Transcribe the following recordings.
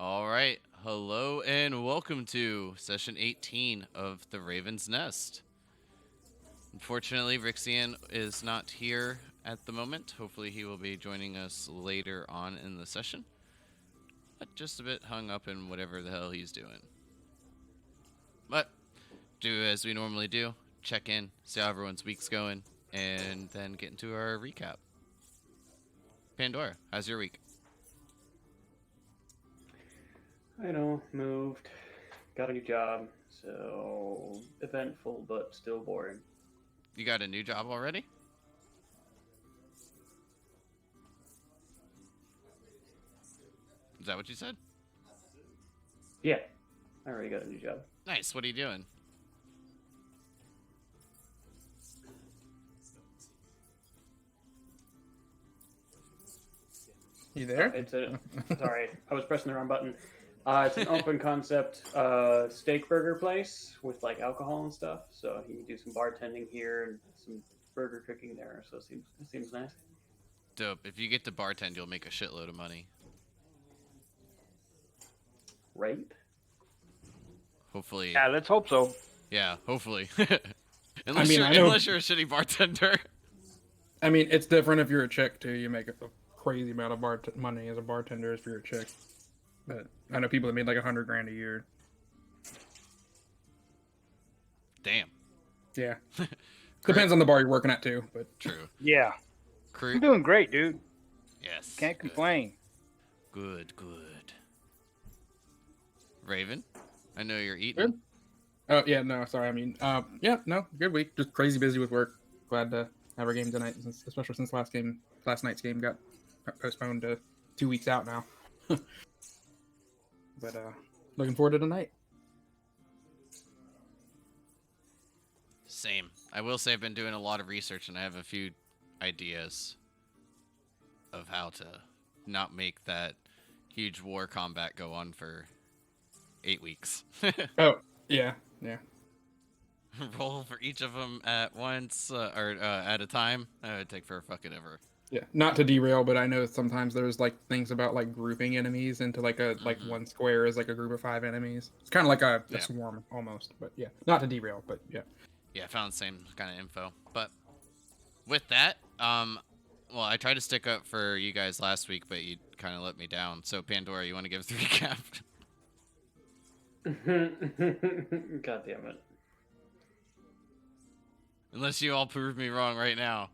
All right. Hello and welcome to session 18 of The Raven's Nest. Unfortunately, Rixian is not here at the moment. Hopefully, he will be joining us later on in the session. But just a bit hung up in whatever the hell he's doing. But do as we normally do, check in, see how everyone's week's going, and then get into our recap. Pandora, how's your week? Moved, got a new job, so eventful but still boring. You got a new job already? Is that what you said? Yeah, I already got a new job. Nice. What are you doing? You there? Sorry, I was pressing the wrong button. It's an open concept steak burger place with like alcohol and stuff. So you can do some bartending here and some burger cooking there. So it seems nice. Dope. If you get to bartend, you'll make a shitload of money. Right? Hopefully. Yeah, let's hope so. Yeah, hopefully. I know- unless you're a shitty bartender. I mean, it's different if you're a chick too. You make a crazy amount of money as a bartender if you're a chick. But I know people that made like $100,000 a year. Damn. Yeah, depends on the bar you're working at too. But True. Yeah, Crew. I'm doing great, dude. Yes. Can't good. complain. Good. Raven, I know you're eating. Good. Oh yeah, no, sorry. I mean, yeah, no, good week. Just crazy busy with work. Glad to have our game tonight, especially since last night's game got postponed to 2 weeks out now. But looking forward to tonight. Same. I will say I've been doing a lot of research and I have a few ideas of how to not make that huge war combat go on for 8 weeks. Oh yeah. Roll for each of them at once or at a time. That would take for fucking ever. Yeah, not to derail, but I know sometimes there's like things about like grouping enemies into like a like one square is like a group of 5 enemies. It's kind of like a swarm almost, but yeah, not to derail, but yeah. Yeah, I found the same kind of info. But with that, well, I tried to stick up for you guys last week, but you kind of let me down. So Pandora, you want to give us the recap? God damn it. Unless you all prove me wrong right now.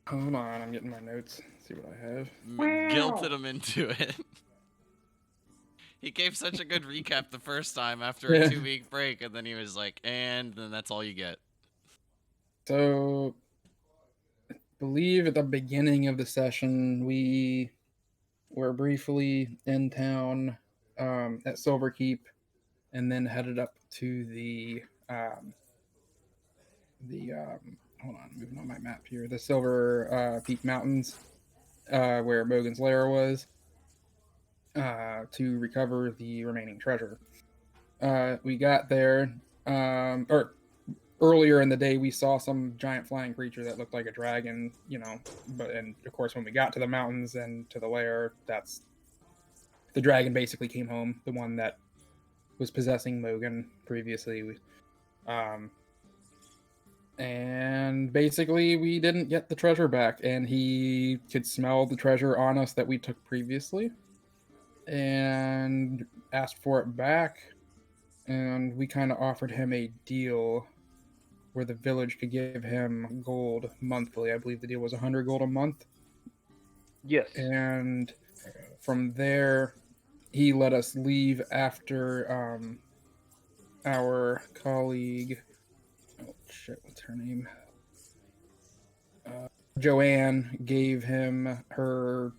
Hold on, I'm getting my notes. See what I have. Guilted him into it. He gave such a good recap the first time after a 2-week break, and then he was like, and then that's all you get. So, I believe at the beginning of the session, we were briefly in town at Silver Keep, and then headed up to the hold on, moving on my map here, the Silver Peak Mountains, where Mogan's lair was, to recover the remaining treasure. We got there, or earlier in the day, we saw some giant flying creature that looked like a dragon, and of course, when we got to the mountains and to the lair, that's the dragon basically came home, the one that was possessing Mogan previously. And basically, we didn't get the treasure back, and he could smell the treasure on us that we took previously, and asked for it back. And we kind of offered him a deal where the village could give him gold monthly. I believe the deal was 100 gold a month. Yes. And from there, he let us leave after our colleague, oh shit, what's her name? Joanne gave him her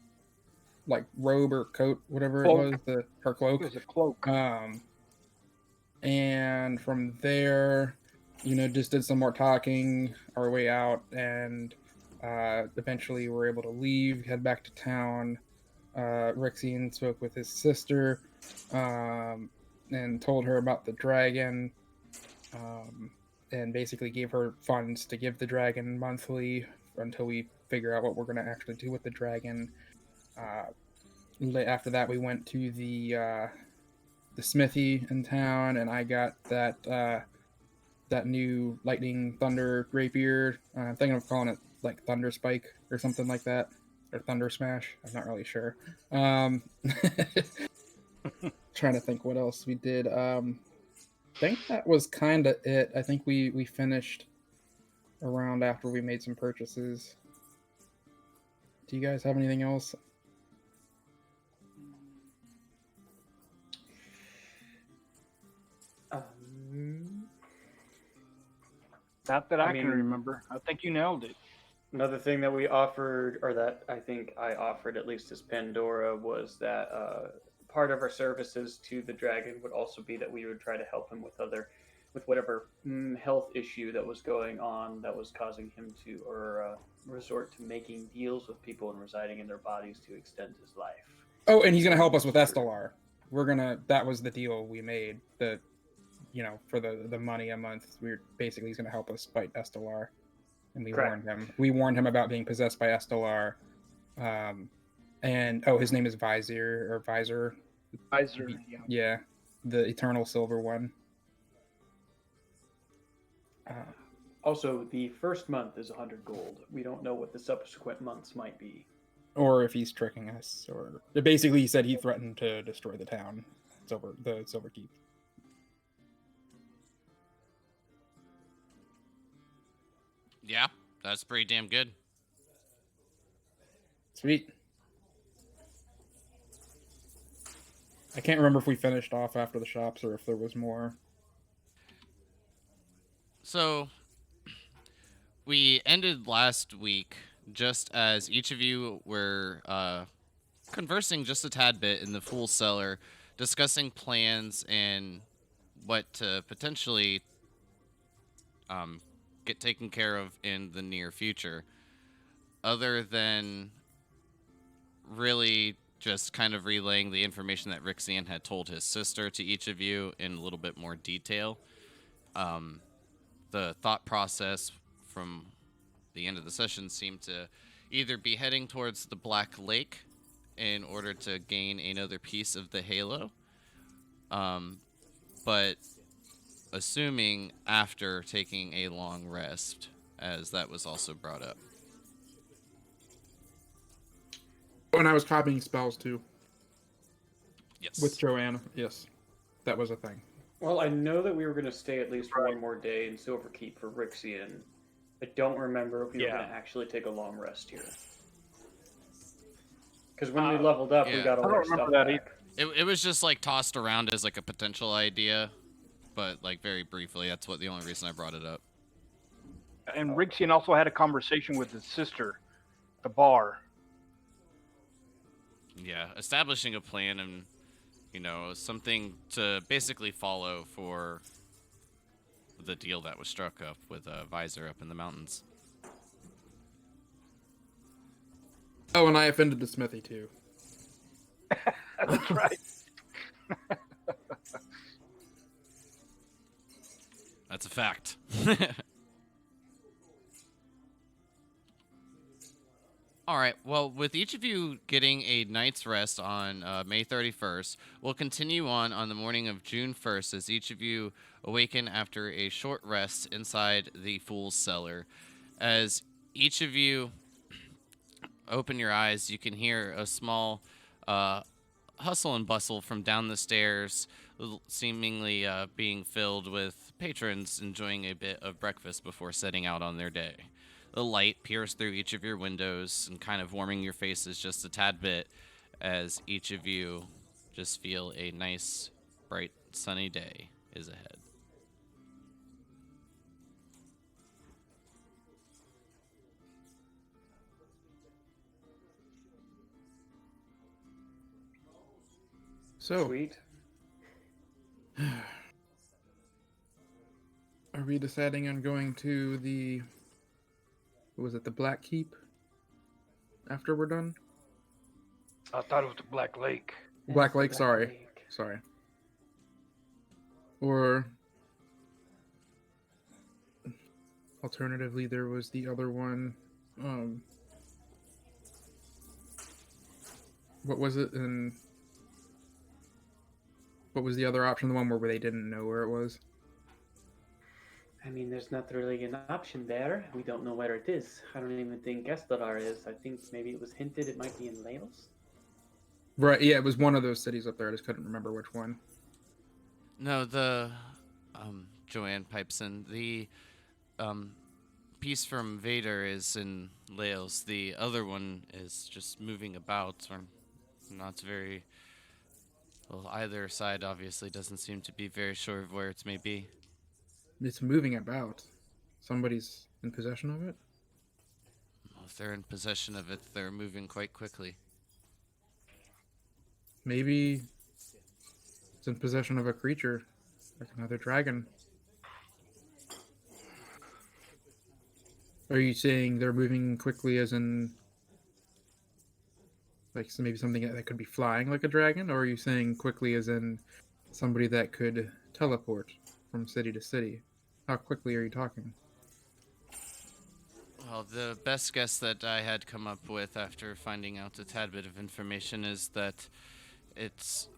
like robe or coat, whatever Cloak. it was, her cloak. It was a cloak. And from there, just did some more talking our way out, and eventually we're able to leave, head back to town. Rixian spoke with his sister and told her about the dragon, and basically gave her funds to give the dragon monthly until we figure out what we're going to actually do with the dragon. After that, we went to the smithy in town, and I got that new lightning thunder rapier. I'm thinking of calling it like Thunder Spike or something like that, or Thunder Smash. I'm not really sure. Trying to think what else we did. I think that was kind of it. I think we finished around after we made some purchases. Do you guys have anything else? Not that I, I can mean- remember. I think you nailed it. Another thing that we offered, or that I think I offered at least as Pandora, was that part of our services to the dragon would also be that we would try to help him with whatever health issue that was going on that was causing him to, or resort to making deals with people and residing in their bodies to extend his life. Oh, and he's gonna help us with Estelar. That was the deal we made. For the money a month, he's gonna help us fight Estelar. And we Correct. warned him. We warned him about being possessed by Estelar. And his name is Visor. Visor. Yeah. Yeah, the Eternal Silver one. Also, the first month is 100 gold. We don't know what the subsequent months might be. Or if he's tricking us, or basically he said he threatened to destroy the town, the Silver Keep. Yeah, that's pretty damn good. Sweet. I can't remember if we finished off after the shops or if there was more. So, we ended last week just as each of you were conversing just a tad bit in the Fool Cellar, discussing plans and what to potentially get taken care of in the near future, other than really just kind of relaying the information that Rixian had told his sister to each of you in a little bit more detail. The thought process from the end of the session seemed to either be heading towards the Black Lake in order to gain another piece of the halo, but assuming after taking a long rest, as that was also brought up. And I was copying spells too. Yes. With Joanna, yes. That was a thing. Well, I know that we were going to stay at least one more day in Silverkeep for Rixian. I don't remember if we were going to actually take a long rest here. Because when we leveled up, we yeah. got all I don't our remember stuff that back. It was just like tossed around as like a potential idea, but like very briefly. That's the only reason I brought it up. And Rixian also had a conversation with his sister at the bar. Yeah, establishing a plan and, something to basically follow for the deal that was struck up with Visor up in the mountains. Oh, and I offended the smithy too. That's right. That's a fact. All right. Well, with each of you getting a night's rest on May 31st, we'll continue on the morning of June 1st as each of you awaken after a short rest inside the Fool's Cellar. As each of you open your eyes, you can hear a small hustle and bustle from down the stairs, seemingly being filled with patrons enjoying a bit of breakfast before setting out on their day. The light pierced through each of your windows and kind of warming your faces just a tad bit as each of you just feel a nice, bright, sunny day is ahead. So, Sweet. are we deciding on going to the Black Keep after we're done? I thought it was the Black Lake. Black Lake, Black sorry. Lake. Sorry. Or alternatively, there was the other one. what was it? And what was the other option? The one where they didn't know where it was? I mean, there's not really an option there. We don't know where it is. I don't even think Estelar is. I think maybe it was hinted it might be in Laos. Right, yeah, it was one of those cities up there. I just couldn't remember which one. No, the Joanne pipes in. The piece from Vader is in Laos. The other one is just moving about, or not very well. Either side obviously doesn't seem to be very sure of where it may be. It's moving about. Somebody's in possession of it? Well, if they're in possession of it, they're moving quite quickly. Maybe it's in possession of a creature, like another dragon. Are you saying they're moving quickly as in like maybe something that could be flying like a dragon? Or are you saying quickly as in somebody that could teleport from city to city? How quickly are you talking? Well, the best guess that I had come up with after finding out a tad bit of information is that it's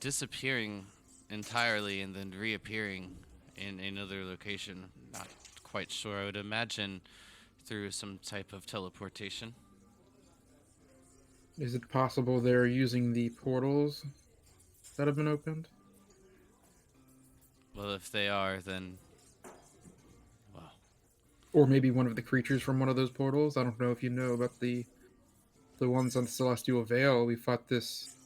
disappearing entirely and then reappearing in another location. Not quite sure. I would imagine through some type of teleportation. Is it possible they're using the portals that have been opened? Well, if they are, then well, Or maybe one of the creatures from one of those portals? I don't know if you know about the ones on Celestial Vale. We fought this,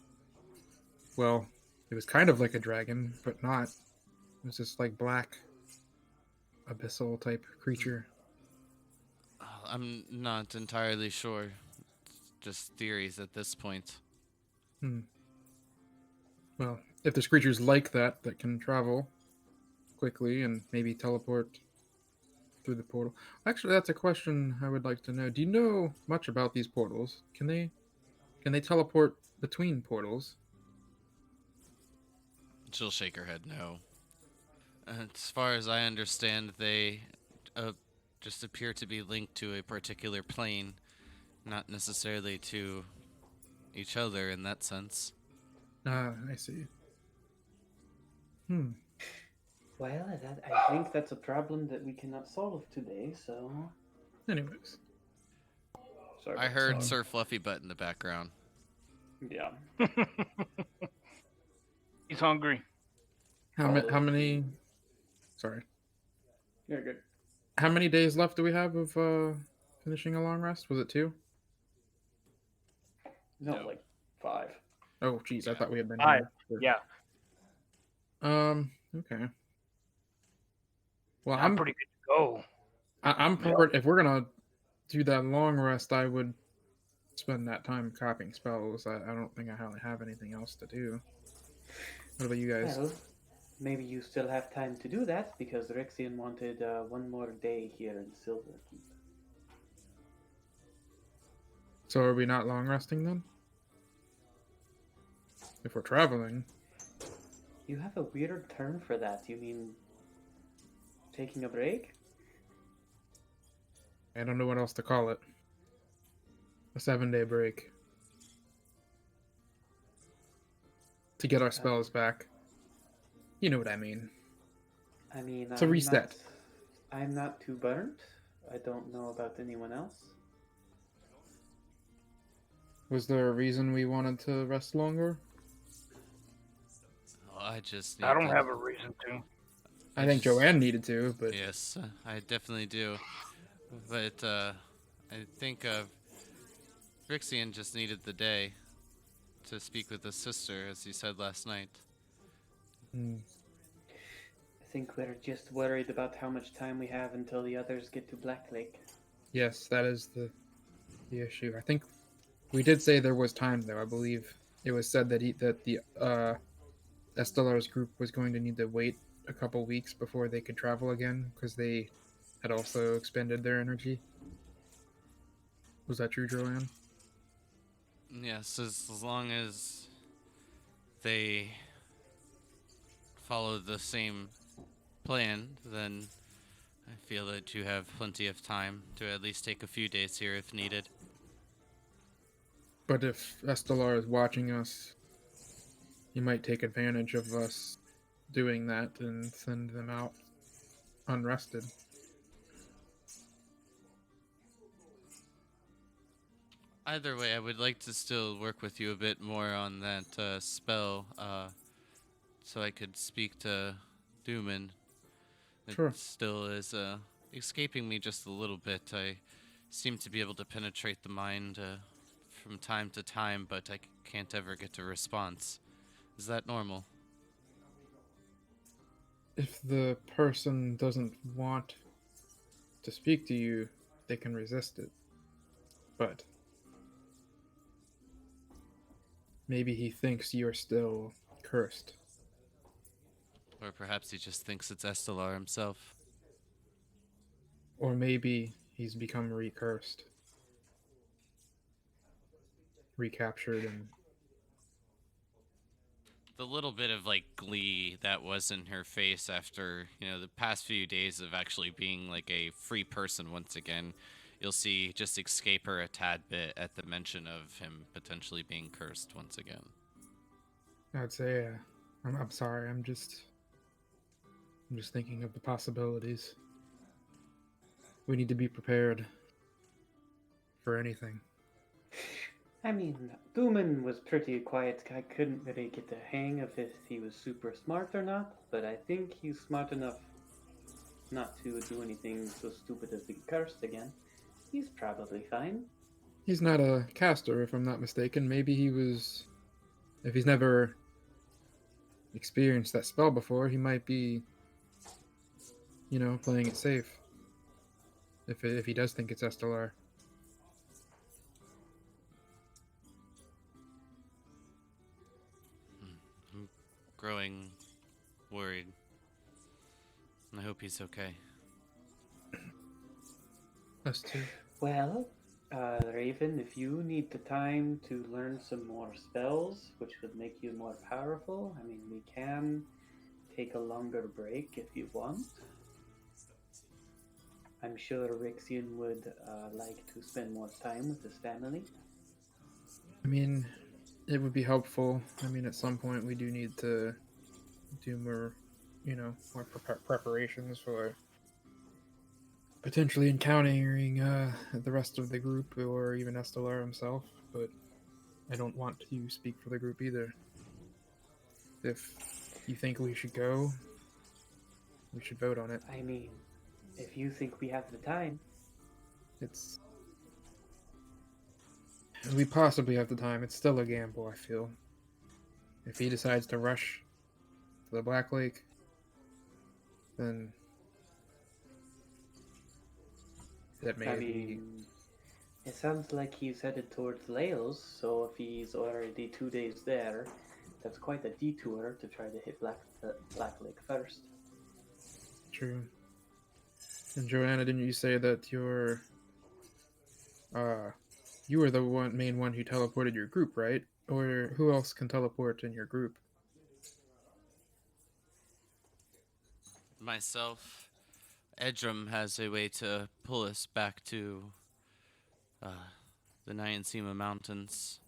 well, it was kind of like a dragon, but not. It was this like black abyssal type creature. I'm not entirely sure. Just theories at this point. Well, if there's creatures like that that can travel quickly and maybe teleport through the portal. Actually, that's a question I would like to know. Do you know much about these portals? Can they teleport between portals? She'll shake her head no. As far as I understand, they just appear to be linked to a particular plane, not necessarily to each other in that sense. Ah, I see. Well, I think that's a problem that we cannot solve today, so... Anyways. Sorry. I heard Sir Fluffy Butt in the background. Yeah. He's hungry. How many... Sorry. You're good. How many days left do we have of finishing a long rest? Was it 2? No, No. like 5. Oh, geez, I thought we had been 5, here. yeah. Okay. Well, I'm pretty good to go. I'm for if we're gonna do that long rest, I would spend that time copying spells. I don't think I really have anything else to do. What about you guys? Well, maybe you still have time to do that, because Rexian wanted one more day here in Silverkeep. So are we not long resting then? If we're traveling. You have a weird term for that. You mean taking a break? I don't know what else to call it. A 7-day break. To get our spells back. You know what I mean. I mean, It's a reset. I'm not too burnt. I don't know about anyone else. Was there a reason we wanted to rest longer? Well, I just I need don't to- have a reason to. I think just- Joanne needed to, but Yes, I definitely do. But I think Rixian just needed the day to speak with his sister, as he said last night. I think we're just worried about how much time we have until the others get to Black Lake. yes, that is the issue. I think we did say there was time, though. I believe it was said that the Estelar's group was going to need to wait a couple weeks before they could travel again because they had also expended their energy. Was that true, Joanne? Yes, as long as they follow the same plan, then I feel that you have plenty of time to at least take a few days here if needed. But if Estelar is watching us, he might take advantage of us doing that and send them out unrested. Either way, I would like to still work with you a bit more on that spell, so I could speak to Dooman. It Sure. still is escaping me just a little bit. I seem to be able to penetrate the mind from time to time, but I can't ever get a response. Is that normal? If the person doesn't want to speak to you, they can resist it. But maybe he thinks you're still cursed. Or perhaps he just thinks it's Estelar himself. Or maybe he's become recursed. Recaptured and The little bit of like glee that was in her face after, the past few days of actually being like a free person once again, you'll see just escape her a tad bit at the mention of him potentially being cursed once again. I'd say I'm sorry, I'm just thinking of the possibilities. We need to be prepared for anything. I mean, Dooman was pretty quiet. I couldn't really get the hang of if he was super smart or not, but I think he's smart enough not to do anything so stupid as to get cursed again. He's probably fine. He's not a caster, if I'm not mistaken. Maybe he was. If he's never experienced that spell before, he might be, playing it safe. If he does think it's Estelar. I'm growing worried. I hope he's okay. Us too. Well, Raven, if you need the time to learn some more spells, which would make you more powerful, I mean, we can take a longer break if you want. I'm sure Rixian would like to spend more time with his family. I mean, it would be helpful. I mean, at some point we do need to do more, more preparations for potentially encountering the rest of the group or even Estelar himself, but I don't want to speak for the group either. If you think we should go, we should vote on it. I mean, if you think we have the time. We possibly have the time. It's still a gamble, I feel. If he decides to rush to the Black Lake, then that may be. It sounds like he's headed towards Laos, so if he's already 2 days there, that's quite a detour to try to hit Black Lake first. True. And Joanna, didn't you say that you were the main one who teleported your group, right? Or who else can teleport in your group? Myself, Edrum has a way to pull us back to the Nyansima Mountains.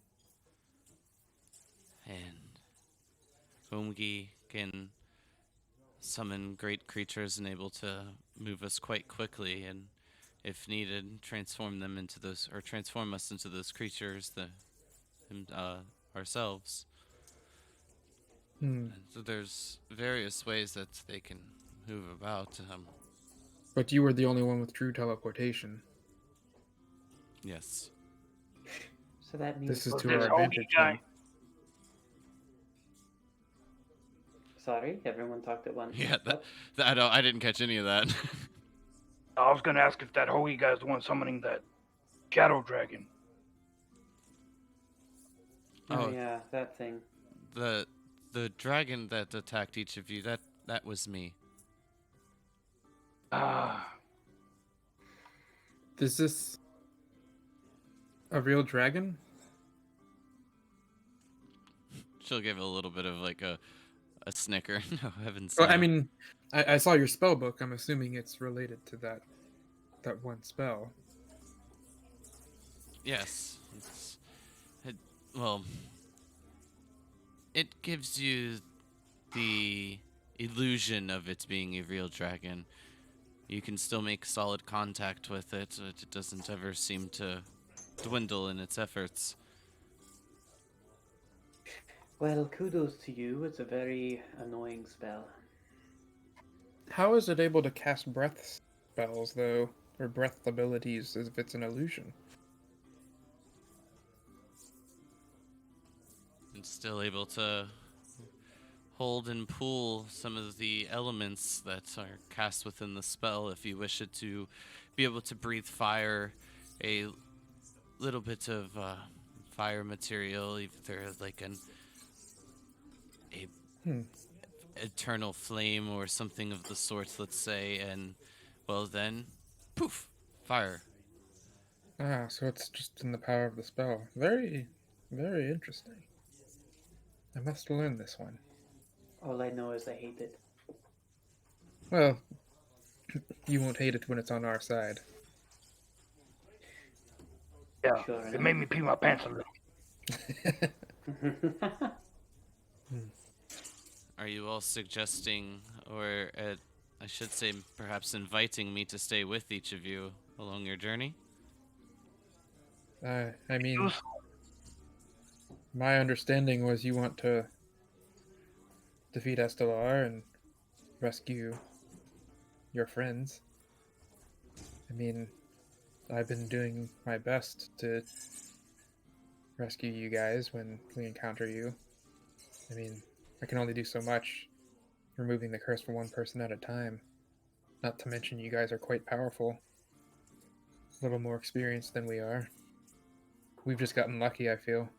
And Umgi can summon great creatures and able to move us quite quickly, and if needed, transform us into those creatures ourselves. So there's various ways that they can move about. But you were the only one with true teleportation. Yes. So that means This is Was to this our Hoagie advantage. guy? Then. Sorry, everyone talked at once. Yeah, I didn't catch any of that. I was gonna ask if that Hoagie guy's the one summoning that shadow dragon. Oh yeah, that thing. The dragon that attacked each of you, that was me. Is this a real dragon? She'll give a little bit of like a snicker. No, heavens. Well, no. I mean, I saw your spell book. I'm assuming it's related to that one spell. Yes. well, it gives you the illusion of it being a real dragon. You can still make solid contact with it, but it doesn't ever seem to dwindle in its efforts. Well, kudos to you. It's a very annoying spell. How is it able to cast breath spells, though, or breath abilities, as if it's an illusion? It's still able to hold and pull some of the elements that are cast within the spell if you wish it to be able to breathe fire, a little bit of fire material, either like a Hmm. eternal flame or something of the sort, let's say, and well then, poof, fire. Ah, so it's just in the power of the spell. Very, very interesting. I must learn this one. All I know is I hate it. Well, you won't hate it when it's on our side. Yeah, Sure it enough. made me pee my pants a little. Are you all suggesting, or I should say, perhaps inviting me to stay with each of you along your journey? I mean, my understanding was you want to defeat Estelar and rescue your friends. I mean, I've been doing my best to rescue you guys when we encounter you. I mean, I can only do so much, removing the curse for one person at a time. Not to mention you guys are quite powerful. A little more experienced than we are. We've just gotten lucky, I feel.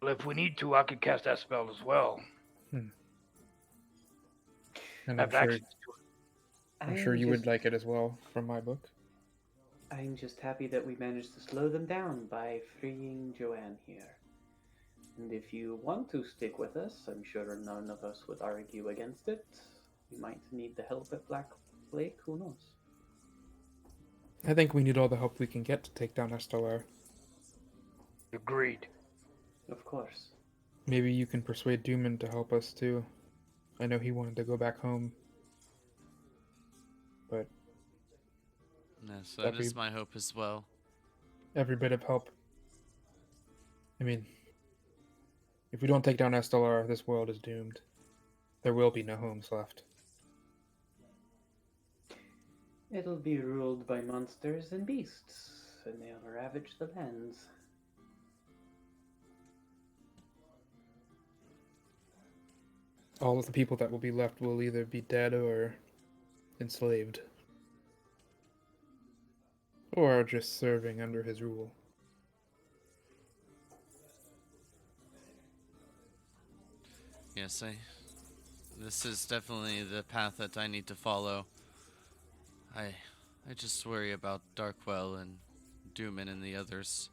Well, if we need to, I could cast that spell as well. And I'm Have sure, access to it. I'm sure you would like it as well from my book. I'm just happy that we managed to slow them down by freeing Joanne here. And if you want to stick with us, I'm sure none of us would argue against it. We might need the help at Black Lake, who knows? I think we need all the help we can get to take down Estelar. Agreed. Of course. Maybe you can persuade Dooman to help us too. I know he wanted to go back home. But Yes, that is my hope as well. every bit of help. I mean, if we don't take down Estelar, this world is doomed. There will be no homes left. It'll be ruled by monsters and beasts, and they'll ravage the lands. All of the people that will be left will either be dead or enslaved. Or just serving under his rule. Yes, this is definitely the path that I need to follow. I just worry about Darkwell and Dooman and the others.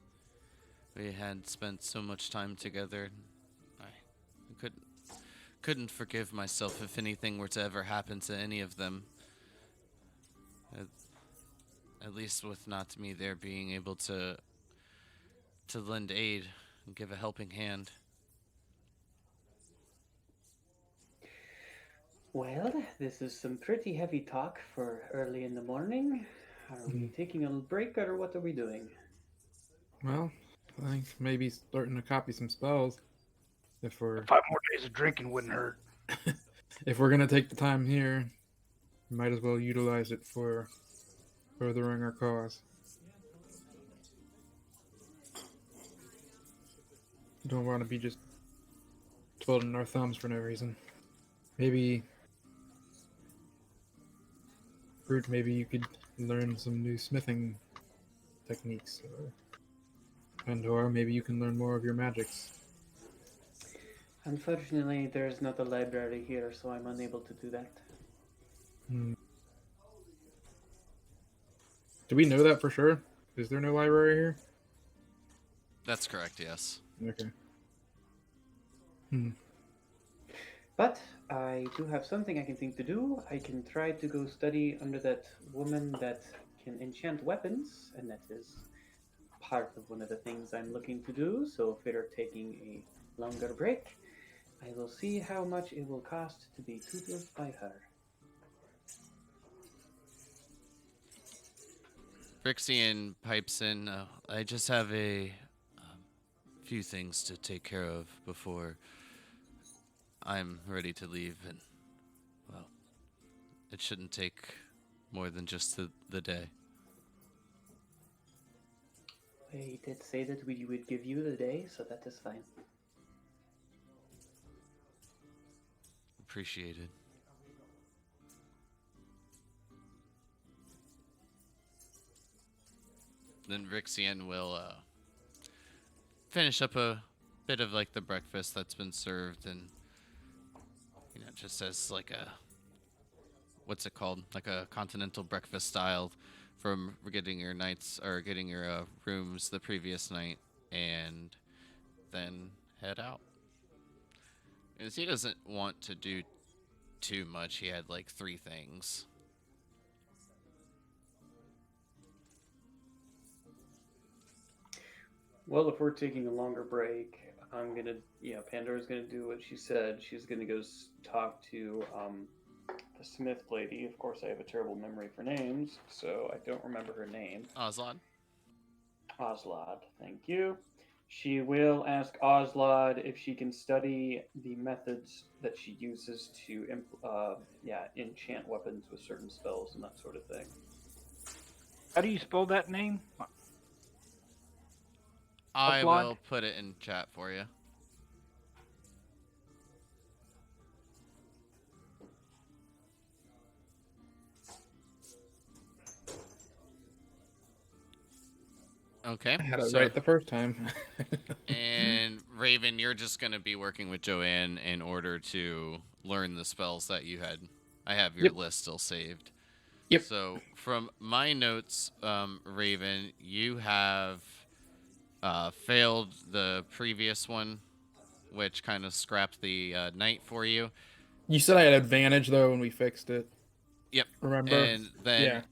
We had spent so much time together. I couldn't forgive myself if anything were to ever happen to any of them. At least with not me there being able to lend aid and give a helping hand. Well, this is some pretty heavy talk for early in the morning. Are we taking a break, or what are we doing? Well, I think maybe starting to copy some spells. If we're 5 more days of drinking wouldn't hurt. if we're gonna take the time here, we might as well utilize it for furthering our cause. Don't want to be just twiddling our thumbs for no reason. Maybe, Brute, maybe you could learn some new smithing techniques, or maybe you can learn more of your magics. Unfortunately, there's not a library here, so I'm unable to do that. Do we know that for sure? Is there no library here? That's correct, yes. Okay. But I do have something I can think to do. I can try to go study under that woman that can enchant weapons, and that is part of one of the things I'm looking to do, so if we're taking a longer break, I will see how much it will cost to be tutored by her. Rixian pipes in. I just have a few things to take care of before I'm ready to leave, and, well, it shouldn't take more than just the day. We did say that we would give you the day, so that is fine. Appreciated. Then Rixian will finish up a bit of like the breakfast that's been served, and just as like a, what's it called, like a continental breakfast style from getting your nights or getting your rooms the previous night, and then head out. Because he doesn't want to do too much. He had like 3 things. Well, if we're taking a longer break, Pandora's gonna do what she said. She's gonna go talk to the Smith lady. Of course, I have a terrible memory for names, so I don't remember her name. Oslod. Oslod, thank you. She will ask Oslod if she can study the methods that she uses to enchant weapons with certain spells and that sort of thing. How do you spell that name? I Oslod? will put it in chat for you. Okay. I had it right the first time. And Raven, you're just going to be working with Joanne in order to learn the spells that you had. I have your Yep. list still saved. Yep. So from my notes, Raven, you have failed the previous one, which kind of scrapped the night for you. You said I had advantage though when we fixed it. Yep. Remember? And then Yeah.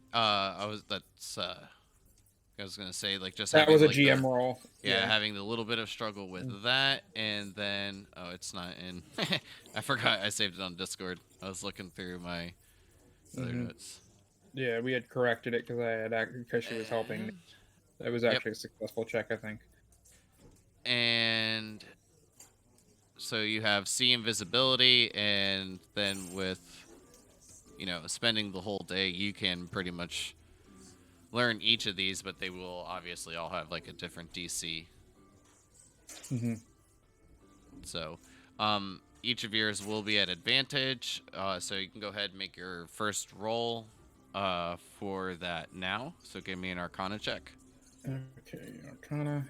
I was gonna say, like, just That having was a like GM roll. yeah, having the little bit of struggle with that, and then it's not in. I forgot I saved it on Discord. I was looking through my other notes. Yeah, we had corrected it because she was helping me. It was actually a successful check, I think. And so you have see invisibility, and then with spending the whole day, you can pretty much learn each of these, but they will obviously all have like a different DC. So each of yours will be at advantage, so you can go ahead and make your first roll for that now. So give me an Arcana check. Okay, Arcana.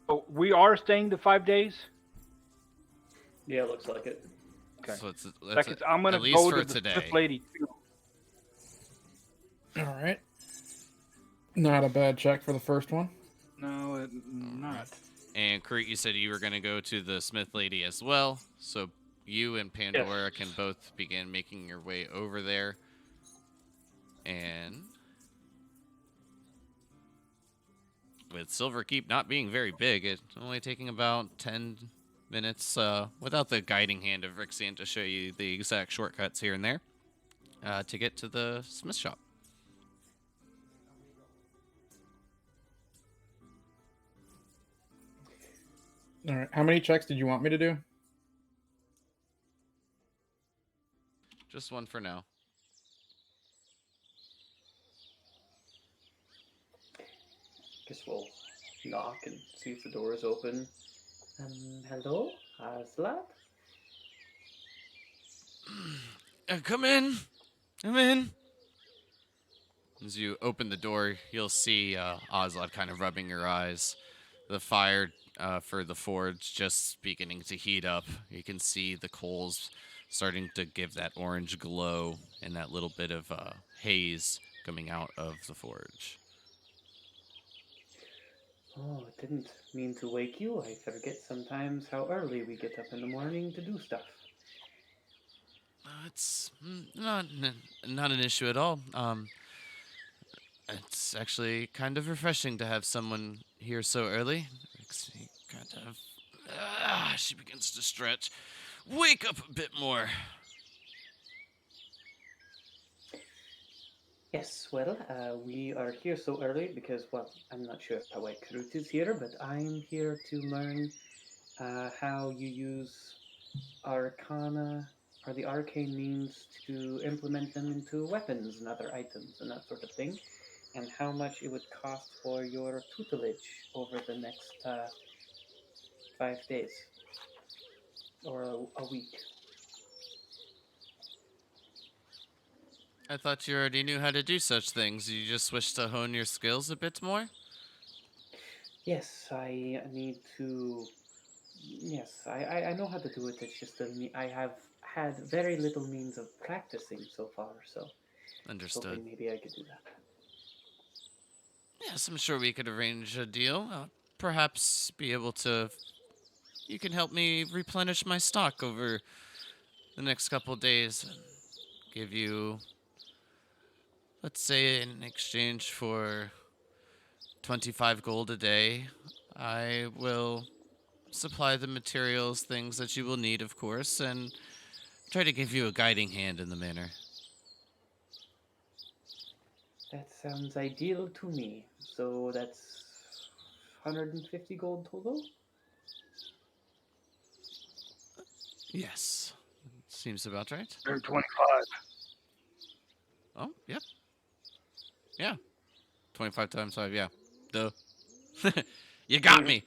Oh, we are staying the 5 days? Yeah, it looks like it. Okay. So I'm going at to least go for to the today. Smith lady too. All right. Not a bad check for the first one. No, not. And Kurt, you said you were going to go to the Smith lady as well. So you and Pandora can both begin making your way over there. And with Silverkeep not being very big, it's only taking about 10 minutes without the guiding hand of Rixian to show you the exact shortcuts here and there to get to the smith shop. All right. How many checks did you want me to do? Just one for now. Guess we'll knock and see if the door is open. Hello, Oslod? Come in. Come in. As you open the door, you'll see Oslod kind of rubbing her eyes. The fire for the forge just beginning to heat up. You can see the coals starting to give that orange glow and that little bit of haze coming out of the forge. Oh, I didn't mean to wake you. I forget sometimes how early we get up in the morning to do stuff. It's not an issue at all. It's actually kind of refreshing to have someone here so early. Makes me kind of. She begins to stretch. Wake up a bit more. Yes, well, we are here so early because, well, I'm not sure how Krut is here, but I'm here to learn how you use arcana or the arcane means to implement them into weapons and other items and that sort of thing, and how much it would cost for your tutelage over the next 5 days or a week. I thought you already knew how to do such things. You just wish to hone your skills a bit more? Yes, I need to. Yes, I know how to do it. It's just that I have had very little means of practicing so far, so I was Understood. hoping maybe I could do that. Yes, I'm sure we could arrange a deal. Perhaps be able to. You can help me replenish my stock over the next couple days. And give you, let's say, in exchange for 25 gold a day, I will supply the materials, things that you will need, of course, and try to give you a guiding hand in the manner. That sounds ideal to me. So that's 150 gold total? Yes, seems about right. They're 25. Oh, yep. Yeah. 25 times 5, yeah. Duh. You got me.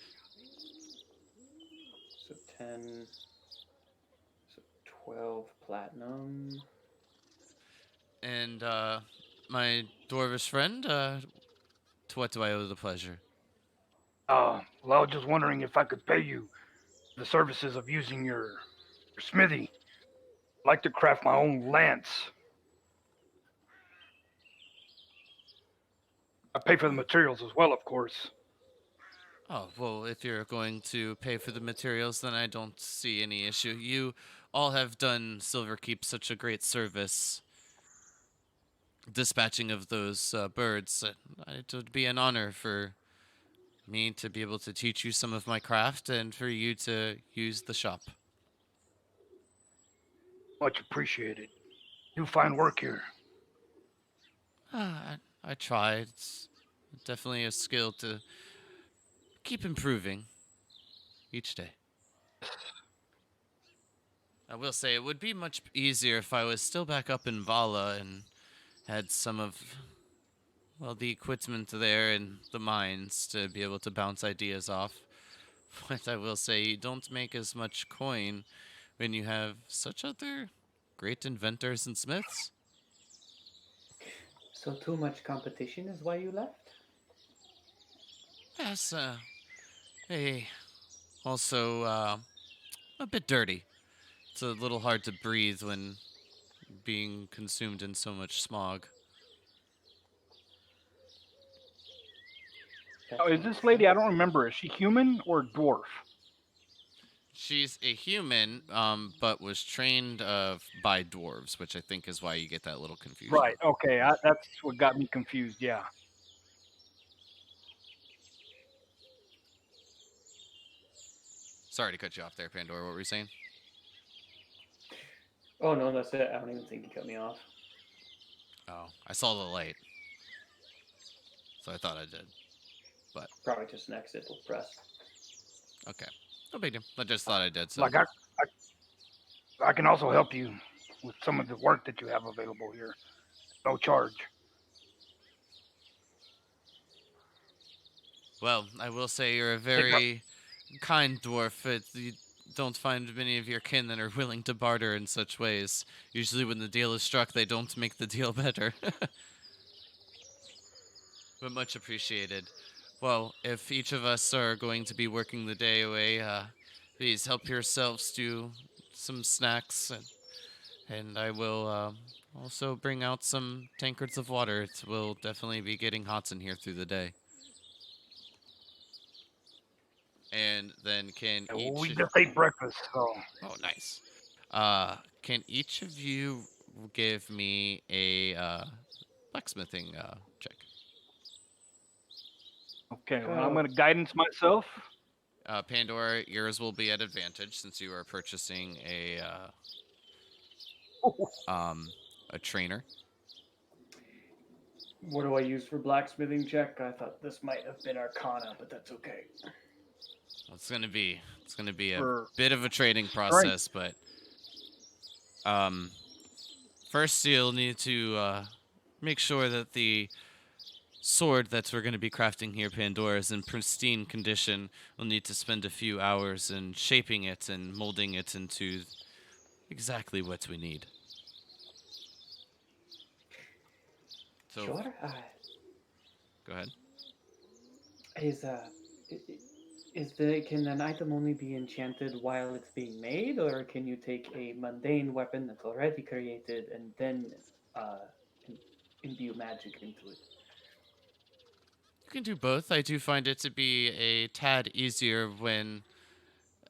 So 10, so 12 platinum. And, my dwarvish friend, to what do I owe the pleasure? Well, I was just wondering if I could pay you the services of using your smithy. I'd like to craft my own lance. I pay for the materials as well, of course. Oh, well, if you're going to pay for the materials, then I don't see any issue. You all have done Silverkeep such a great service dispatching of those birds. It would be an honor for me to be able to teach you some of my craft and for you to use the shop. Much appreciated. Do fine work here. I try. It's definitely a skill to keep improving each day. I will say it would be much easier if I was still back up in Vala and had some of, well, the equipment there and the mines to be able to bounce ideas off. But I will say you don't make as much coin when you have such other great inventors and smiths. So too much competition is why you left? Yes, hey, also, a bit dirty. It's a little hard to breathe when being consumed in so much smog. That Oh, is makes this lady? I sense. don't remember. Is she human or dwarf? She's a human, but was trained by dwarves, which I think is why you get that little confusion. Right. Okay. That's what got me confused. Yeah. Sorry to cut you off there, Pandora. What were you saying? Oh no, that's it. I don't even think you cut me off. Oh, I saw the light, so I thought I did. But Probably just an accidental press. okay, no big deal. I just thought I did. So Like I can also help you with some of the work that you have available here. No charge. well, I will say you're a very kind dwarf. You don't find many of your kin that are willing to barter in such ways. Usually, when the deal is struck, they don't make the deal better. But much appreciated. Well, if each of us are going to be working the day away, please help yourselves to some snacks, and I will also bring out some tankards of water. It will definitely be getting hot in here through the day. And then can Well, each... we just ate breakfast, so Oh, nice. Can each of you give me a blacksmithing check? Okay, well, I'm Go. going to guidance myself. Pandora, yours will be at advantage since you are purchasing a trainer. What do I use for blacksmithing check? I thought this might have been Arcana, but that's okay. It's gonna be a For bit of a trading strength. process, but um, first you'll need to make sure that the sword that we're going to be crafting here, Pandora, is in pristine condition. We'll need to spend a few hours in shaping it and molding it into exactly what we need. So, Sure. go ahead. Is can an item only be enchanted while it's being made, or can you take a mundane weapon that's already created and then uh, im- imbue magic into it? You can do both. I do find it to be a tad easier when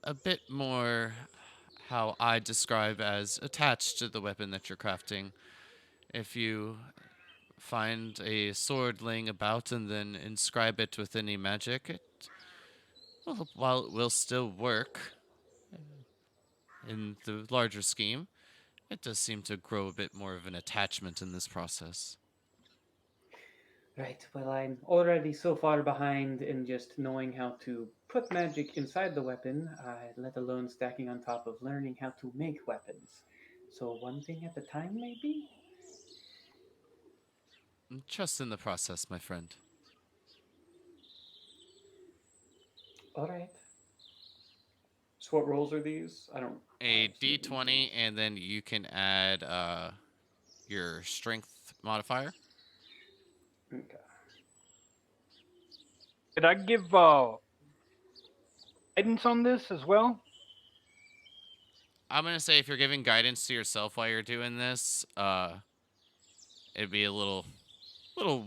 a bit more how I describe as attached to the weapon that you're crafting. If you find a sword laying about and then inscribe it with any magic, well, while it will still work in the larger scheme, it does seem to grow a bit more of an attachment in this process. Right. Well, I'm already so far behind in just knowing how to put magic inside the weapon, let alone stacking on top of learning how to make weapons. So one thing at a time, maybe. Trust in the process, my friend. All right. So what rolls are these? I don't A have smithing d20, tools. and then you can add your strength modifier. Okay. Did I give guidance on this as well? I'm gonna say if you're giving guidance to yourself while you're doing this, it'd be a little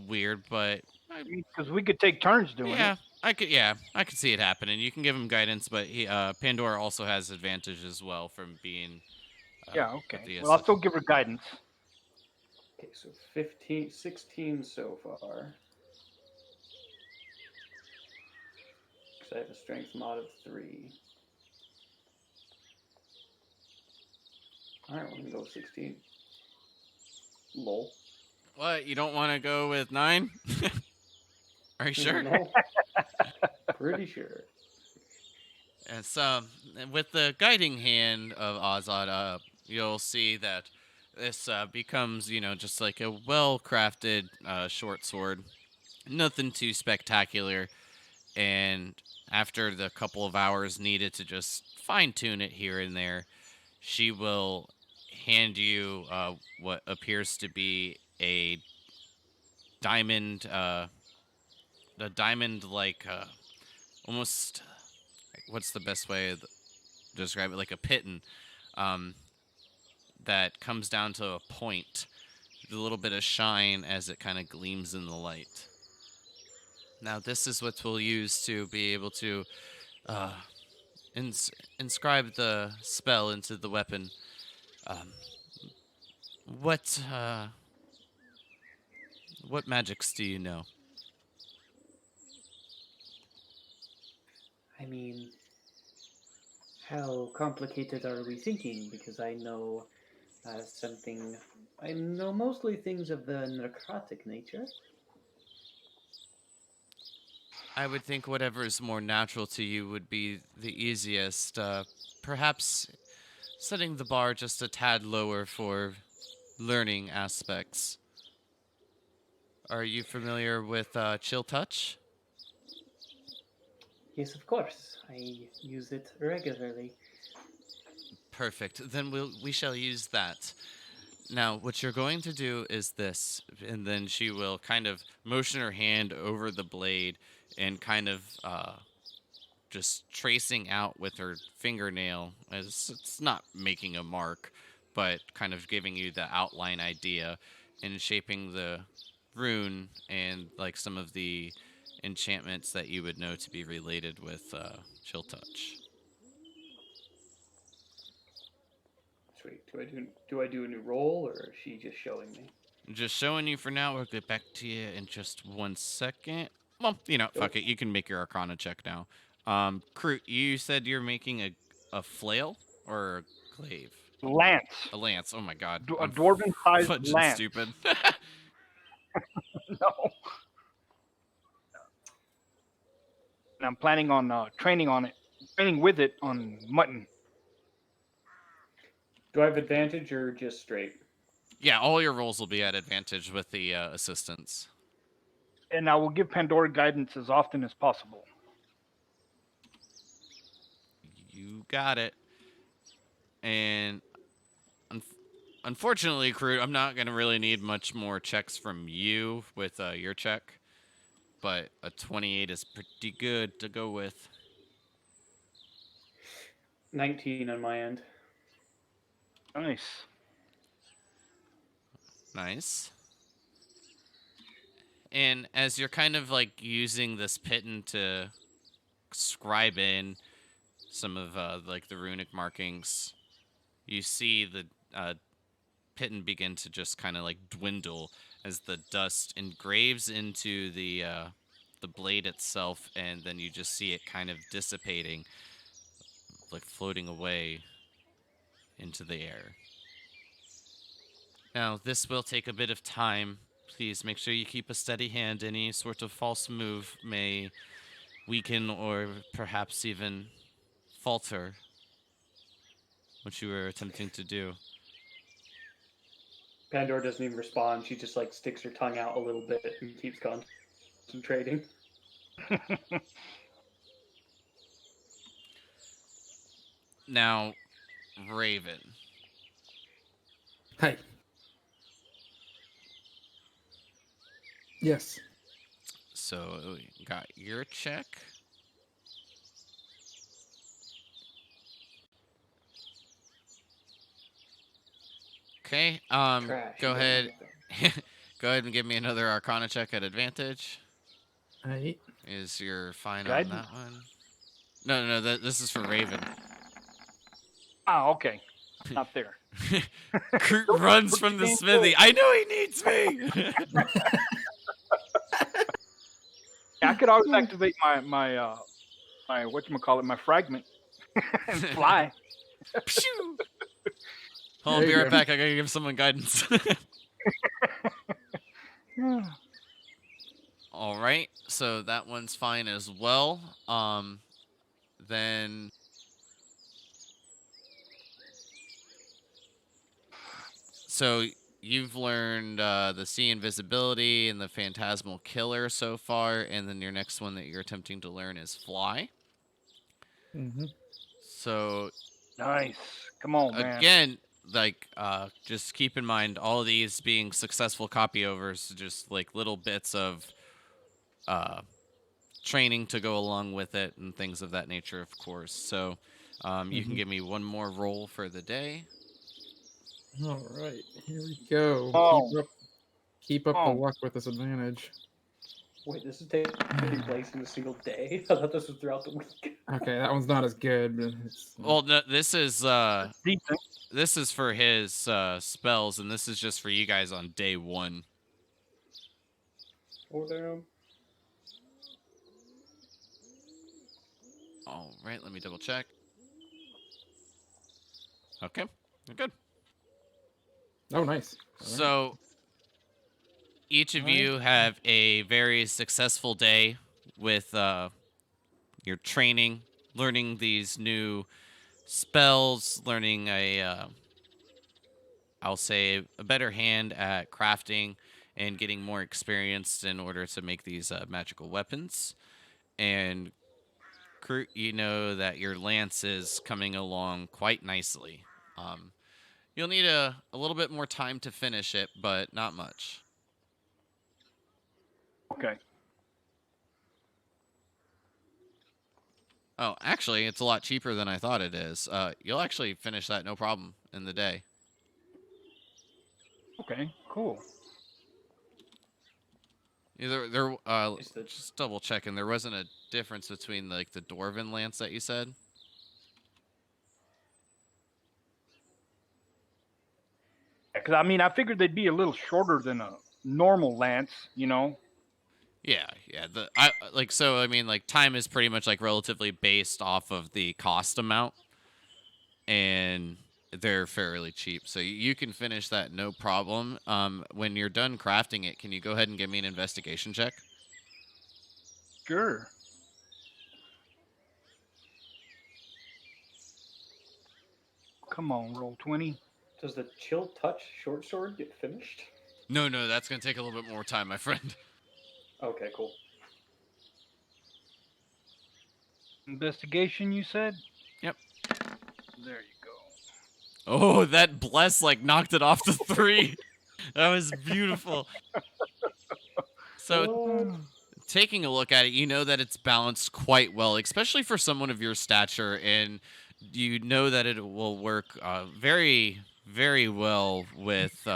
weird, but Because we could take turns doing it. I could see it happening. You can give him guidance, but Pandora also has advantage as well from being Yeah, with okay. the Well, I'll assist. still give her guidance. Okay, so 15, 16 so far. Because I have a strength mod of 3. Alright, we're going to go with 16. Lol. What? You don't want to go with 9? Are you sure? No. Pretty sure. And so, with the guiding hand of Azad, you'll see that this becomes, just like a well-crafted short sword. Nothing too spectacular. And after the couple of hours needed to just fine-tune it here and there, she will hand you what appears to be diamond, a diamond like almost. What's the best way to describe it? Like a piton, um, that comes down to a point, with a little bit of shine as it kind of gleams in the light. Now, this is what we'll use to be able to uh, inscribe the spell into the weapon. Um, what what magics do you know? I mean, how complicated are we thinking? Because I know something. I know mostly things of the necrotic nature. I would think whatever is more natural to you would be the easiest. Perhaps setting the bar just a tad lower for learning aspects. Are you familiar with Chill Touch? Yes, of course. I use it regularly. Perfect. Then we shall use that. Now, what you're going to do is this, and then she will kind of motion her hand over the blade and kind of just tracing out with her fingernail. As it's not making a mark, but kind of giving you the outline idea and shaping the rune and like some of the enchantments that you would know to be related with Chill Touch. Sweet. Do I do a new roll, or is she just showing me? I'm just showing you for now. We'll get back to you in just 1 second. Well, fuck it. You can make your Arcana check now. Kroot, you said you're making a flail or a glaive? Lance. A lance. Oh my god. A I'm dwarven-sized fudging lance. stupid. No. And I'm planning on training with it on mutton. Do I have advantage or just straight? Yeah, all your rolls will be at advantage with the assistance. And I will give Pandora guidance as often as possible. You got it. And unfortunately, Kroot, I'm not going to really need much more checks from you with your check. But a 28 is pretty good to go with. 19 on my end. Nice. Nice. And as you're kind of like using this pitten to scribe in some of like the runic markings, you see the pitten begin to just kind of like dwindle as the dust engraves into the blade itself, and then you just see it kind of dissipating, like floating away into the air. Now, this will take a bit of time. Please make sure you keep a steady hand. Any sort of false move may weaken or perhaps even falter what you were attempting to do. Pandora doesn't even respond. She just like sticks her tongue out a little bit and keeps concentrating. Now, Raven. Hi. Yes. So, you got your check. Okay, Trash. go You don't ahead. need them. Go ahead and give me another Arcana check at advantage. Hi. Is your fine on Guidance? that one? No, this is for Raven. Ah, okay. Not there. Kurt runs from the smithy. I know he needs me. Yeah, I could always activate my whatchamacallit, my fragment and fly. Pshoo. Hold on, There be you right go. back. I gotta give someone guidance. All right, so that one's fine as well. Then so you've learned the sea invisibility and the phantasmal killer so far, and then your next one that you're attempting to learn is fly. Mm-hmm. So Nice. Come on, man. again, like just keep in mind all of these being successful copy overs, just like little bits of training to go along with it and things of that nature, of course. So you can give me one more roll for the day. All right, here we go. Oh. Keep up the Oh. luck with this advantage. Wait, this is taking place in a single day? I thought this was throughout the week. Okay, that one's not as good, but it's Well, no, this is Decent. this is for his spells, and this is just for you guys on day one. Oh, damn. All right, let me double check. Okay, we're good. oh nice. All right. So each of you have a very successful day with your training, learning these new spells, learning I'll say a better hand at crafting and getting more experienced in order to make these magical weapons. And Kurt, you know that your lance is coming along quite nicely. You'll need a little bit more time to finish it, but not much. Okay. Oh, actually, it's a lot cheaper than I thought it is. You'll actually finish that no problem in the day. Okay. Cool. Just double checking. There wasn't a difference between like the dwarven lance that you said. Because I mean, I figured they'd be a little shorter than a normal lance, you know. Yeah, yeah. I like so. I mean, like time is pretty much like relatively based off of the cost amount, and they're fairly cheap. So you can finish that no problem. When you're done crafting it, can you go ahead and give me an investigation check? Sure. Come on, roll 20. Does the chill touch short sword get finished? No, no, that's gonna take a little bit more time, my friend. Okay, cool. Investigation, you said? Yep. There you go. Oh, that bless like knocked it off the 3. That was beautiful. So What? taking a look at it, you know that it's balanced quite well, especially for someone of your stature, and you know that it will work very, very well with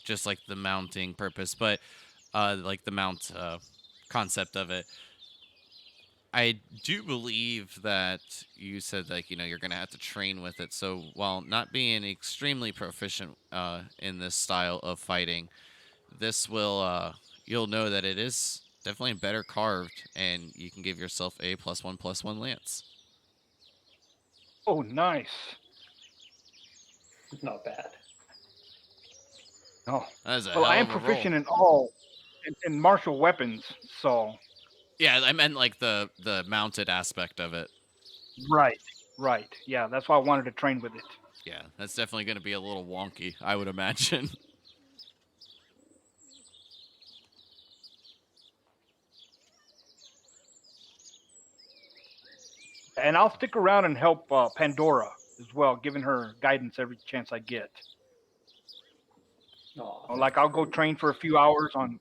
just like the mounting purpose, but like the mount concept of it. I do believe that you said like you're gonna have to train with it. So while not being extremely proficient in this style of fighting, this will you'll know that it is definitely better carved, and you can give yourself a +1/+1 lance. Oh, nice. Not bad. Oh, That is a well, I hell am of a roll. proficient in all in martial weapons, so Yeah, I meant like the mounted aspect of it. right, right. Yeah, that's why I wanted to train with it. Yeah, that's definitely going to be a little wonky, I would imagine. And I'll stick around and help Pandora as well, giving her guidance every chance I get. Oh, Like I'll go train for a few hours on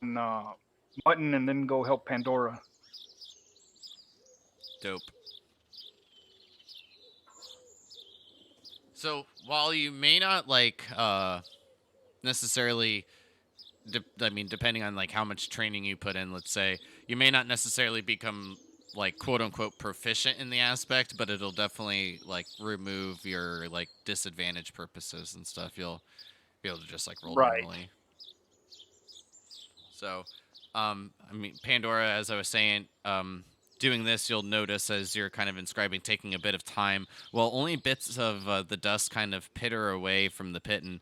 mutton, and then go help Pandora. Dope. So while you may not like necessarily I mean, depending on like how much training you put in, let's say, you may not necessarily become like quote unquote proficient in the aspect, but it'll definitely like remove your like disadvantage purposes and stuff. You'll be able to just like roll Right. normally. So, I mean, Pandora, as I was saying, doing this, you'll notice as you're kind of inscribing, taking a bit of time. Well, only bits of the dust kind of pitter away from the pit, and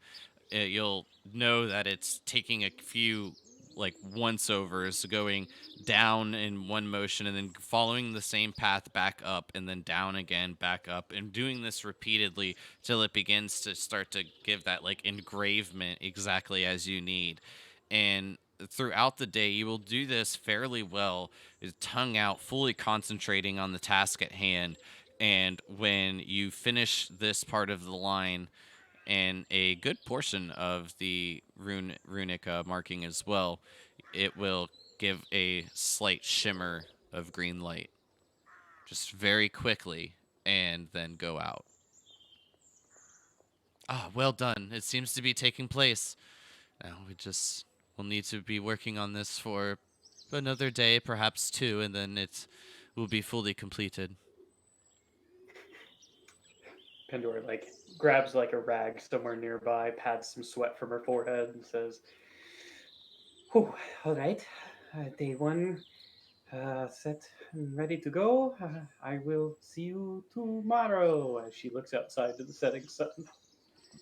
you'll know that it's taking a few like once overs, going down in one motion and then following the same path back up and then down again, back up, and doing this repeatedly till it begins to start to give that like engravement exactly as you need. And throughout the day, you will do this fairly well, tongue out, fully concentrating on the task at hand. And when you finish this part of the line, and a good portion of the runic marking as well, it will give a slight shimmer of green light, just very quickly, and then go out. Ah, well done. It seems to be taking place. Now we'll need to be working on this for another day, perhaps 2, and then it will be fully completed. Pandora like grabs like a rag somewhere nearby, pats some sweat from her forehead, and says, "Whew, all right, day one set and ready to go. I will see you tomorrow." As she looks outside to the setting sun.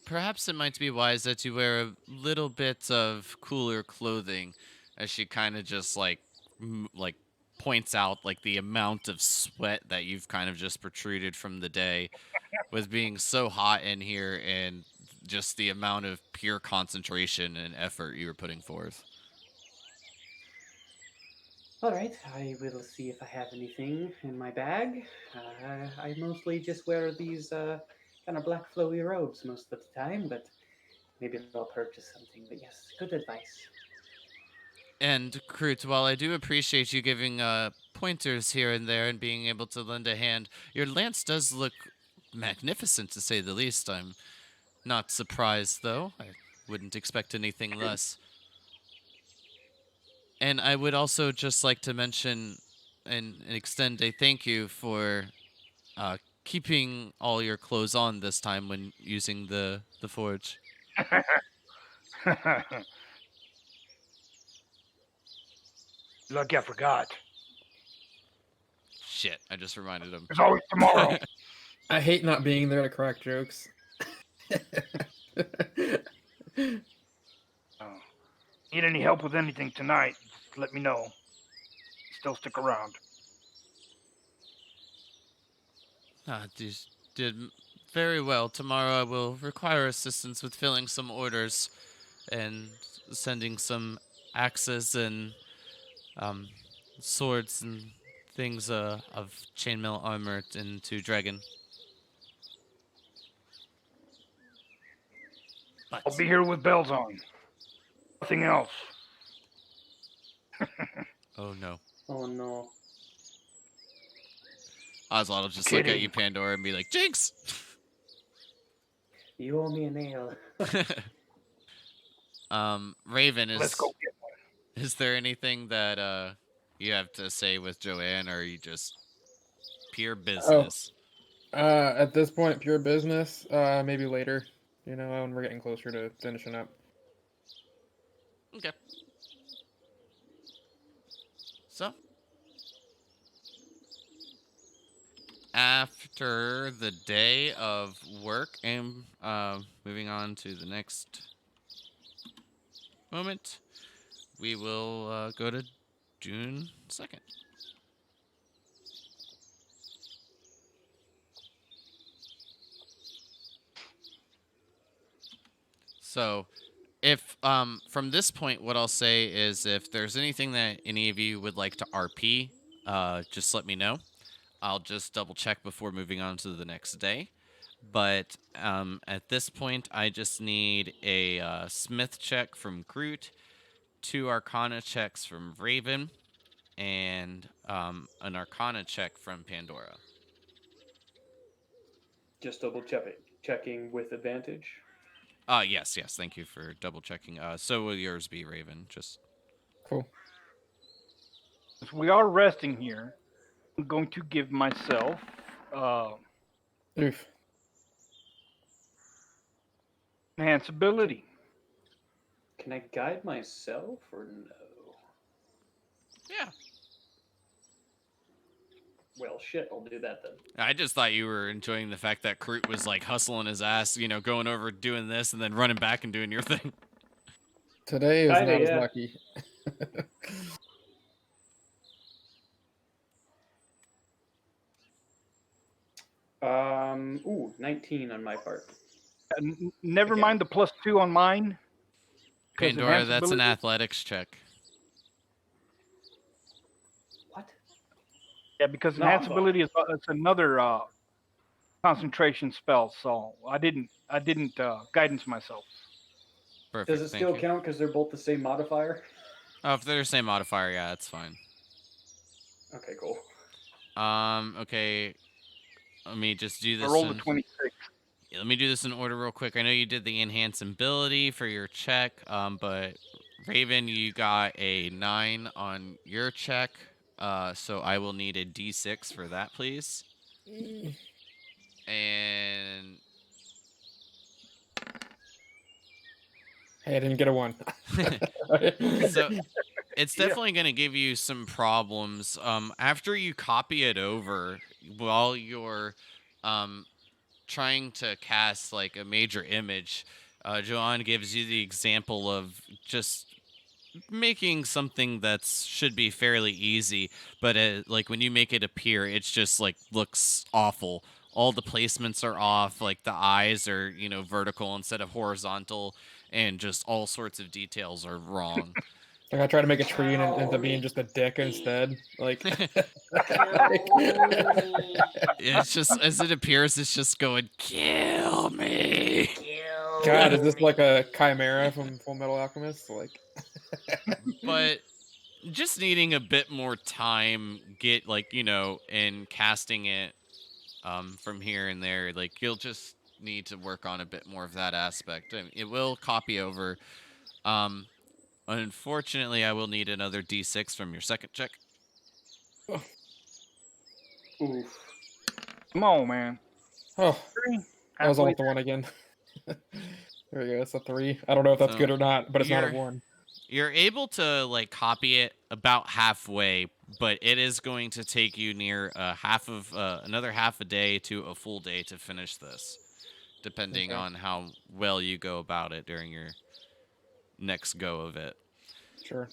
Perhaps it might be wise that you wear a little bit of cooler clothing, as she kind of just like points out like the amount of sweat that you've kind of just protruded from the day, with being so hot in here, and just the amount of pure concentration and effort you were putting forth. All right, I will see if I have anything in my bag. I mostly just wear these kind of black flowy robes most of the time, but maybe I'll purchase something. But yes, good advice. And Kroot, while I do appreciate you giving pointers here and there and being able to lend a hand, your lance does look magnificent to say the least. I'm not surprised, though. I wouldn't expect anything less. And I would also just like to mention and extend a thank you for keeping all your clothes on this time when using the forge. Lucky I forgot. Shit, I just reminded him. There's always tomorrow. I hate not being there to crack jokes. Need any help with anything tonight, just let me know. Still stick around. Did very well. Tomorrow I will require assistance with filling some orders and sending some axes and swords and things of chainmail armor into Dragon. But I'll be here with bells on. Nothing else. oh no. Oh no. Oswald will just look at Kidding. you, Pandora, and be like, Jinx! You owe me a nail. Raven, Let's go get one. is there anything that you have to say with Joanne, or are you just pure business? At this point, pure business. Maybe later. You know, when we're getting closer to finishing up. Okay. So, after the day of work and moving on to the next moment, we will go to June 2nd. So, if from this point, what I'll say is if there's anything that any of you would like to RP, just let me know. I'll just double check before moving on to the next day. But at this point, I just need a Smith check from Groot, 2 Arcana checks from Raven, and an Arcana check from Pandora. Just double checking with advantage. Yes, thank you for double checking. So will yours be, Raven. Just Cool. Since we are resting here, I'm going to give myself Oof. enhance ability. Can I guide myself or no? yeah. Well, shit, I'll do that then. I just thought you were enjoying the fact that Groot was like hustling his ass, going over doing this and then running back and doing your thing. Today is Kinda, not as yeah. lucky. Ooh, 19 on my part. Never Again. mind the +2 on mine. 'cause Pandora, enhance that's an ability- athletics check. What? Yeah, because No, enhance I'm ability is it's another concentration spell. So I didn't guidance myself. Perfect. Does it thank still you. count because they're both the same modifier? Oh, if they're the same modifier, yeah, that's fine. Okay, cool. Okay. Let me just do I this. rolled a 26. Let me do this in order real quick. I know you did the enhance ability for your check, but Raven, you got a 9 on your check. So I will need a D6 for that, please. And Hey, I didn't get a 1. so it's definitely going to give you some problems. After you copy it over, while you're trying to cast like a major image, Joanne gives you the example of just making something that should be fairly easy, but like when you make it appear, it's just like looks awful. All the placements are off, like the eyes are, vertical instead of horizontal, and just all sorts of details are wrong. Like I try to make a tree and it ends up being just a dick instead. Like It's just, as it appears, it's just going, kill me. God, is this like a chimera from Full Metal Alchemist? Like But just needing a bit more time, in casting it from here and there, like you'll just need to work on a bit more of that aspect. I mean, it will copy over. Unfortunately, I will need another D6 from your second check. Oof. Come on, man. oh, 3. I was Halfway almost the 1 again. There we go. That's a 3. I don't know if that's So, good or not, but it's not a you're- 1. You're able to like copy it about halfway, but it is going to take you near another half a day to a full day to finish this, depending Okay. on how well you go about it during your next go of it. Sure.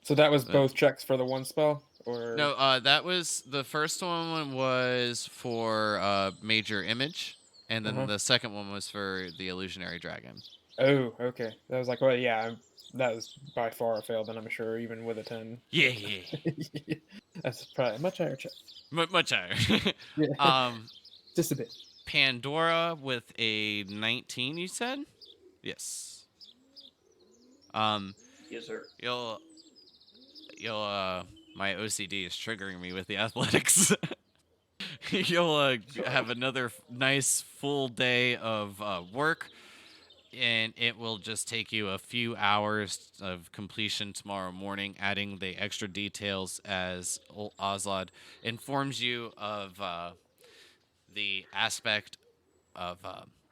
So that was Uh, both checks for the one spell, or No, that was the first one was for major image, and then Uh-huh. the second one was for the illusionary dragon. Oh, okay. That was like, well, yeah, that was by far a fail. Then I'm sure, even with a 10. Yeah, yeah, That's probably a much higher check. much higher. Yeah, um, just a bit. Pandora with a 19. You said, yes. Yes, sir. You'll my OCD is triggering me with the athletics. You'll have another nice full day of work, and it will just take you a few hours of completion tomorrow morning, adding the extra details as Ozlod informs you of the aspect of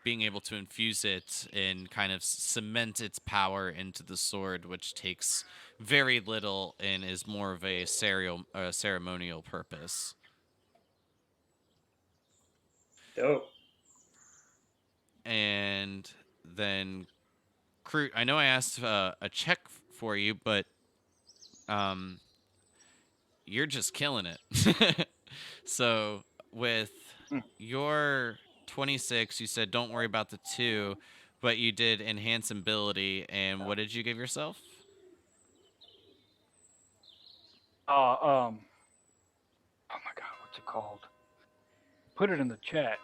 being able to infuse it and kind of cement its power into the sword, which takes very little and is more of a ceremonial purpose. Dope. And then, Kroot, I know I asked a check for you, but you're just killing it. So with Hmm. your 26, you said don't worry about the 2, but you did enhance ability, and what did you give yourself? Oh my God, what's it called? Put it in the chat.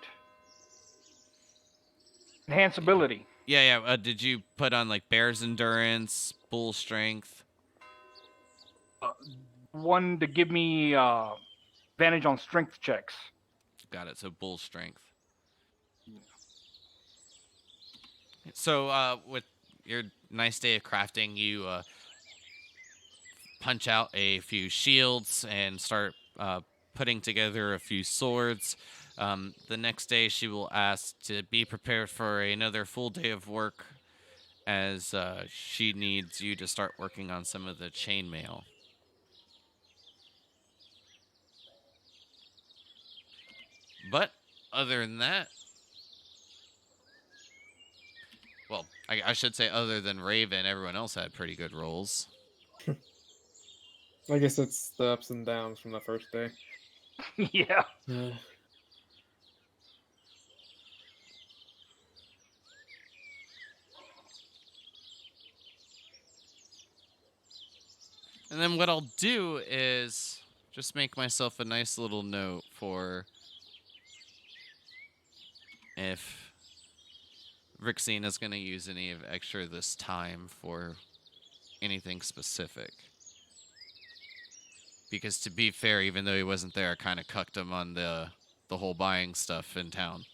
Enhance ability. Yeah. Did you put on like bear's endurance, bull strength? One to give me advantage on strength checks. Got it. So bull strength. So with your nice day of crafting, you punch out a few shields and start putting together a few swords. The next day, she will ask to be prepared for another full day of work, as she needs you to start working on some of the chainmail. But other than that, well, I should say other than Raven, everyone else had pretty good rolls. I guess it's the ups and downs from the first day. Yeah. Yeah. And then what I'll do is just make myself a nice little note for if Rixine is going to use any of extra this time for anything specific. Because to be fair, even though he wasn't there, I kind of cucked him on the whole buying stuff in town.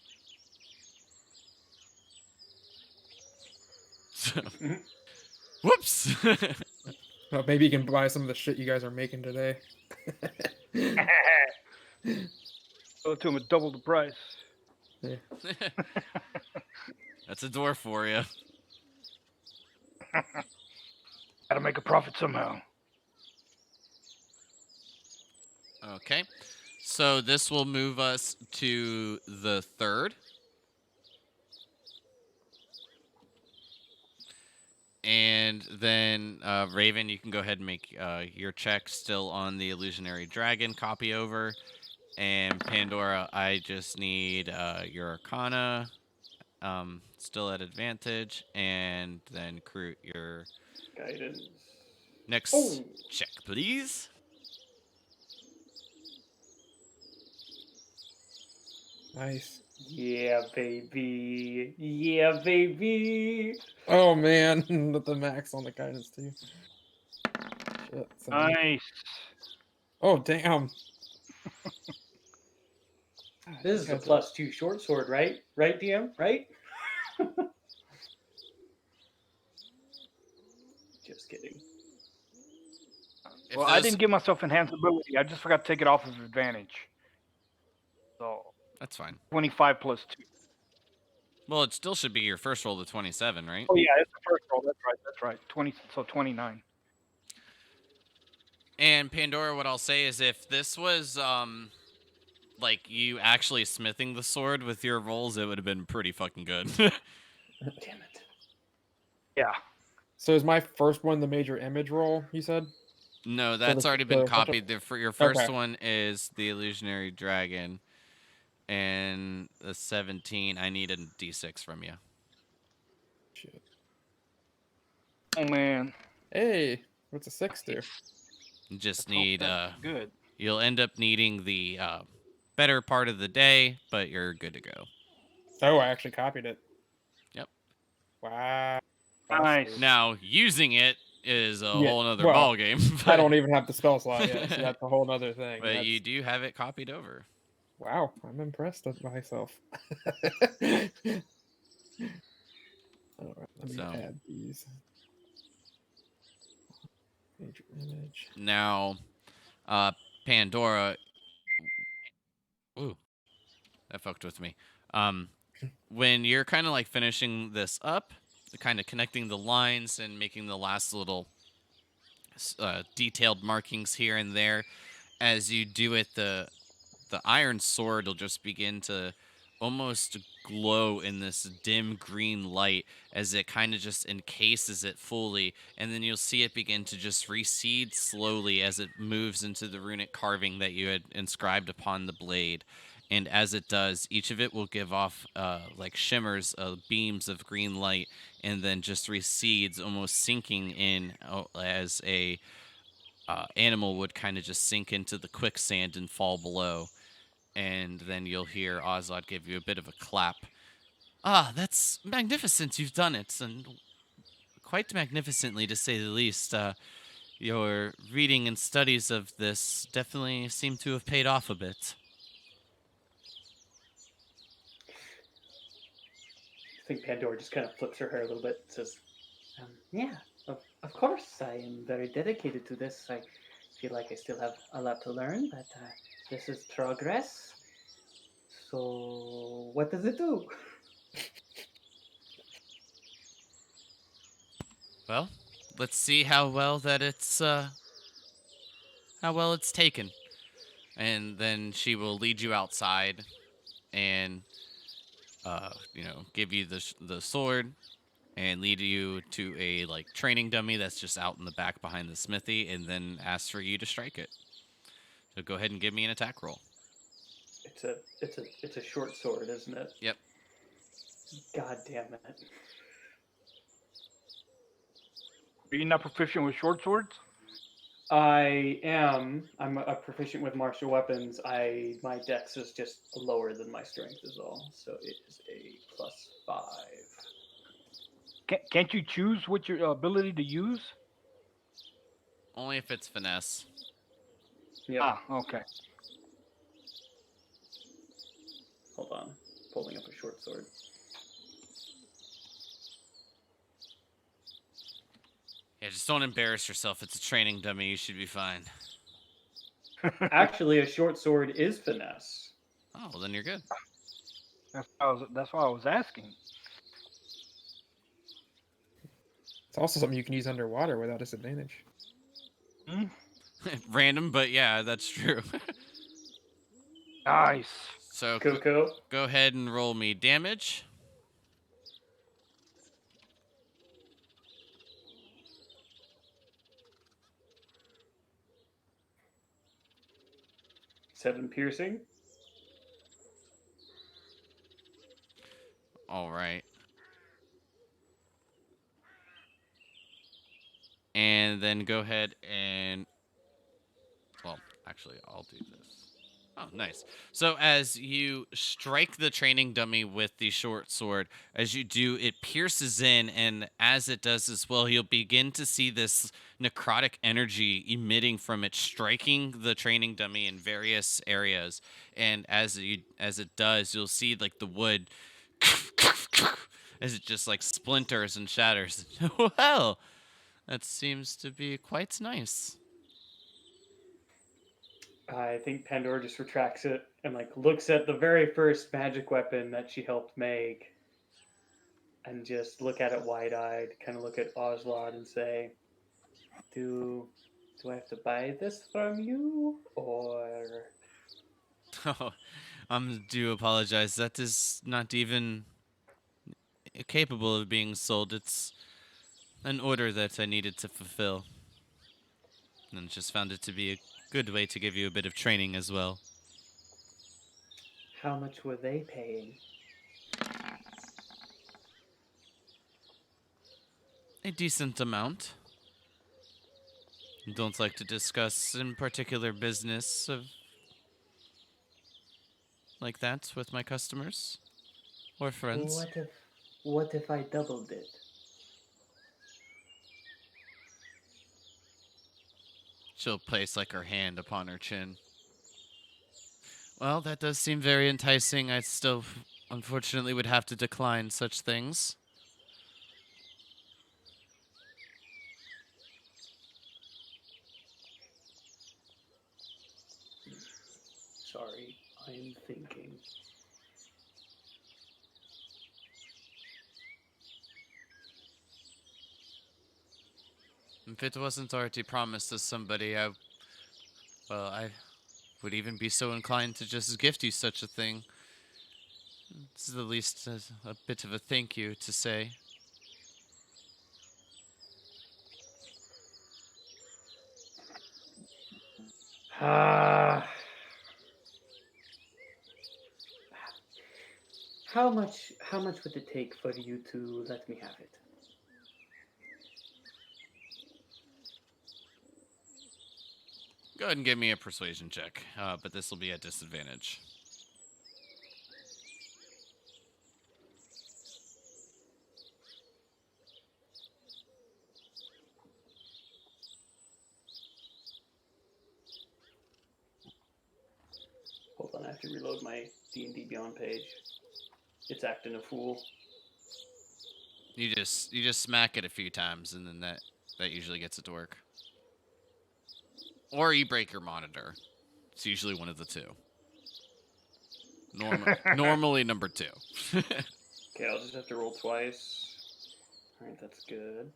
So, whoops! Well, maybe you can buy some of the shit you guys are making today. Go to him at double the price. Yeah. That's a dwarf for you. Gotta make a profit somehow. Okay. So this will move us to the 3rd. And then, Raven, you can go ahead and make your check still on the Illusionary Dragon copy over. And Pandora, I just need your Arcana, still at advantage. And then Kroot, your Guidance. next Oh. check, please. Nice. Yeah, baby. Yeah, baby. Oh man, with the max on the guidance too. Shit. So Nice. Oh damn. This is a +2 short sword, right? Right, DM? Right? Just kidding. If Well, I those- didn't give myself enhanced ability. I just forgot to take it off of advantage. So That's fine. 25 plus 2. Well, it still should be your first roll to 27, right? Oh yeah, it's the first roll. That's right. That's right. 29. And Pandora, what I'll say is if this was like you actually smithing the sword with your rolls, it would have been pretty fucking good. Damn it. Yeah. So is my first one the major image roll? You said. No, So that's the- already been the- copied. For your first Okay. one is the illusionary dragon, and the 17. I need a d6 from you. Shit. Oh man. Hey, what's a 6 do? You just Let's hope need that's good. You'll end up needing the better part of the day, but you're good to go. Oh, I actually copied it. Yep. Wow. Nice. Now using it is a Yeah, whole nother well, ball game. I don't even have the spell slot yet, so that's a whole other thing. But you do have it copied over. Wow, I'm impressed with myself. All right, let me So. add these. Major image. Now, Pandora. Ooh, that fucked with me. When you're kind of like finishing this up, kind of connecting the lines and making the last little detailed markings here and there, as you do it, the iron sword will just begin to almost glow in this dim green light as it kind of just encases it fully, and then you'll see it begin to just recede slowly as it moves into the runic carving that you had inscribed upon the blade. And as it does, each of it will give off like shimmers, beams of green light, and then just recedes, almost sinking in as a animal would kind of just sink into the quicksand and fall below. And then you'll hear Ozlod give you a bit of a clap. Ah, that's magnificent. You've done it, and quite magnificently, to say the least. Your reading and studies of this definitely seem to have paid off a bit. I think Pandora just kind of flips her hair a little bit and says, yeah, of course. I am very dedicated to this. I feel like I still have a lot to learn, but this is progress. So, what does it do? Well, let's see how well it's taken. And then she will lead you outside and give you the sword and lead you to a like training dummy that's just out in the back behind the smithy, and then ask for you to strike it. So go ahead and give me an attack roll. It's a short sword, isn't it? Yep. God damn it. Are you not proficient with short swords? I am. I'm a proficient with martial weapons. My dex is just lower than my strength is all, so it is a +5. Can't you choose what your ability to use? Only if it's finesse. Yep. Ah, okay. Hold on. Pulling up a short sword. Yeah, just don't embarrass yourself. It's a training dummy. You should be fine. Actually, a short sword is finesse. Oh, well, then you're good. That's why I was asking. It's also something you can use underwater without disadvantage. Hmm? Random, but yeah, that's true. Nice. So Coco. go ahead and roll me damage. Seven piercing. All right. And then go ahead and... Well, actually, I'll do this. Oh, nice. So as you strike the training dummy with the short sword, as you do, it pierces in, and as it does as well, you'll begin to see this necrotic energy emitting from it, striking the training dummy in various areas. And as it does, you'll see like the wood as it just like splinters and shatters. Well, that seems to be quite nice. I think Pandora just retracts it and like looks at the very first magic weapon that she helped make and just look at it wide-eyed, kind of look at Oslod and say, "Do I have to buy this from you, or?" Oh, do apologize. That is not even capable of being sold. It's an order that I needed to fulfill, and just found it to be a good way to give you a bit of training as well. How much were they paying? A decent amount. Don't like to discuss in particular business of like that with my customers or friends. What if I doubled it? She'll place like her hand upon her chin. Well, that does seem very enticing. I still, unfortunately, would have to decline such things. Sorry, I'm thinking. If it wasn't already promised to somebody, I would even be so inclined to just gift you such a thing. It's the least a bit of a thank you to say. Ah, how much would it take for you to let me have it? Go ahead and give me a persuasion check, but this will be at disadvantage. Hold on, I have to reload my D&D Beyond page. It's acting a fool. You just smack it a few times, and then that usually gets it to work. Or you break your monitor. It's usually one of the two. Normally number two. Okay, I'll just have to roll twice. Alright, that's good.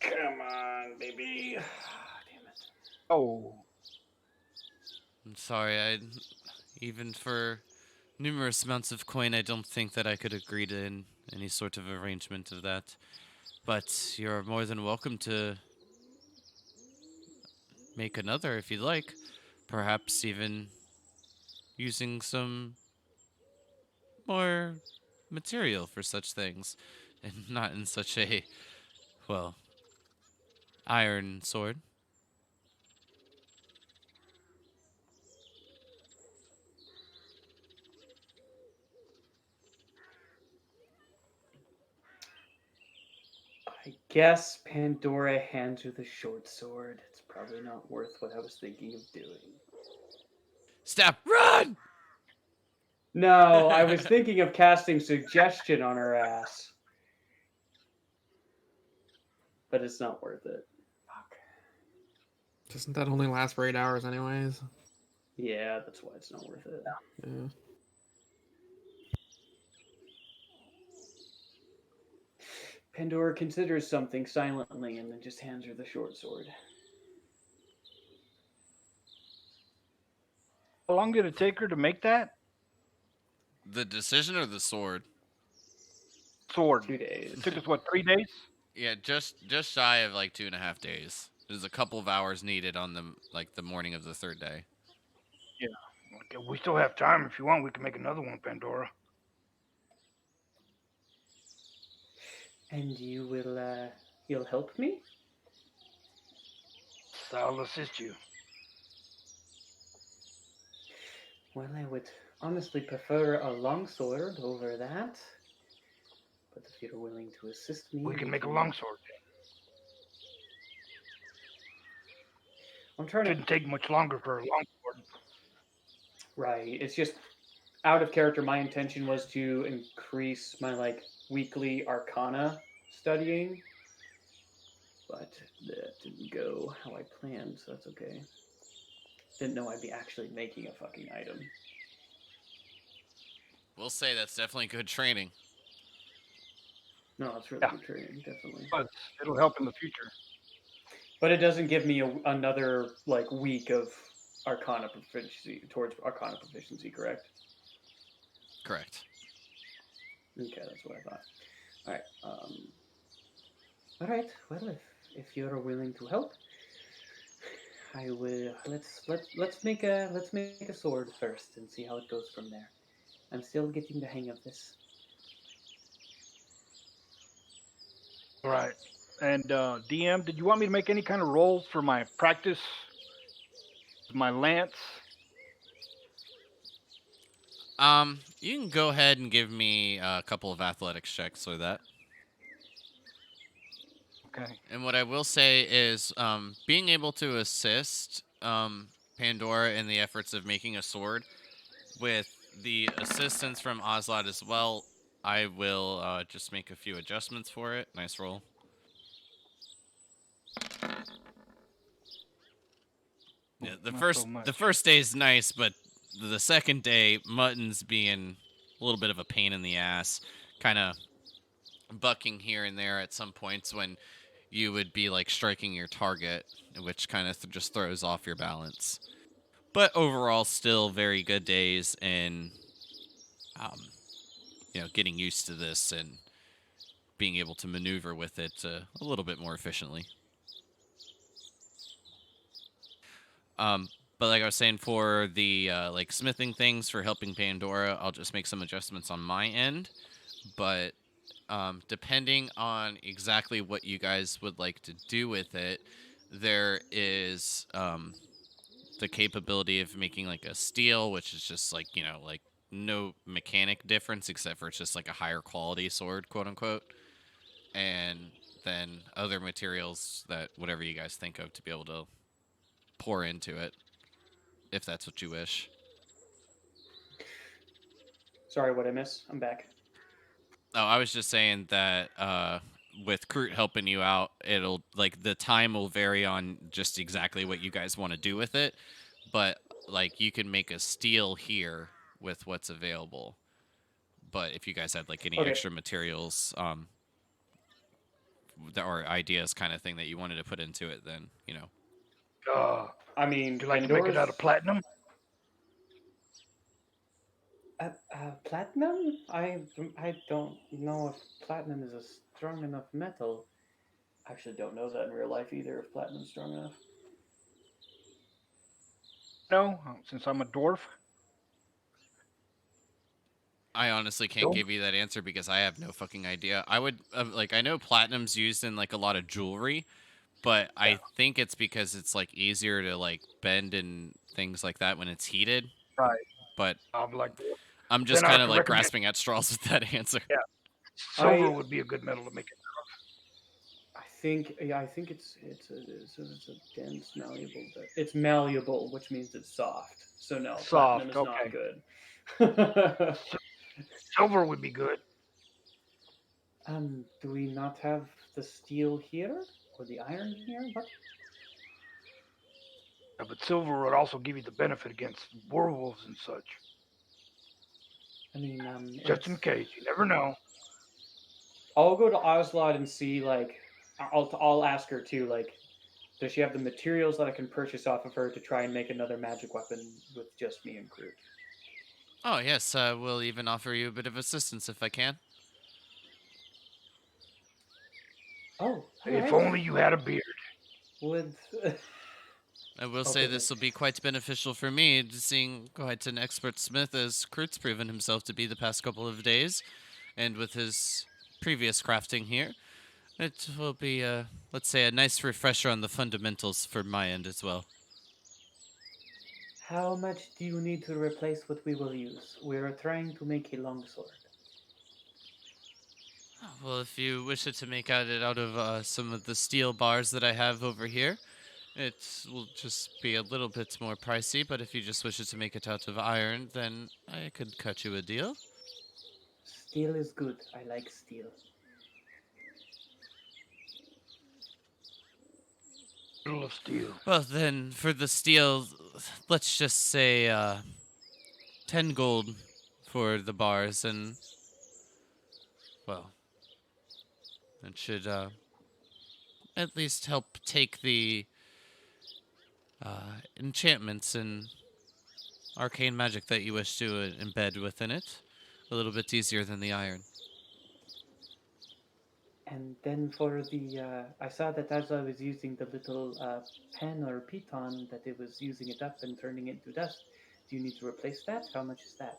Come on, baby. Damn it. Oh, I'm sorry, even for numerous amounts of coin, I don't think that I could agree to any sort of arrangement of that. But you're more than welcome to make another if you'd like. Perhaps even using some more material for such things. And not in such a, well, iron sword. I guess Pandora hands her the short sword. It's probably not worth what I was thinking of doing. Stop! Run! No, I was thinking of casting suggestion on her ass. But it's not worth it. Fuck. Doesn't that only last for 8 hours, anyways? Yeah, that's why it's not worth it. Yeah. Pandora considers something silently and then just hands her the short sword. how long did it take her to make that The decision or the sword? sword? 2 days. It took us what, 3 days? Yeah, just shy of like 2.5 days. There's a couple of hours needed on the morning of the third day. Okay, we still have time. If you want, we can make another one, Pandora. And you'll help me? So I'll assist you. Well, I would honestly prefer a longsword over that. But if you're willing to assist me, We can make a longsword. I'm trying to. Shouldn't take much longer for a longsword. Right. It's just out of character. My intention was to increase my weekly Arcana studying, but that didn't go how I planned. So that's okay. Didn't know I'd be actually making a fucking item. We'll say that's definitely good training. No, it's really Yeah. good training, definitely. But it'll help in the future. But it doesn't give me another like week of Arcana proficiency towards Arcana proficiency, correct? Correct. Okay, that's what I thought. All right. All right. Well, if you're willing to help, I will. Let's make a sword first and see how it goes from there. I'm still getting the hang of this. Right. And DM, did you want me to make any kind of rolls for my practice? My lance? You can go ahead and give me a couple of athletics checks for that. Okay. And what I will say is, being able to assist Pandora in the efforts of making a sword with the assistance from Oslot as well, I will just make a few adjustments for it. Nice roll. Yeah, the Not first so much. the first day is nice, but the second day, Mutton's being a little bit of a pain in the ass, kind of bucking here and there at some points when you would be like striking your target, which kind of just throws off your balance. But overall, still very good days in, um, getting used to this and being able to maneuver with it a little bit more efficiently. But like I was saying, for the like smithing things for helping Pandora, I'll just make some adjustments on my end. But depending on exactly what you guys would like to do with it, there is the capability of making like a steel, which is just like, like no mechanic difference except for it's just like a higher quality sword, quote unquote. And then other materials that whatever you guys think of to be able to pour into it, if that's what you wish. Sorry, what I miss? I'm back. Oh, I was just saying that with Kroot helping you out, it'll like the time will vary on just exactly what you guys want to do with it, but like you can make a steel here with what's available. But if you guys had like any Okay. extra materials or ideas kind of thing that you wanted to put into it, then I mean, Would you like to make it out of platinum? Platinum? I don't know if platinum is a strong enough metal. I actually don't know that in real life either. If platinum's strong enough. No, since I'm a dwarf. I honestly can't Nope. give you that answer because I have no fucking idea. I would like I know platinum's used in like a lot of jewelry, but I think it's because it's like easier to like bend and things like that when it's heated. Right. But I'm like, I'm just then I kind of could like recommend- grasping at straws with that answer. Yeah. Silver I- would be a good metal to make it. I think it's a dense malleable. It's malleable, which means it's soft. So no, Soft, platinum is okay. not good. Silver would be good. Do we not have the steel here or the iron here? What? Yeah, but silver would also give you the benefit against werewolves and such. I mean, Just in case, you never know. I'll go to Oslot and see. Like, I'll ask her too. Like, does she have the materials that I can purchase off of her to try and make another magic weapon with just me and Kroot? Oh yes, we'll even offer you a bit of assistance if I can. Oh, If only you had a beard. would. I will Okay, say this will be quite beneficial for me, seeing quite an expert smith as Kroot's proven himself to be the past couple of days, and with his previous crafting here, it will be, let's say, a nice refresher on the fundamentals for my end as well. How much do you need to replace what we will use? We're trying to make a longsword. Well, if you wish it to make it out of some of the steel bars that I have over here, it will just be a little bit more pricey, but if you just wish it to make it out of iron, then I could cut you a deal. Steel is good. I like steel. Little of steel. Well, then, for the steel, let's just say 10 gold for the bars, and well, it should at least help take the enchantments and arcane magic that you wish to embed within it a little bit easier than the iron. And then for the, I saw that as I was using the little pen or piton, that it was using it up and turning it into dust. Do you need to replace that? How much is that?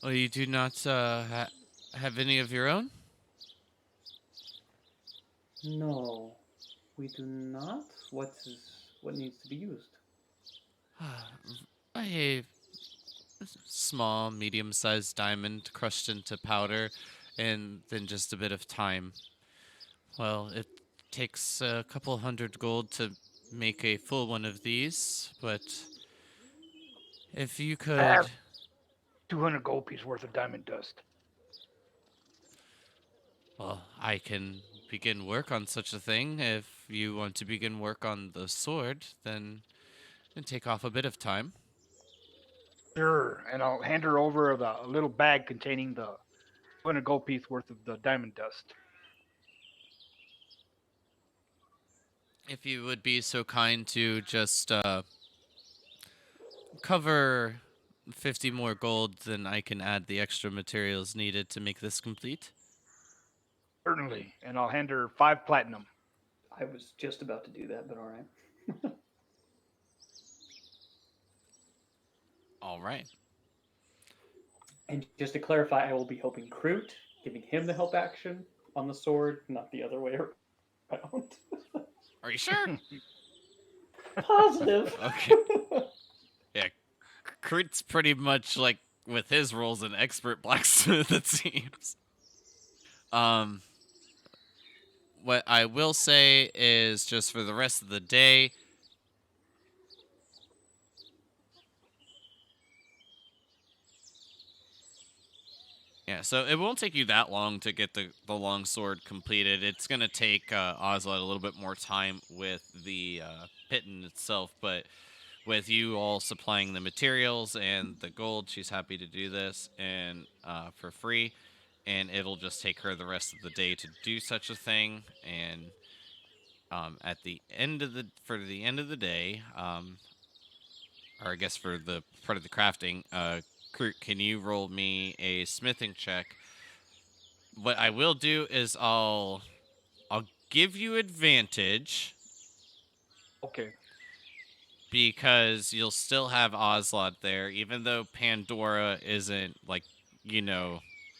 Oh, you do not have any of your own? No, we do not. What needs to be used? A small, medium-sized diamond crushed into powder, and then just a bit of time. Well, it takes a couple hundred gold to make a full one of these, but if you I could... have 200 gold piece worth of diamond dust. Well, I can begin work on such a thing. If you want to begin work on the sword, then it'll take off a bit of time. Sure, and I'll hand her over a little bag containing the 200 gold piece worth of the diamond dust. If you would be so kind to just cover 50 more gold, then I can add the extra materials needed to make this complete. Certainly, and I'll hand her 5 platinum. I was just about to do that, but all right. All right. And just to clarify, I will be helping Kroot, giving him the help action on the sword, not the other way around. Are you sure? Positive. Okay. Yeah, Crit's pretty much like with his roles an expert blacksmith, it seems. What I will say is just for the rest of the day, yeah, so it won't take you that long to get the long sword completed. It's going to take Ozlot a little bit more time with the Pitten itself, but with you all supplying the materials and the gold, she's happy to do this and for free, and it'll just take her the rest of the day to do such a thing. And at the end of the day, or I guess for the part of the crafting, Kurt, can you roll me a smithing check? What I will do is I'll give you advantage. Okay. Because you'll still have Ozlot there, even though Pandora isn't, like,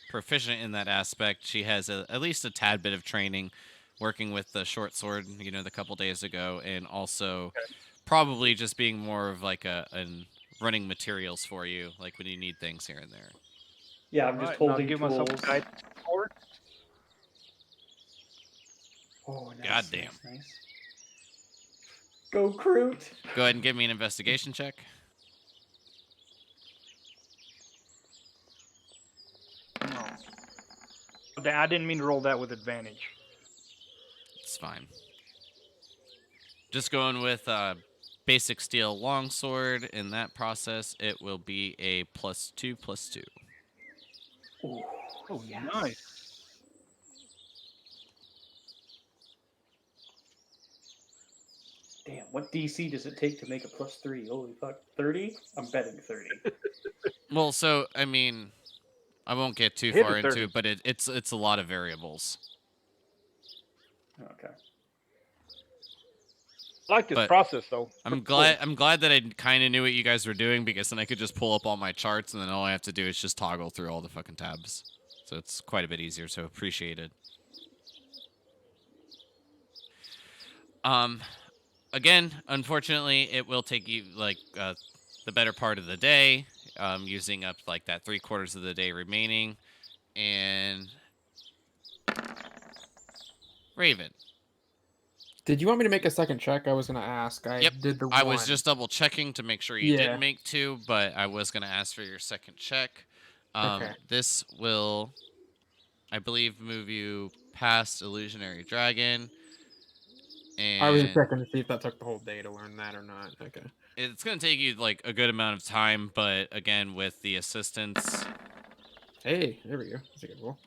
proficient in that aspect. She has at least a tad bit of training working with the short sword, the couple days ago, and also probably just being more of like running materials for you, like when you need things here and there. Yeah, I'm just Alright, and I'll holding give tools. myself a guide sword. Oh, nice, Goddamn. nice. Go, Kroot! Go ahead and give me an investigation check. No. I didn't mean to roll that with advantage. It's fine. Just going with basic steel longsword. In that process, it will be a +2/+2. Ooh, Oh, yes. nice. Damn, what DC does it take to make a +3? Holy fuck, 30? I'm betting 30. Well, so I mean, I won't get too Hit far a into 30. it, but it's a lot of variables. Okay. I like this But process, though. I'm glad that I kind of knew what you guys were doing, because then I could just pull up all my charts, and then all I have to do is just toggle through all the fucking tabs. So it's quite a bit easier. So appreciate it. Again, unfortunately, it will take you like the better part of the day, using up like that 3/4 of the day remaining, and Raven. Did you want me to make a second check? I was gonna ask. I Yep, did the I one. was just double checking to make sure you Yeah. did make 2, but I was gonna ask for your second check. Okay. This will, I believe, move you past Illusionary Dragon. And I was just checking to see if that took the whole day to learn that or not. Okay. it's gonna take you like a good amount of time, but again, with the assistance, Hey, there we go. That's a good roll.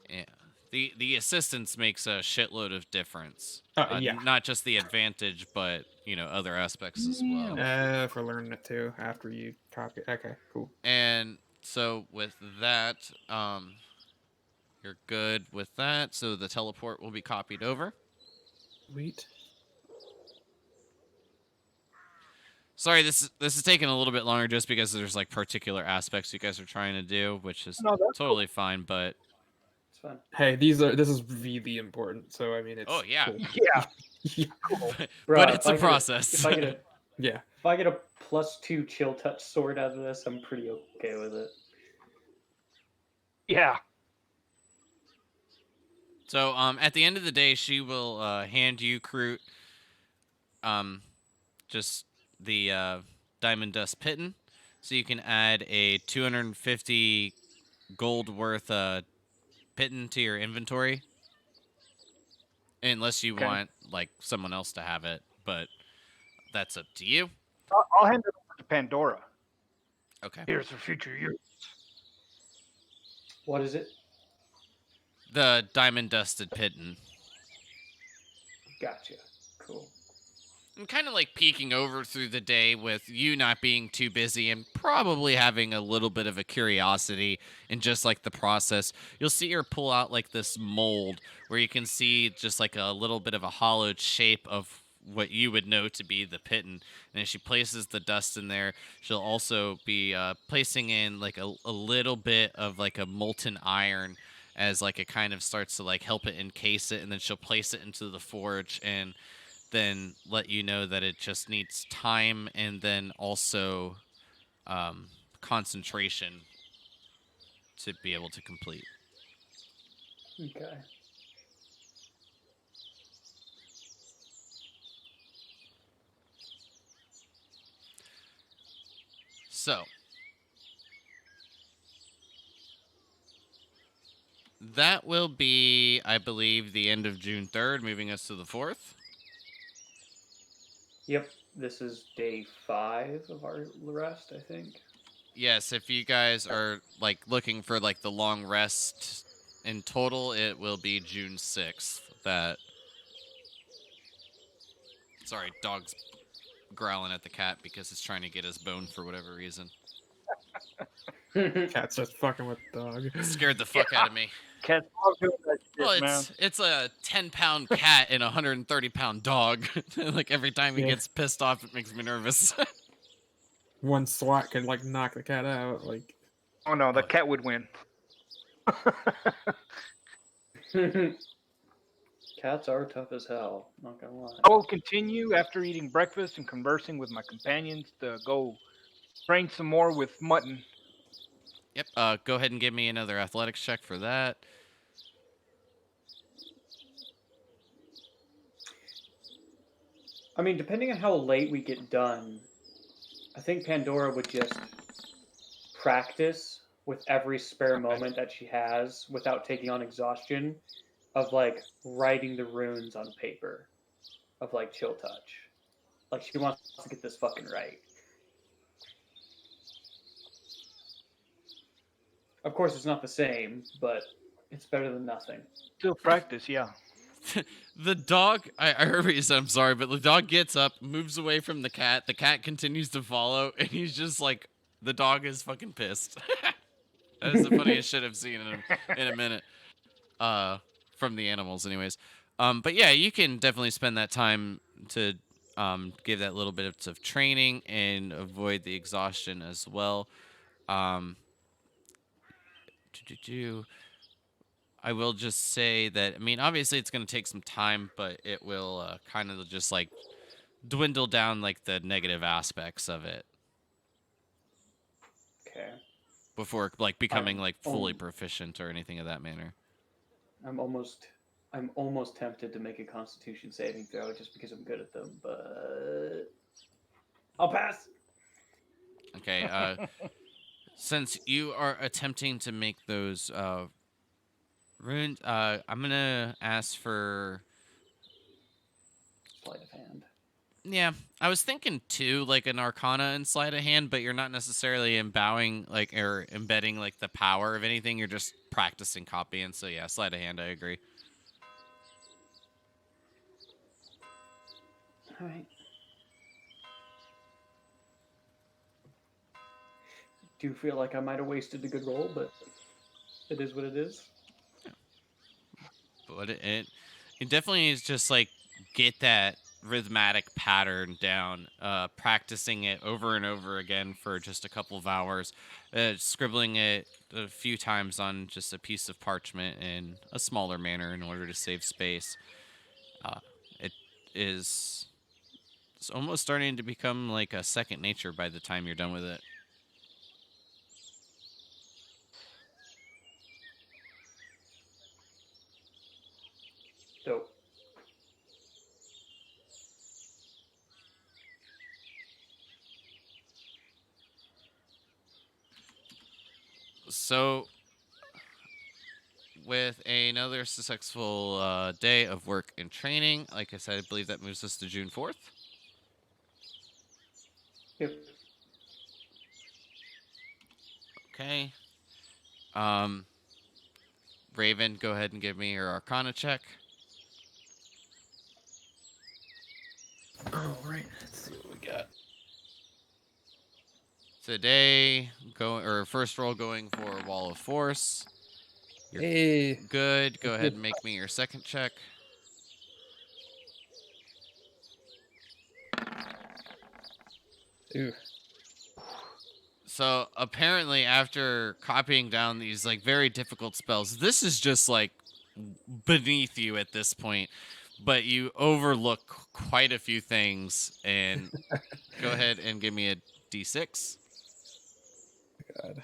yeah, the assistance makes a shitload of difference. Yeah. Not just the advantage, but other aspects as well. For learning it too after you copy. Okay, cool. And so with that, you're good with that. So the teleport will be copied over. Sweet. Sorry, this is taking a little bit longer just because there's like particular aspects you guys are trying to do, which is No, that's totally fine. But It's fun. Hey, this is really important. So I mean, it's oh yeah, cool. Yeah. Yeah. but Bruh, it's a process. If I get a Yeah. if I get a +2 chill touch sword out of this, I'm pretty okay with it. Yeah. So at the end of the day, she will hand you, Kroot, just the diamond dust pitten, so you can add a 250 gold worth pitten to your inventory, unless you Okay. want like someone else to have it, but that's up to you. I'll hand it over to Pandora. Okay. Here's for future use. What is it? The diamond dusted pitten. Gotcha. Cool. I'm kind of like peeking over through the day with you not being too busy and probably having a little bit of a curiosity in just like the process. You'll see her pull out like this mold where you can see just like a little bit of a hollowed shape of what you would know to be the pitten. And as she places the dust in there, she'll also be placing in like a little bit of like a molten iron as like it kind of starts to like help it encase it, and then she'll place it into the forge and then let you know that it just needs time and then also concentration to be able to complete. Okay. So that will be, I believe, the end of June 3rd, moving us to the 4th. Yep. This is day 5 of our rest, I think. Yes, if you guys are like looking for like the long rest in total, it will be June 6th. Sorry, dog's growling at the cat because it's trying to get his bone for whatever reason. Cat's just fucking with the dog. It scared the fuck out of me. Cats love doing that shit, Well, man. it's a 10-pound cat and a 130-pound dog. Like every time he Yeah. gets pissed off, it makes me nervous. One swat could like knock the cat out. Like, Oh no, the cat would win. Cats are tough as hell. Not gonna lie. I will continue after eating breakfast and conversing with my companions to go train some more with mutton. Yep. Go ahead and give me another athletics check for that. I mean, depending on how late we get done, I think Pandora would just practice with every spare moment that she has without taking on exhaustion of like writing the runes on paper of like chill touch. Like she wants to get this fucking right. Of course, it's not the same, but it's better than nothing. Still practice, yeah. The dog, I heard what you said, I'm sorry, but the dog gets up, moves away from the cat. The cat continues to follow, and he's just like, the dog is fucking pissed. That is the funniest shit I've seen in a minute. From the animals, anyways. But yeah, you can definitely spend that time to give that little bit of training and avoid the exhaustion as well. I will just say that, I mean, obviously it's going to take some time, but it will kind of just like dwindle down like the negative aspects of it Okay. before like becoming like fully Oh. proficient or anything of that manner. I'm almost tempted to make a Constitution saving throw just because I'm good at them, but I'll pass. Okay. Since you are attempting to make those runes, I'm gonna ask for. Sleight of hand. Yeah, I was thinking too, like an Arcana and sleight of hand, but you're not necessarily embowing like or embedding like the power of anything. You're just practicing copying. So yeah, sleight of hand. I agree. All right. Do feel like I might have wasted a good roll, but it is what it is. But it definitely is just like get that rhythmic pattern down, practicing it over and over again for just a couple of hours, scribbling it a few times on just a piece of parchment in a smaller manner in order to save space. It is it's almost starting to become like a second nature by the time you're done with it. Dope. So, with another successful day of work and training, like I said, I believe that moves us to June 4th. Yep. Okay. Raven, go ahead and give me your Arcana check. All right. Let's see what we got. Today, first roll going for Wall of Force. You're Hey. good. Go ahead and make me your second check. Ooh. So apparently, after copying down these like very difficult spells, this is just like beneath you at this point. But you overlook quite a few things, and go ahead and give me a d6. God.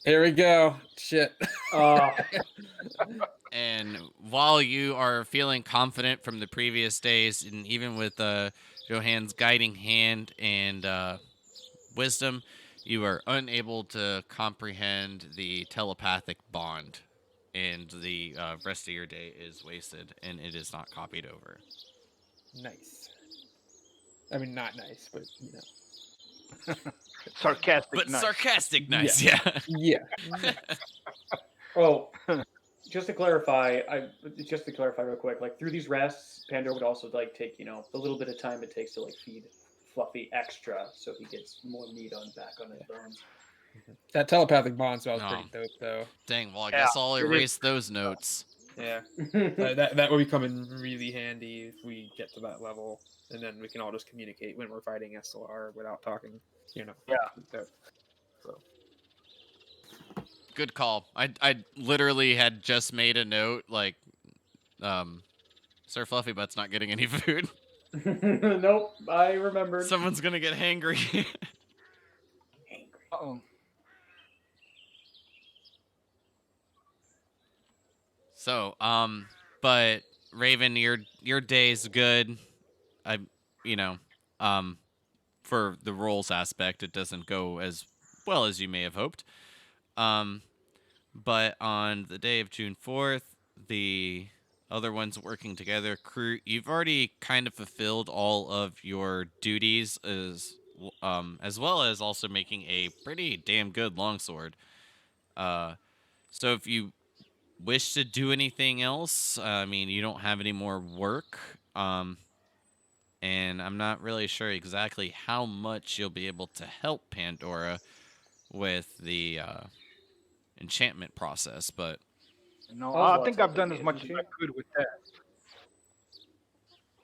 Here we go. Shit. And while you are feeling confident from the previous days, and even with Johan's guiding hand and wisdom, you are unable to comprehend the telepathic bond, and the rest of your day is wasted, and it is not copied over. Nice. I mean, not nice, but you know. Sarcastic. But nice. sarcastic nice, yeah. Yeah. Oh, just to clarify real quick, like through these rests, Pandora would also like take, you know, the little bit of time it takes to like feed Fluffy extra so he gets more meat back on his bones. That telepathic bond spell is No. pretty dope, though. Dang, well, I Yeah, guess I'll it is. erase those notes. Yeah. That will become in really handy if we get to that level, and then we can all just communicate when we're fighting SLR without talking. You know. Yeah. So. Good call. I literally had just made a note like, Sir Fluffy Butt's not getting any food. Nope, I remembered. Someone's gonna get hangry. Uh-oh. So, but Raven, your day's good. You know, for the roles aspect, it doesn't go as well as you may have hoped. But on the day of June 4th, the other ones working together, crew, you've already kind of fulfilled all of your duties as well as also making a pretty damn good longsword. So if you wish to do anything else, I mean, you don't have any more work, and I'm not really sure exactly how much you'll be able to help Pandora with the enchantment process, but No, I Oswald's think I've done helping, as much isn't as I she? could with that.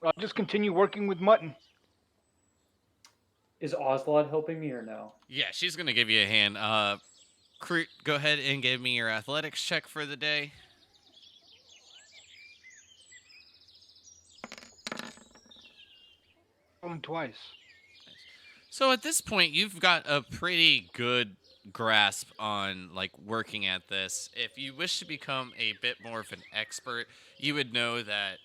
I'll just continue working with mutton. Is Oswald helping me or no? yeah, she's gonna give you a hand. Crute, go ahead and give me your athletics check for the day. Only twice. So at this point, you've got a pretty good grasp on like working at this. If you wish to become a bit more of an expert, you would know that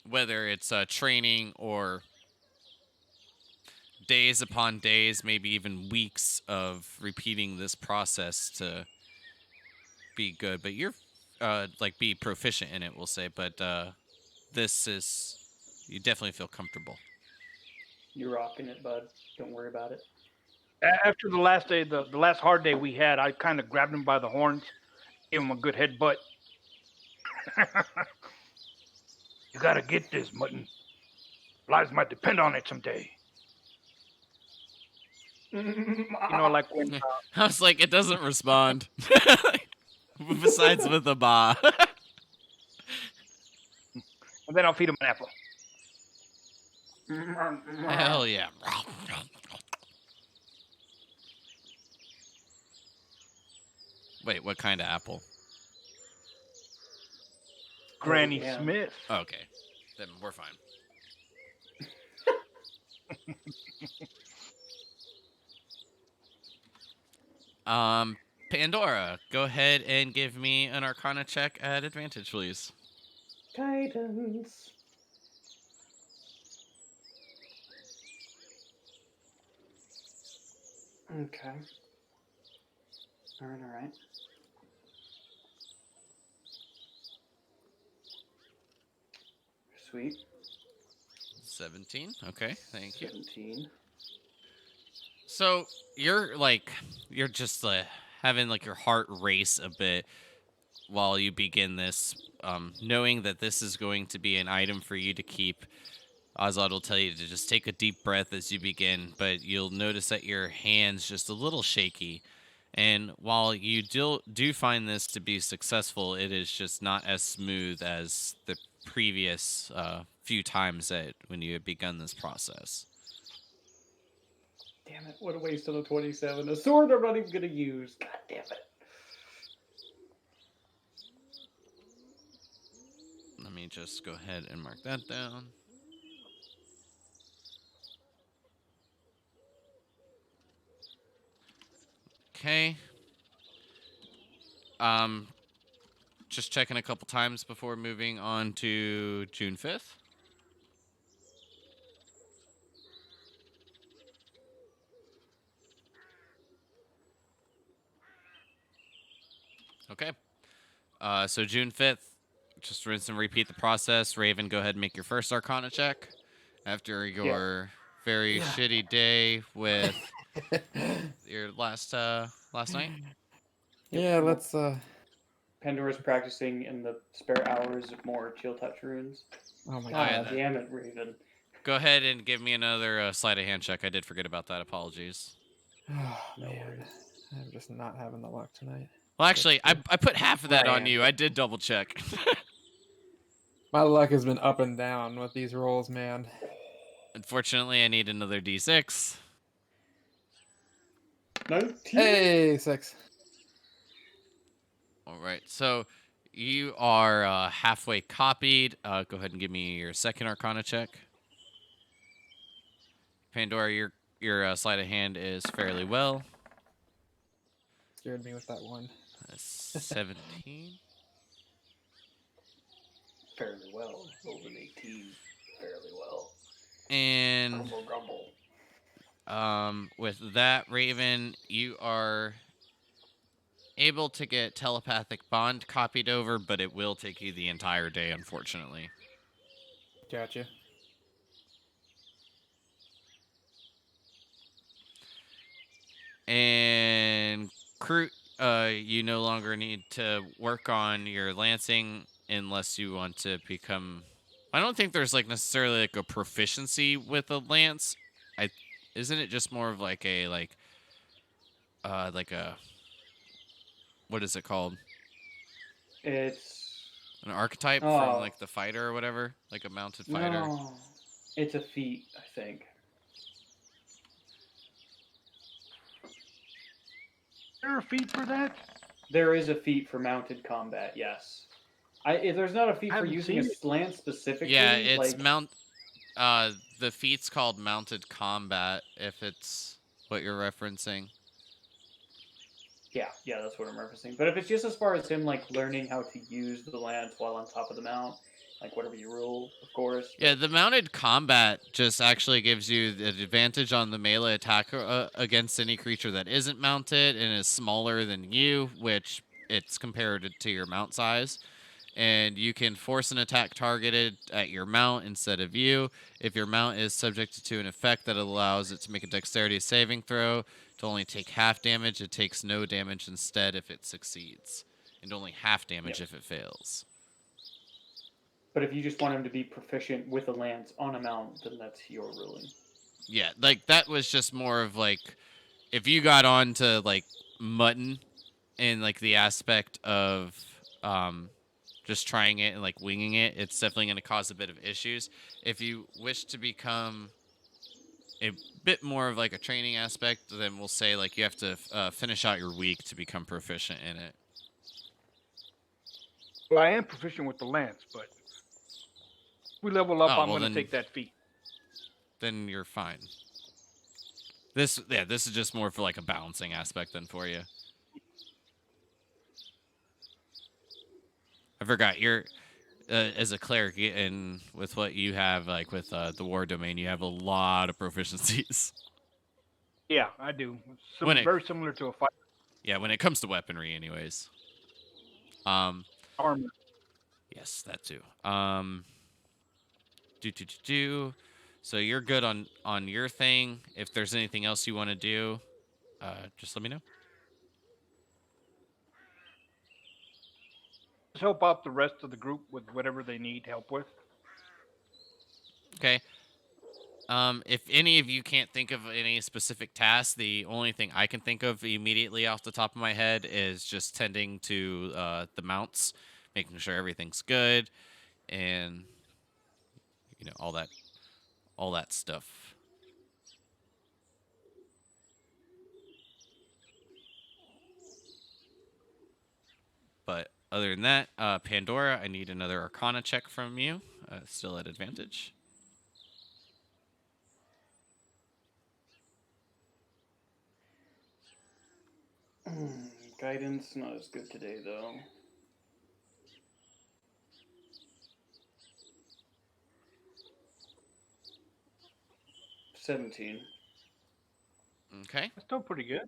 whether it's training or days upon days, maybe even weeks of repeating this process to be good. But you're like be proficient in it, we'll say. But this is you definitely feel comfortable. You're rocking it, bud. Don't worry about it. After the last day, the last hard day we had, I kind of grabbed him by the horns, gave him a good headbutt. You gotta get this, Mutton. Lives might depend on it someday. You know, like when. I was like, it doesn't respond. Besides with the ba. And then I'll feed him an apple. Hell yeah. Wait, what kind of apple? Granny yeah. Smith. Okay, then we're fine. Pandora, go ahead and give me an Arcana check at advantage, please. Guidance. Okay. Alright. Sweet. 17. Okay, thank you. 17. So you're just having like your heart race a bit while you begin this, knowing that this is going to be an item for you to keep. Ozlod will tell you to just take a deep breath as you begin, but you'll notice that your hand's just a little shaky. And while you do find this to be successful, it is just not as smooth as the previous few times that when you had begun this process. Damn it, what a waste of a 27. A sword I'm not even gonna use. God damn it. Let me just go ahead and mark that down. Okay. Just checking a couple times before moving on to June 5th. Okay. So June 5th, just rinse and repeat the process. Raven, go ahead and make your first Arcana check. After your very shitty day with your last night. Yeah, let's Pandora's practicing in the spare hours of more chill touch runes. oh my God god. damn it, Raven. Go ahead and give me another sleight of hand check. I did forget about that. Apologies. Oh, No man. worries. I'm just not having the luck tonight. Well, actually, I put half of that on Ryan. you. I did double check. My luck has been up and down with these rolls, man. Unfortunately, I need another D6. 19? Hey, 6. All right, so you are halfway copied. Go ahead and give me your second Arcana check. Pandora, your sleight of hand is fairly well. Scared me with that one. 17. Fairly well. Rolled an 18. Fairly well. And Grumble, grumble. with that, Raven, you are able to get telepathic bond copied over, but it will take you the entire day, unfortunately. Gotcha. And Kroot, you no longer need to work on your lancing unless you want to become. I don't think there's like necessarily like a proficiency with a lance. Isn't it just more of like a what is it called? It's An archetype from like the fighter or whatever, like a mounted fighter. no, it's a feat, I think. Is there a feat for that? There is a feat for mounted combat. Yes. If there's not a feat I for haven't using a seen it. slant specifically. Yeah, it's like, the feat's called mounted combat. If it's what you're referencing. Yeah, that's what I'm referencing. But if it's just as far as him like learning how to use the lance while on top of the mount, like whatever you rule, of course. Yeah, the mounted combat just actually gives you the advantage on the melee attack against any creature that isn't mounted and is smaller than you, which it's compared to your mount size. and you can force an attack targeted at your mount instead of you. If your mount is subjected to an effect that allows it to make a dexterity saving throw to only take half damage, it takes no damage instead if it succeeds, and only half damage Yep. if it fails. But if you just want him to be proficient with a lance on a mount, then that's your ruling. Yeah, like that was just more of like if you got on to like mutton in like the aspect of just trying it and like winging it, it's definitely going to cause a bit of issues. If you wish to become a bit more of like a training aspect, then we'll say like you have to finish out your week to become proficient in it. Well, I am proficient with the lance, but if we level up, Oh, I'm well, going to then- take that feat. Then you're fine. This is just more for like a balancing aspect than for you. I forgot you're as a cleric and with what you have like with the war domain, you have a lot of proficiencies. Yeah, I do. When it- Very similar to a fight Yeah, when it comes to weaponry, anyways. armor. Yes, that too. So you're good on your thing. If there's anything else you want to do, just let me know. Just help out the rest of the group with whatever they need help with. Okay. If any of you can't think of any specific tasks, the only thing I can think of immediately off the top of my head is just tending to the mounts, making sure everything's good, and all that stuff. But other than that, Pandora, I need another Arcana check from you. Still at advantage. Guidance, not as good today, though. $17. Okay. That's still pretty good.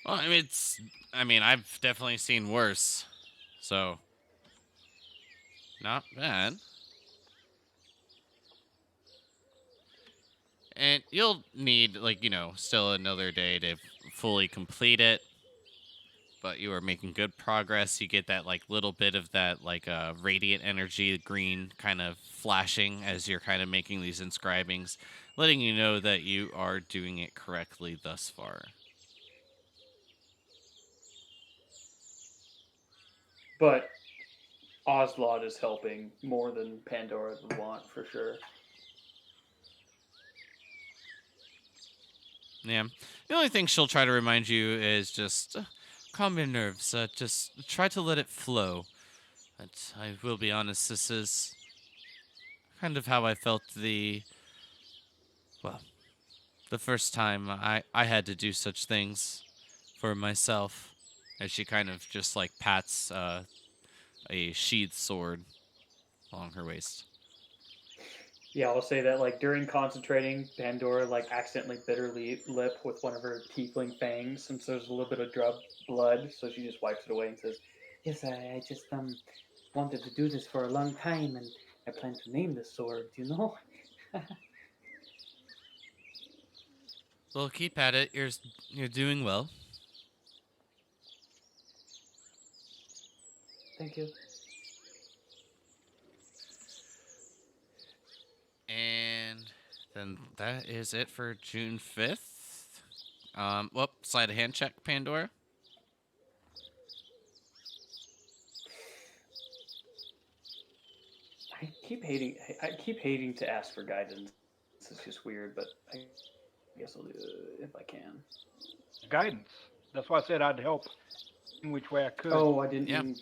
Well, I mean, I've definitely seen worse, so not bad. And you'll need, like, still another day to fully complete it. But you are making good progress. You get that, like, little bit of that, like, radiant energy, green kind of flashing as you're kind of making these inscribings, letting you know that you are doing it correctly thus far. But Oslot is helping more than Pandora would want, for sure. Yeah. The only thing she'll try to remind you is just calm your nerves. Just try to let it flow. But I will be honest, this is kind of how I felt the first time I had to do such things for myself. As she kind of just like pats a sheathed sword along her waist. Yeah, I'll say that, like, during concentrating, Pandora, like, accidentally bit her lip with one of her tiefling fangs, and so there's a little bit of blood, so she just wipes it away and says, "Yes, I just, wanted to do this for a long time, and I plan to name this sword, you know?" Well, keep at it. You're doing well. Thank you. And then that is it for June 5th. Slide a hand check, Pandora. I keep hating to ask for guidance. It's just weird, but I guess I'll do it if I can. Guidance. That's why I said I'd help in which way I could. Oh, I didn't Yeah. mean...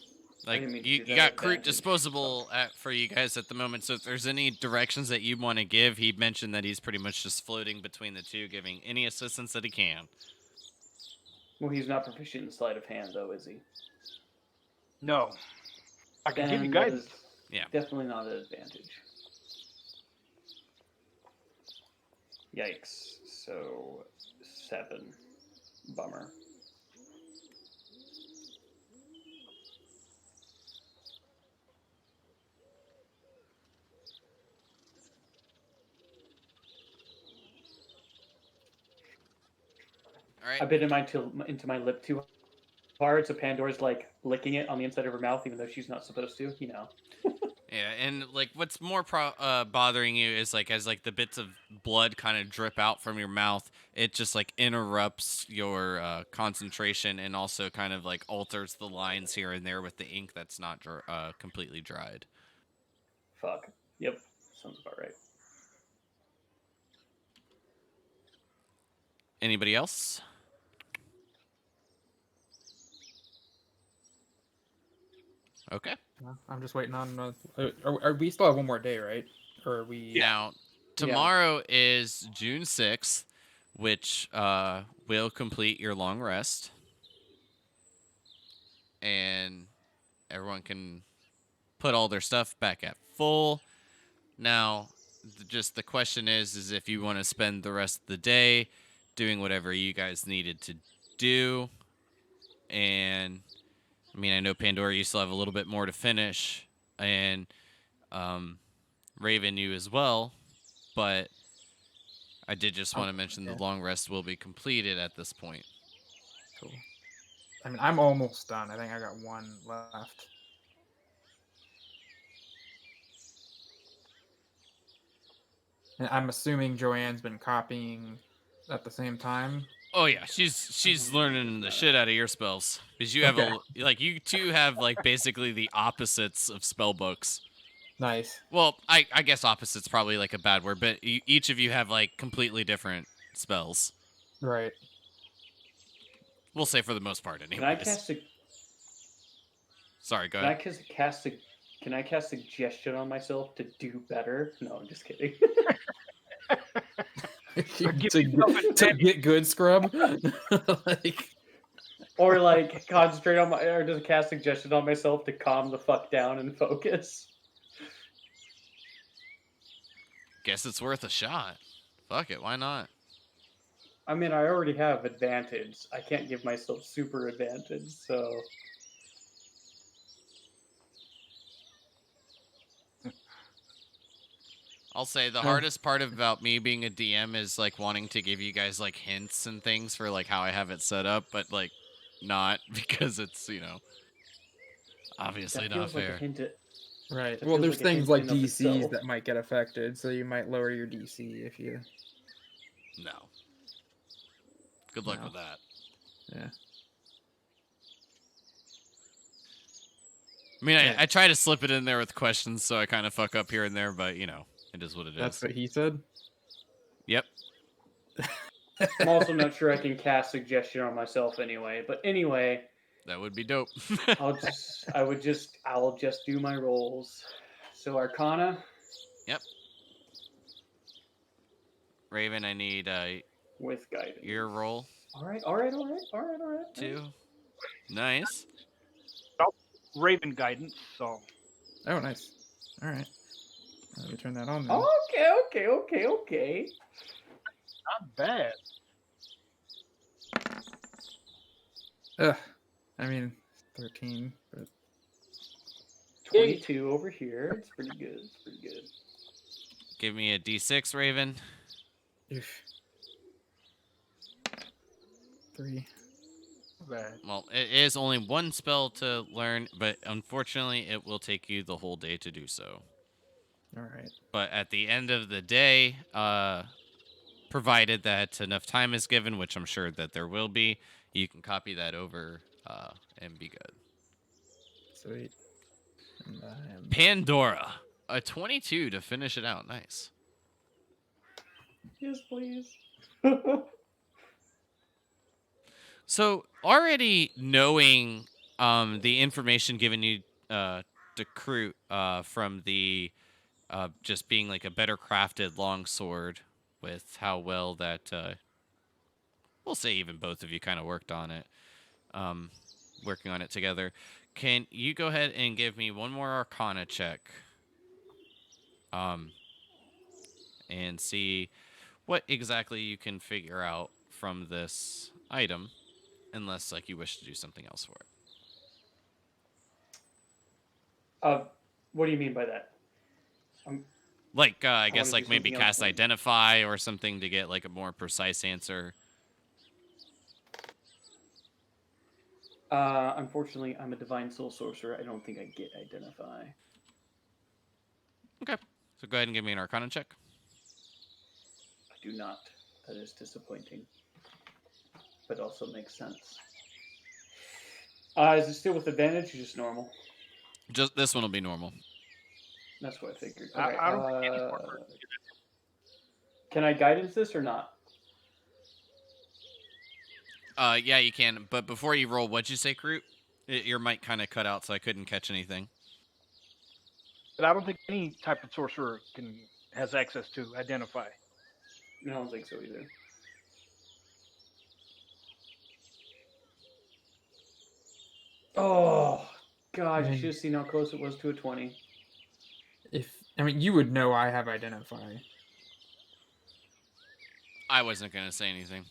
Like, didn't mean to you do that got at Crute advantage. disposable for you guys at the moment, so if there's any directions that you want to give, he mentioned that he's pretty much just floating between the two, giving any assistance that he can. Well, he's not proficient in sleight of hand, though, is he? No. I can give you Then that guidance. is Yeah. definitely not an advantage. Yikes. So 7. Bummer. All right. I bit into my lip too hard, so Pandora's like licking it on the inside of her mouth, even though she's not supposed to. Yeah, and like what's more bothering you is like as like the bits of blood kind of drip out from your mouth, it just like interrupts your concentration and also kind of like alters the lines here and there with the ink that's not completely dried. Fuck. Yep. Sounds about right. Anybody else? Okay. No, I'm just waiting on. We still have one more day, right? Or are we? Now, tomorrow is June 6th, which will complete your long rest. And everyone can put all their stuff back at full. Now, just the question is if you want to spend the rest of the day doing whatever you guys needed to do. And, I mean, I know Pandora, you still have a little bit more to finish. And Raven, you as well. But I did just want to mention the long rest will be completed at this point. Cool. I mean, I'm almost done. I think I got one left. And I'm assuming Joanne's been copying at the same time. Oh yeah, she's learning the shit out of your spells because you have you two have like basically the opposites of spell books. Nice. Well, I guess opposites probably like a bad word, but each of you have like completely different spells. Right. We'll say for the most part, anyways. Can I cast a? Sorry, go Can I ahead. cast a? Can I cast suggestion on myself to do better? No, I'm just kidding. to get good, scrub. Like, Or like concentrate on my, or just cast suggestion on myself to calm the fuck down and focus. Guess it's worth a shot. Fuck it, why not? I mean, I already have advantage. I can't give myself super advantage, so. I'll say the hardest part about me being a DM is like wanting to give you guys like hints and things for like how I have it set up, but like not because it's, obviously That not feels like a fair. hint at, right. that Well, feels there's like a things hint like in of DCs itself. that might get affected, so you might lower your DC if you. No. Good luck No. with that. Yeah. I mean, Yeah. I try to slip it in there with questions, so I kind of fuck up here and there, but it is what it That's is. what he said. Yep. I'm also not sure I can cast suggestion on myself anyway. But anyway, That would be dope. I'll just do my rolls. So Arcana. Yep. Raven, I need With guidance. your roll. All right. 2. Nice. Raven guidance, so Oh, nice. All right. Let me turn that on then. Okay. not bad. Ugh. I mean, 13, but 22 over here. It's pretty good. Give me a d6, Raven. oof. 3. Not bad. Well, it is only one spell to learn, but unfortunately, it will take you the whole day to do so. All right. But at the end of the day, provided that enough time is given, which I'm sure that there will be, you can copy that over and be good. Sweet. And I am... Pandora, a 22 to finish it out. Nice. Yes, please. So already knowing the information given you to Kroot from the just being like a better crafted longsword with how well that we'll say even both of you kind of worked on it, working on it together. Can you go ahead and give me one more Arcana check? And see what exactly you can figure out from this item, unless like you wish to do something else for it. What do you mean by that? Um, Like I I want guess to do like maybe something else. cast identify or something to get like a more precise answer. Unfortunately, I'm a divine soul sorcerer. I don't think I get identify. Okay. So go ahead and give me an Arcana check. I do not. That is disappointing, but also makes sense. Is it still with advantage or just normal? Just this one will be normal. That's what I figured. Okay. I don't think any sorcerer can do Can I guidance this or not? Yeah, you can. But before you roll, what'd you say, Groot? Your mic kind of cut out, so I couldn't catch anything. But I don't think any type of sorcerer has access to identify. I don't think so either. Oh, God, you should have seen how close it was to a 20. You would know I have identify. I wasn't gonna say anything.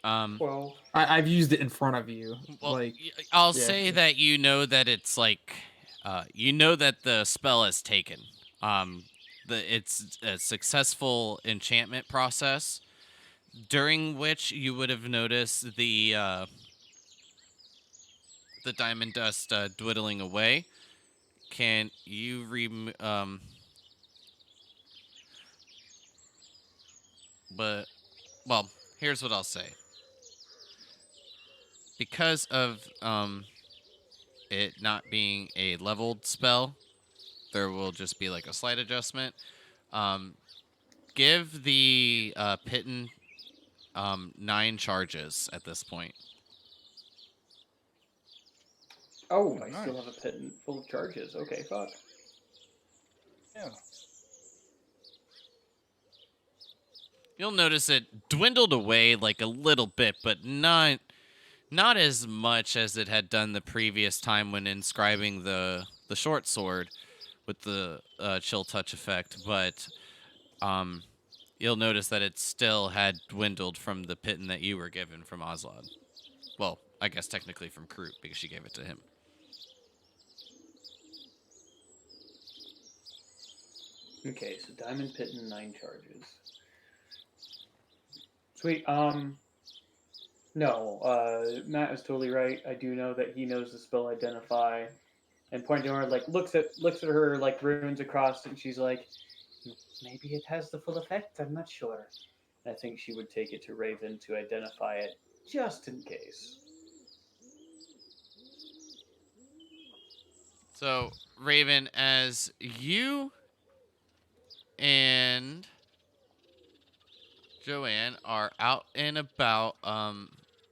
12. I've used it in front of you. Well, Like, I'll yeah. say that you know that it's like, you know that the spell is taken. It's a successful enchantment process during which you would have noticed the diamond dust dwindling away. Can you But well, here's what I'll say. Because of it not being a leveled spell, there will just be like a slight adjustment. Give the Pitten 9 charges at this point. Oh, Oh, I nice. still have a pit full of charges. Okay, fuck. Yeah. You'll notice it dwindled away like a little bit, but not as much as it had done the previous time when inscribing the short sword with the chill touch effect. But you'll notice that it still had dwindled from the Pitten that you were given from Oslod. Well, I guess technically from Kroot because she gave it to him. Okay, so diamond pit and 9 charges. Sweet. No, Matt is totally right. I do know that he knows the spell identify. And pointing to her, like looks at her like runes across, and she's like, maybe it has the full effect. I'm not sure. I think she would take it to Raven to identify it, just in case. So, Raven, as you and Joanne are out and about,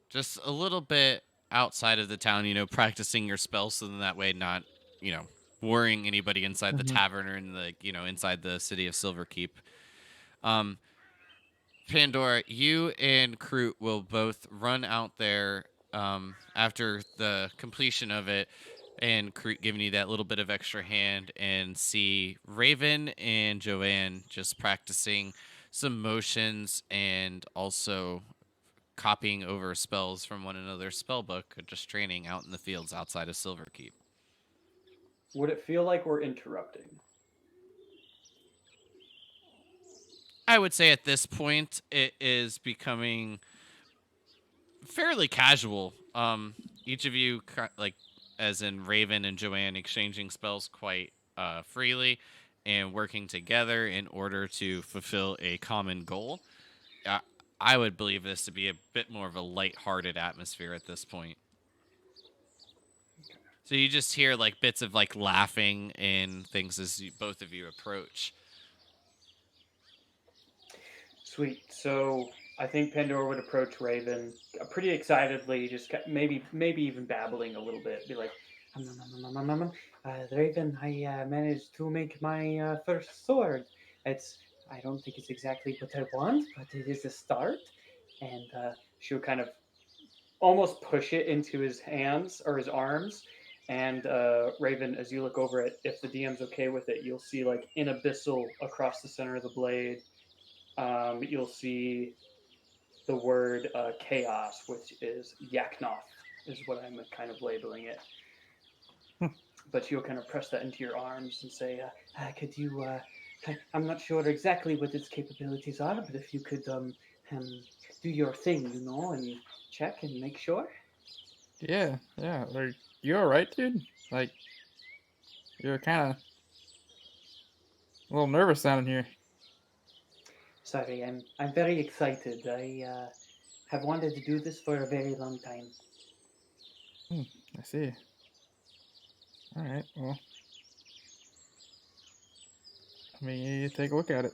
just a little bit outside of the town, practicing your spells so that way not, worrying anybody inside the tavern or in the, inside the city of Silverkeep. Pandora, you and Kroot will both run out there after the completion of it, and Kroot giving you that little bit of extra hand, and see Raven and Joanne just practicing some motions and also copying over spells from one another's spell book, just training out in the fields outside of Silverkeep. Would it feel like we're interrupting? I would say at this point it is becoming fairly casual. Each of you, like, as in Raven and Joanne, exchanging spells quite freely and working together in order to fulfill a common goal. I would believe this to be a bit more of a light-hearted atmosphere at this point. So you just hear like bits of like laughing and things as both of you approach. Sweet. So I think Pandora would approach Raven pretty excitedly, just maybe even babbling a little bit, be like, Raven, I managed to make my first sword. I don't think it's exactly what I want, but it is a start. And she'll kind of almost push it into his hands or his arms. And Raven, as you look over it, if the DM's okay with it, you'll see like an abyssal across the center of the blade, you'll see the word chaos, which is Yaknoth, is what I'm kind of labeling it. But you'll kind of press that into your arms and say, could you, I'm not sure exactly what its capabilities are, but if you could do your thing, and check and make sure. Yeah, yeah. Are you alright, dude? Like, you're kind of a little nervous down in here. Sorry, I'm very excited. I have wanted to do this for a very long time. I see. Alright, well, let me take a look at it.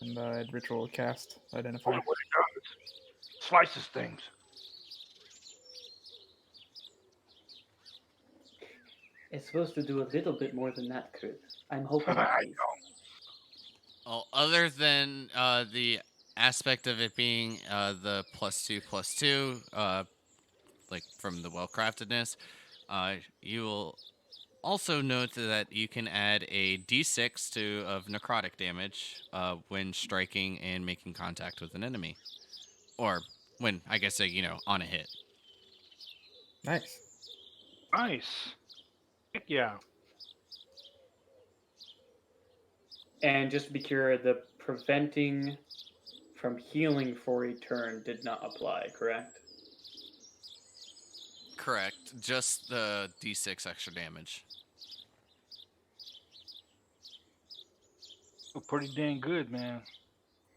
And I'd ritual cast identify. Only what it does. Slices things. It's supposed to do a little bit more than that, Kurt. I'm hoping I at least. Well, other than the aspect of it being the +2/+2, like from the well-craftedness, you will also note that you can add a d6 of necrotic damage when striking and making contact with an enemy, or when I guess on a hit. Nice. Nice. Heck yeah. And just to be clear, the preventing from healing for a turn did not apply, correct? Correct. Just the d6 extra damage. Oh, pretty dang good, man.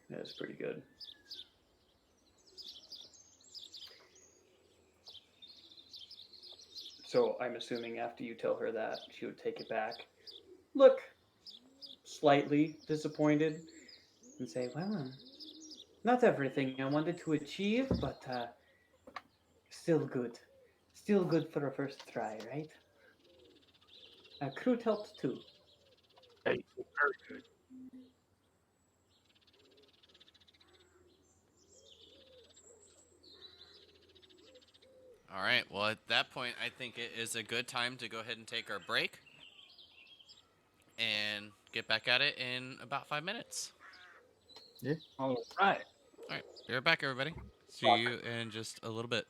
That's pretty good. So I'm assuming after you tell her that, she would take it back, look slightly disappointed, and say, well, not everything I wanted to achieve, but still good. Still good for a first try, right? Crute helped too. Hey, very good. All right. Well, at that point, I think it is a good time to go ahead and take our break and get back at it in about 5 minutes. All right. All right. Be right back, everybody. See you in just a little bit.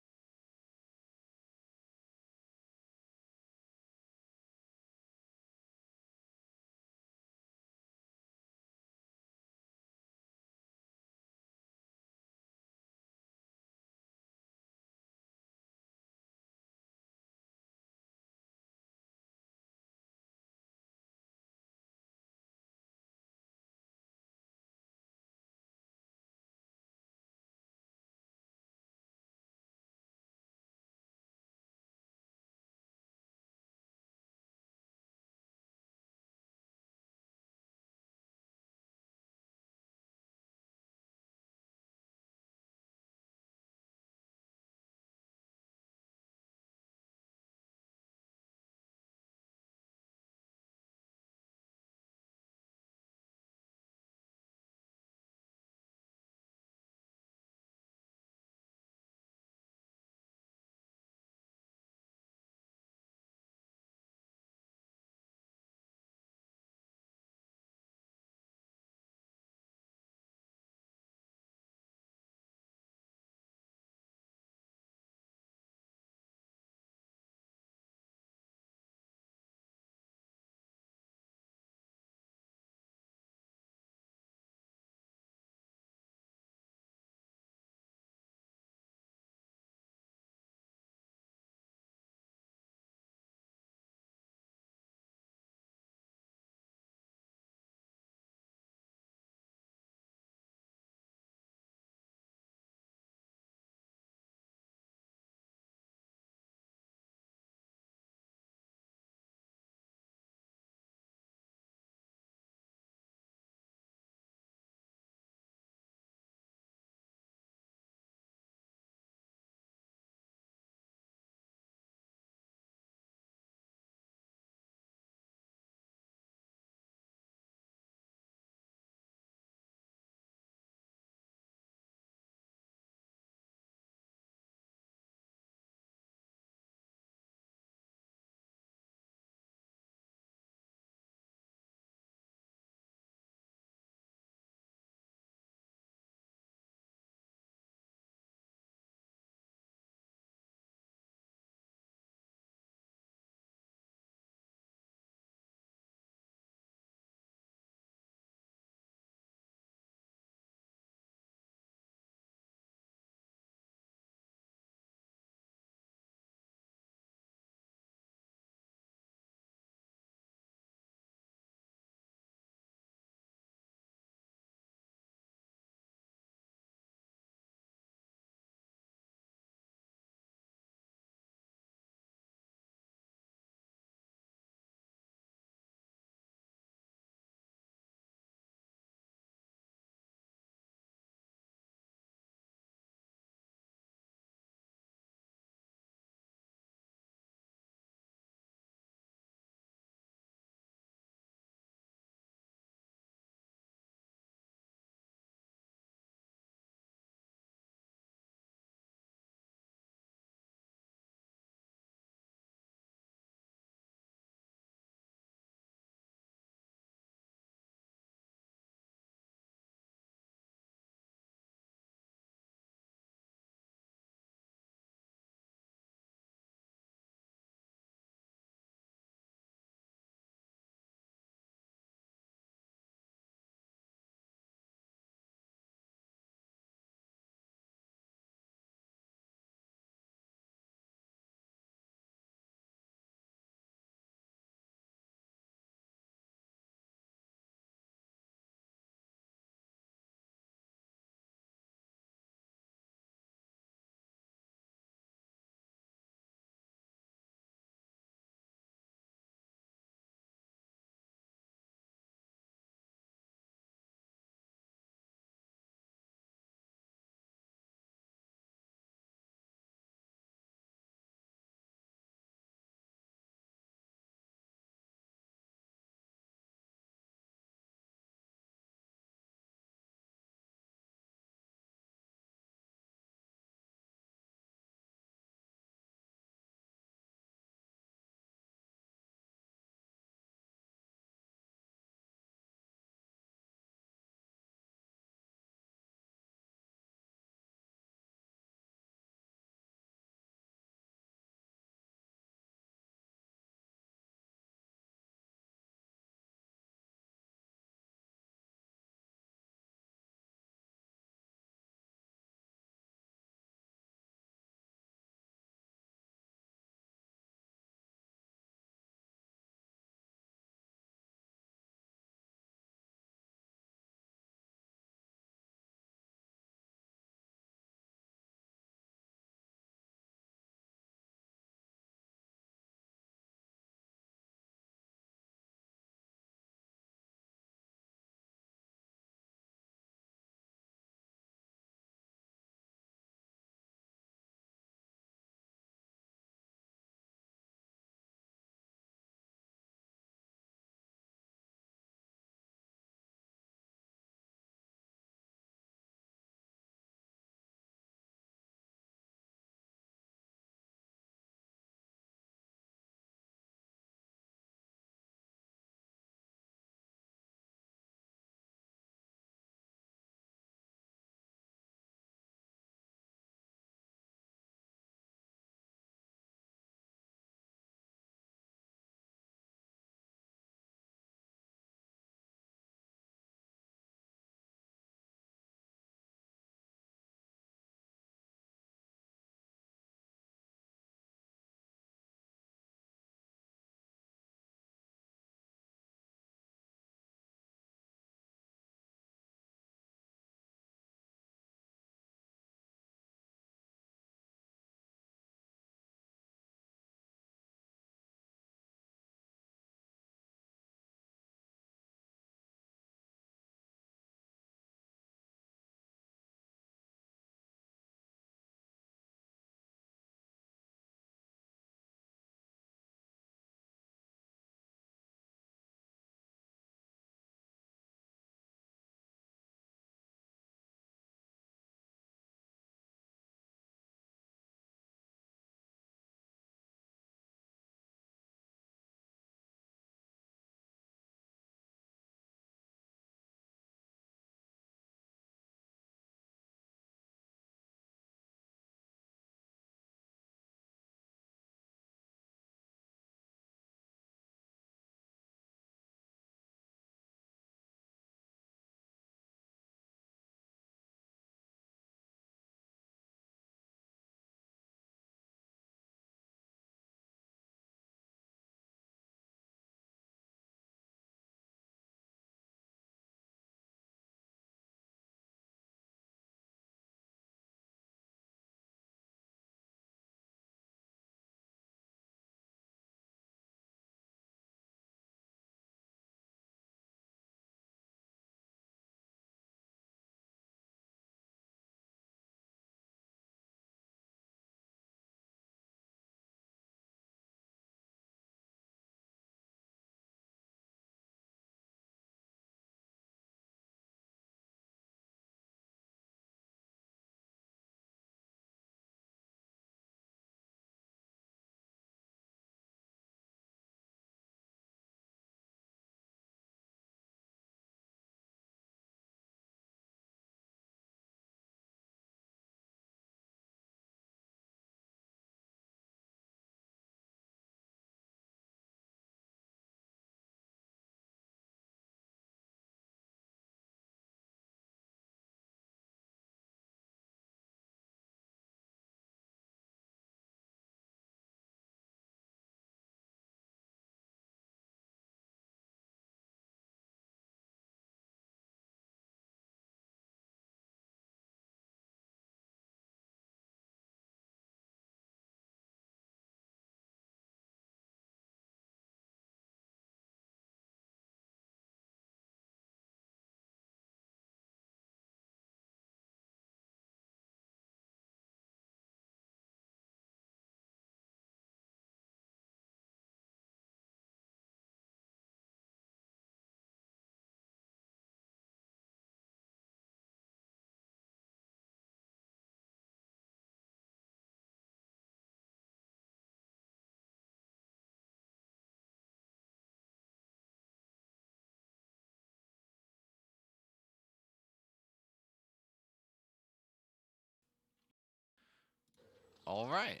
All right.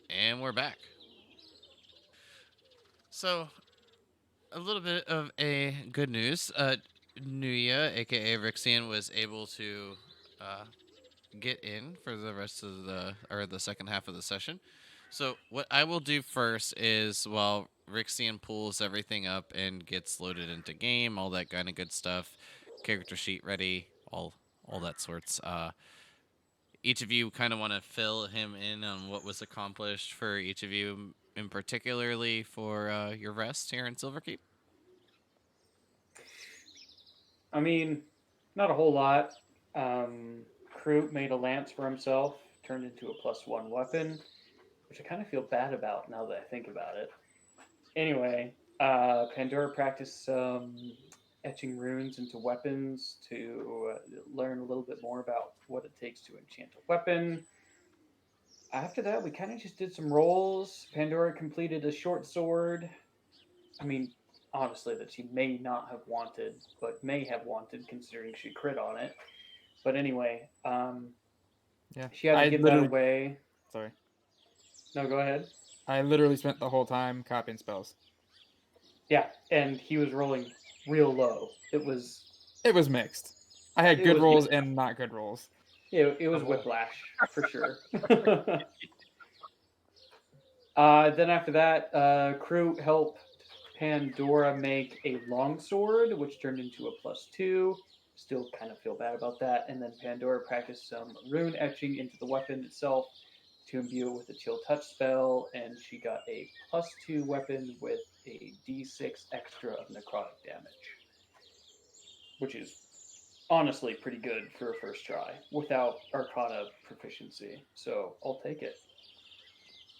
And we're back. So, a little bit of a good news. Nuya, aka Rixian, was able to get in for the rest of the second half of the session. So what I will do first is while Rixian pulls everything up and gets loaded into game, all that kind of good stuff, character sheet ready, all that sorts. Each of you kind of want to fill him in on what was accomplished for each of you, in particularly for your rest here in Silverkeep. I mean, not a whole lot. Kroot made a lance for himself, turned into a +1 weapon, which I kind of feel bad about now that I think about it. Anyway, Pandora practiced some etching runes into weapons to learn a little bit more about what it takes to enchant a weapon. After that, we kind of just did some rolls. Pandora completed a short sword. I mean, honestly, that she may not have wanted, but may have wanted considering she crit on it. But anyway, Yeah. she had to I give that literally away. sorry. No, go ahead. I literally spent the whole time copying spells. Yeah, and he was rolling real low. It was mixed. I had It good was rolls and not good rolls. it was Oh. whiplash for sure. Then after that, Crew helped Pandora make a longsword, which turned into a +2. Still kind of feel bad about that. And then Pandora practiced some rune etching into the weapon itself to imbue it with a chill touch spell, and she got a +2 weapon with a d6 extra of necrotic damage, which is honestly pretty good for a first try without Arcana proficiency. So I'll take it.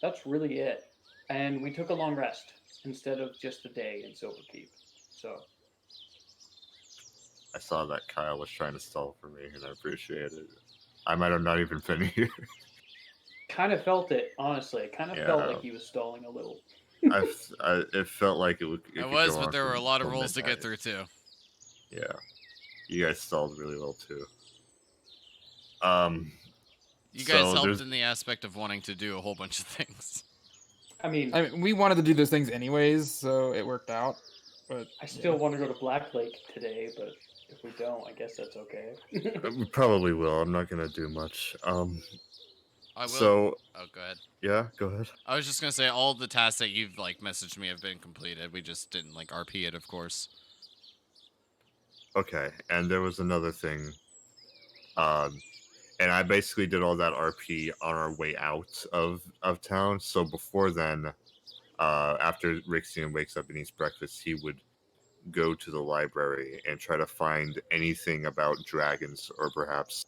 That's really it. And we took a long rest instead of just a day in Silverkeep. So I saw that Kyle was trying to stall for me, and I appreciate it. I might have not even been here. kind of felt it, honestly. It kind of felt Yeah. like he was stalling a little. It felt like it It could was, go but on there were a lot of till rolls to get midnight. through too. Yeah, you guys stalled really well too. You guys so helped there's- in the aspect of wanting to do a whole bunch of things. I mean, I mean, we wanted to do those things anyways, so it worked out. But I still want to go to Black Lake today, but if we don't, I guess that's okay. we probably will. I'm not gonna do much. I will. So Oh, go ahead. yeah, go ahead. I was just gonna say all the tasks that you've like messaged me have been completed. We just didn't like RP it, of course. Okay, and there was another thing. And I basically did all that RP on our way out of town. So before then, after Rixian wakes up and eats breakfast, he would go to the library and try to find anything about dragons or perhaps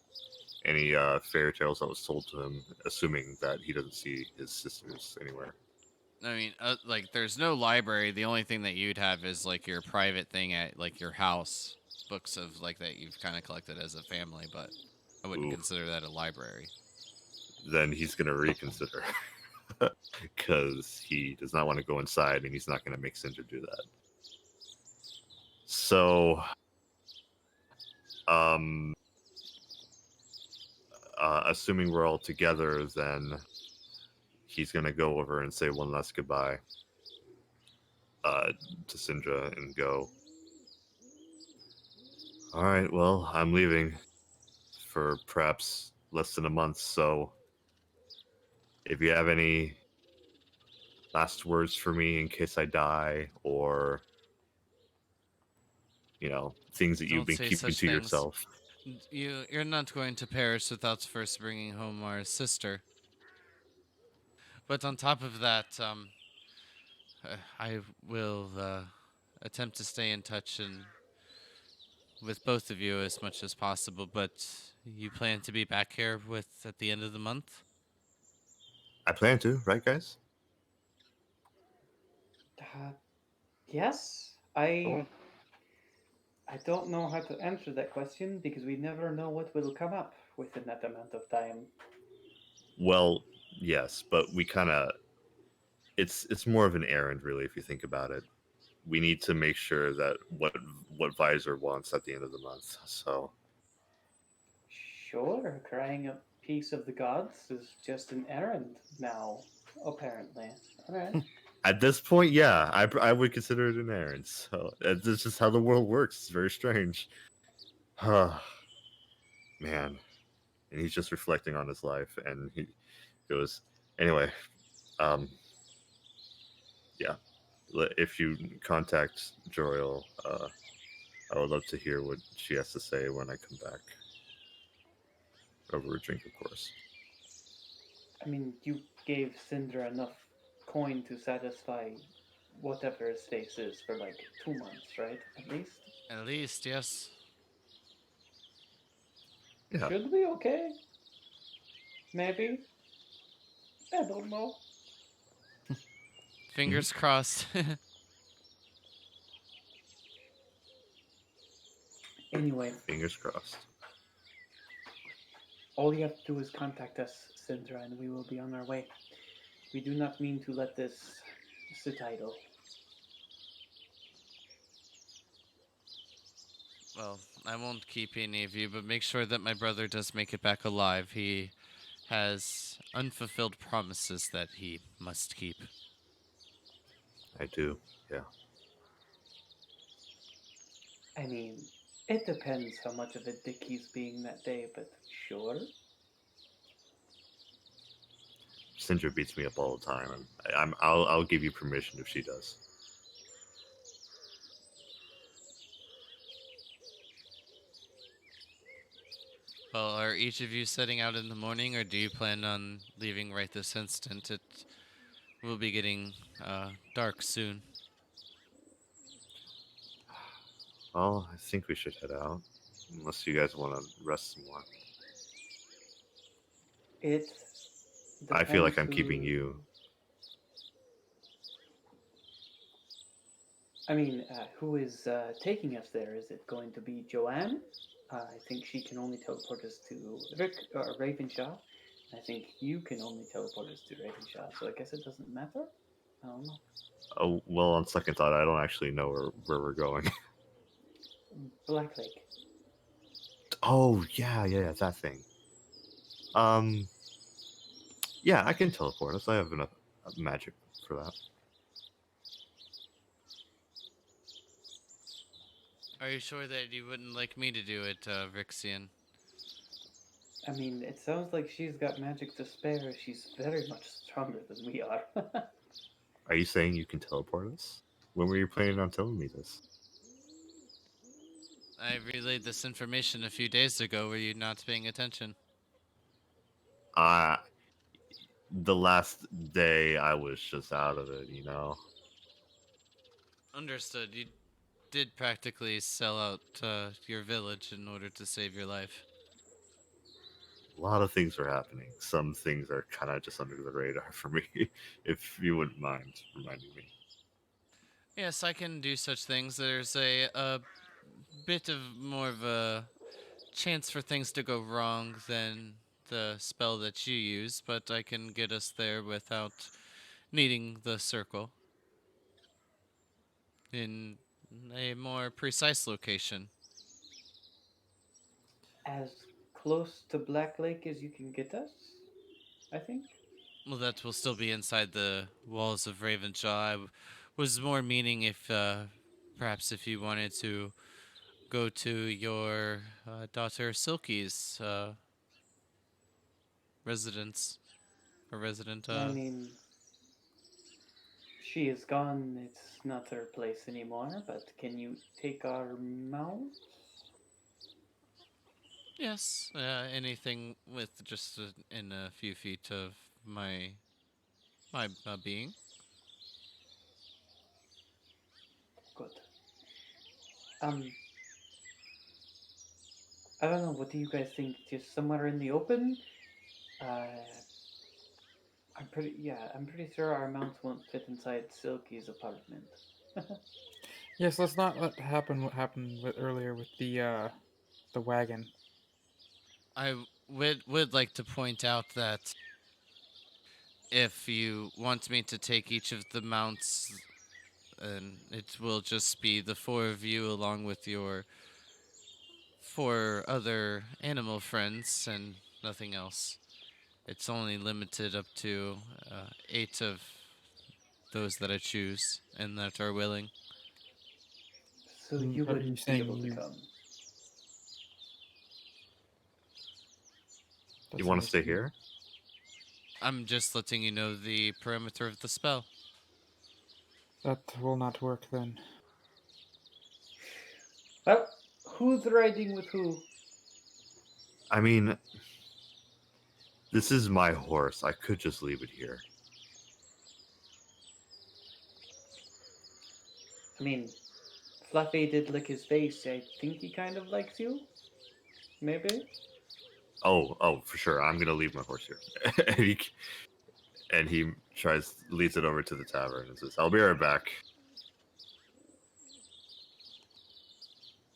any fairy tales that was told to him, assuming that he doesn't see his sisters anywhere. I mean, like, there's no library. The only thing that you'd have is like your private thing at like your house, books of like that you've kind of collected as a family, but I wouldn't Ooh. consider that a library. Then he's going to reconsider because he does not want to go inside and he's not going to make Cinder do that. So, assuming we're all together, then he's going to go over and say one last goodbye to Sindra and go, all right, well, I'm leaving for perhaps less than a month, so if you have any last words for me in case I die, or things that you've Don't been say keeping such to things. yourself. You're not going to perish without first bringing home our sister. But on top of that, I will attempt to stay in touch and with both of you as much as possible. But you plan to be back here at the end of the month? I plan to, right, guys? Yes, I don't know how to answer that question because we never know what will come up within that amount of time. Well, yes, but we kind of it's more of an errand, really, if you think about it. We need to make sure that what Visor wants at the end of the month. So Sure, crying Peace of the gods is just an errand now, apparently. All right. At this point, yeah, I would consider it an errand. So that's just how the world works. It's very strange. Man, and he's just reflecting on his life, and he goes, anyway, um, yeah. If you contact Joriel, I would love to hear what she has to say when I come back. Over a drink, of course. I mean, you gave Cinder enough coin to satisfy whatever his face is for like 2 months, right? At least. At least, yes. Yeah. Should be okay. Maybe. I don't know. Fingers crossed. Anyway, Fingers crossed. all you have to do is contact us, Cinder, and we will be on our way. We do not mean to let this sit idle. Well, I won't keep any of you, but make sure that my brother does make it back alive. He has unfulfilled promises that he must keep. I do. Yeah. I mean, it depends how much of a dick he's being that day, but sure. Cinder beats me up all the time, and I'll give you permission if she does. Well, are each of you setting out in the morning, or do you plan on leaving right this instant? It will be getting dark soon. Well, I think we should head out, unless you guys want to rest some more. It I feel like I'm depends keeping who- you. I mean, who is taking us there? Is it going to be Joanne? I think she can only teleport us to Ravenshaw. I think you can only teleport us to Ravenshaw, so I guess it doesn't matter. I don't know. Oh, well, on second thought, I don't actually know where we're going. Black Lake. Oh, yeah, that thing. Yeah, I can teleport us. I have enough magic for that. Are you sure that you wouldn't like me to do it, Rixian? I mean, it sounds like she's got magic to spare. She's very much stronger than we are. Are you saying you can teleport us? When were you planning on telling me this? I relayed this information a few days ago. Were you not paying attention? The last day I was just out of it, you know. Understood. You did practically sell out your village in order to save your life. A lot of things are happening. Some things are kind of just under the radar for me, if you wouldn't mind reminding me. Yes, I can do such things. There's a bit of more of a chance for things to go wrong than the spell that you use, but I can get us there without needing the circle in a more precise location. As close to Black Lake as you can get us, I think. Well, that will still be inside the walls of Ravenshaw. Was more meaning if perhaps if you wanted to go to your daughter Silky's residence or resident. I mean, she is gone. It's not her place anymore. But can you take our mounts? Yes, anything with just in a few feet of my being. Good. I don't know. What do you guys think? Just somewhere in the open? I'm pretty sure our mounts won't fit inside Silky's apartment. Yes, let's not let happen what happened earlier with the wagon. I would like to point out that if you want me to take each of the mounts, and it will just be the four of you along with your four other animal friends, and Nothing else. It's only limited up to 8 of those that I choose and that are willing. So you What are you wouldn't be saying? able to You come. You want to stay here? I'm just letting you know the perimeter of the spell. That will not work then. Well, who's riding with who? I mean, this is my horse. I could just leave it here. I mean, Fluffy did lick his face. I think he kind of likes you. Maybe. Oh, for sure. I'm gonna leave my horse here. and he leads it over to the tavern and says, "I'll be right back."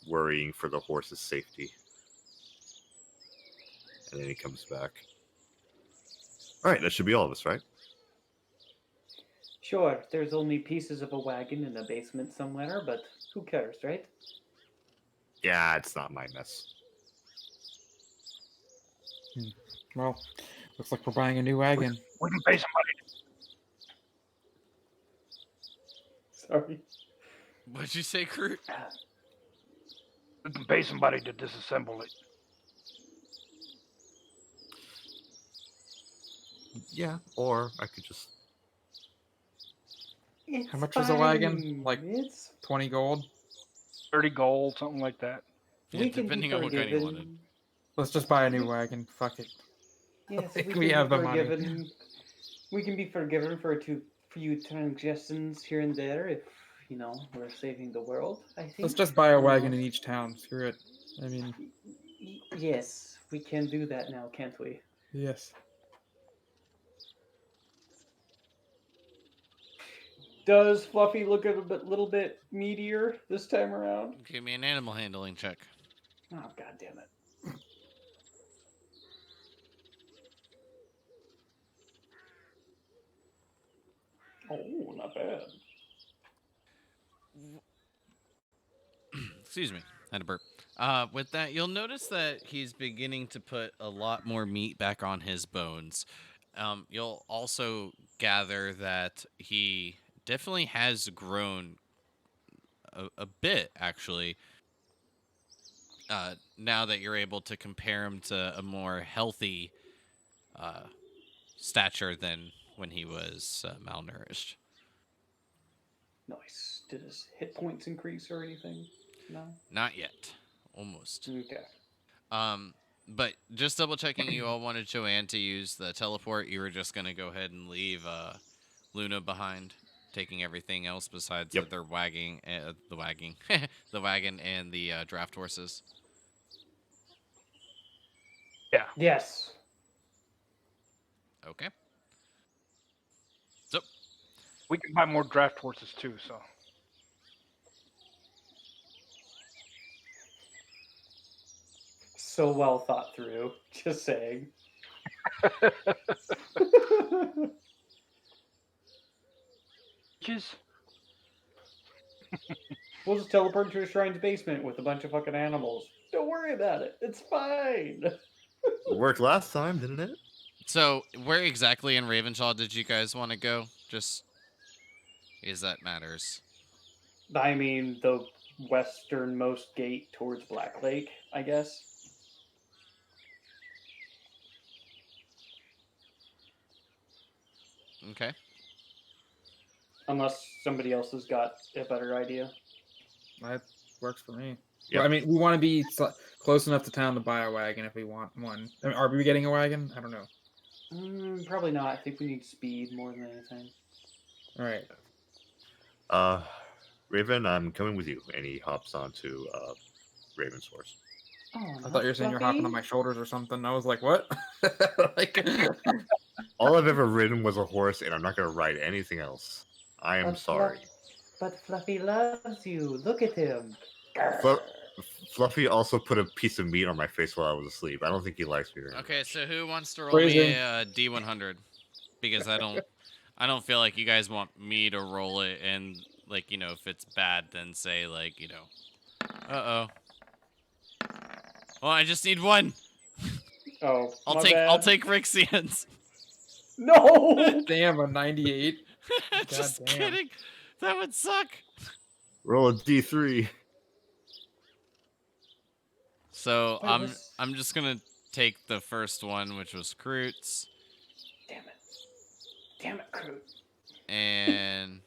Worrying for the horse's safety. And then he comes back. All right, that should be all of us, right? Sure, there's only pieces of a wagon in a basement somewhere, but who cares, right? Yeah, it's not my mess. Well, looks like we're buying a new wagon. We can pay somebody. Sorry. What'd you say, Kurt? We can pay somebody to disassemble it. Yeah, or I could just... It's How much is a wagon? fine. Like It's 20 gold? 30 gold, something like that. Yeah, we can depending be on what kind you wanted. forgiven. Let's just buy a new wagon. Fuck it. Yes, Like, we we can have be the money. forgiven. We can be forgiven for a few transgressions here and there if, we're saving the world, I think. Let's just buy a wagon in each town. Screw it. I mean, Yes, we can do that now, can't we? yes. Does Fluffy look a little bit meatier this time around? Give me an animal handling check. Oh, god damn it. Oh, not bad. Excuse me, I had a burp. With that, you'll notice that he's beginning to put a lot more meat back on his bones. You'll also gather that he definitely has grown a bit, actually. Now that you're able to compare him to a more healthy stature than when he was malnourished. Nice. Did his hit points increase or anything? No? Not yet. Almost. Okay. But just double checking, you all wanted Joanne to use the teleport. You were just gonna go ahead and leave Luna behind, taking everything else besides their wagging, the wagon and the draft horses. Yeah. Yes. Okay. So We can buy more draft horses too, so. So well thought through. Just saying. Just We'll just teleport to a shrine's basement with a bunch of fucking animals. Don't worry about it. It's fine. It worked last time, didn't it? So, where exactly in Ravenshaw did you guys want to go? Just because that matters. I mean, the westernmost gate towards Black Lake, I guess. Okay. Unless somebody else has got a better idea. That works for me. Yep. Well, I mean, we want to be close enough to town to buy a wagon if we want one. I mean, are we getting a wagon? I don't know. Probably not. I think we need speed more than anything. All right. Raven, I'm coming with you. And he hops onto Raven's horse. Oh, I thought you were saying you're hopping on my shoulders or something. I was like, what? Like, All I've ever ridden was a horse, and I'm not going to ride anything else. I am sorry. But Fluffy loves you. Look at him. Fluffy also put a piece of meat on my face while I was asleep. I don't think he likes me very much. Okay, so who wants to roll Crazy. me a D100? Because I don't feel like you guys want me to roll it, and like if it's bad, then say like uh-oh. Well, I just need one. Oh, I'll my I'll bad. take Rixian's. No. Damn, a 98. Just God damn. kidding. That would suck. Roll a D3. So Wait, what's- I'm just gonna take the first one, which was Kroot's, Damn it. Damn it, Crew. and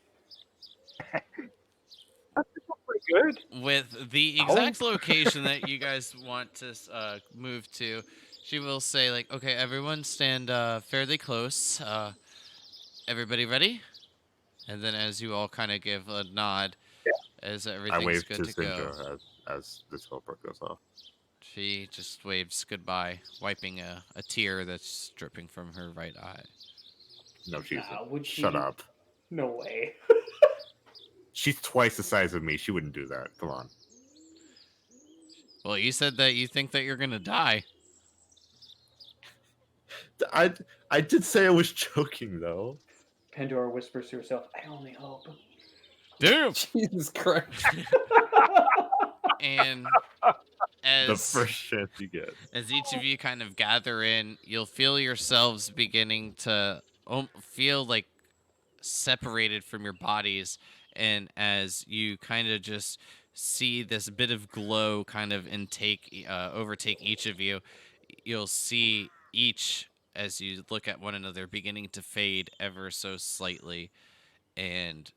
Pretty good. with the exact location that you guys want to move to, she will say like, "Okay, everyone stand fairly close. Everybody ready?" And then as you all kind of give a nod, as I everything's wave good to to go, Sindra as the teleport goes off. she just waves goodbye, wiping a tear that's dripping from her right eye. No, she's Would she? shut up. No way. She's twice the size of me. She wouldn't do that. Come on. Well, you said that you think that you're gonna die. I did say I was joking though. Pandora whispers to herself, I only hope. Damn. Jesus Christ. And The as first chance you get. as each of you kind of gather in, you'll feel yourselves beginning to feel like separated from your bodies, and as you kind of just see this bit of glow kind of overtake each of you, you'll see each, as you look at one another, beginning to fade ever so slightly, and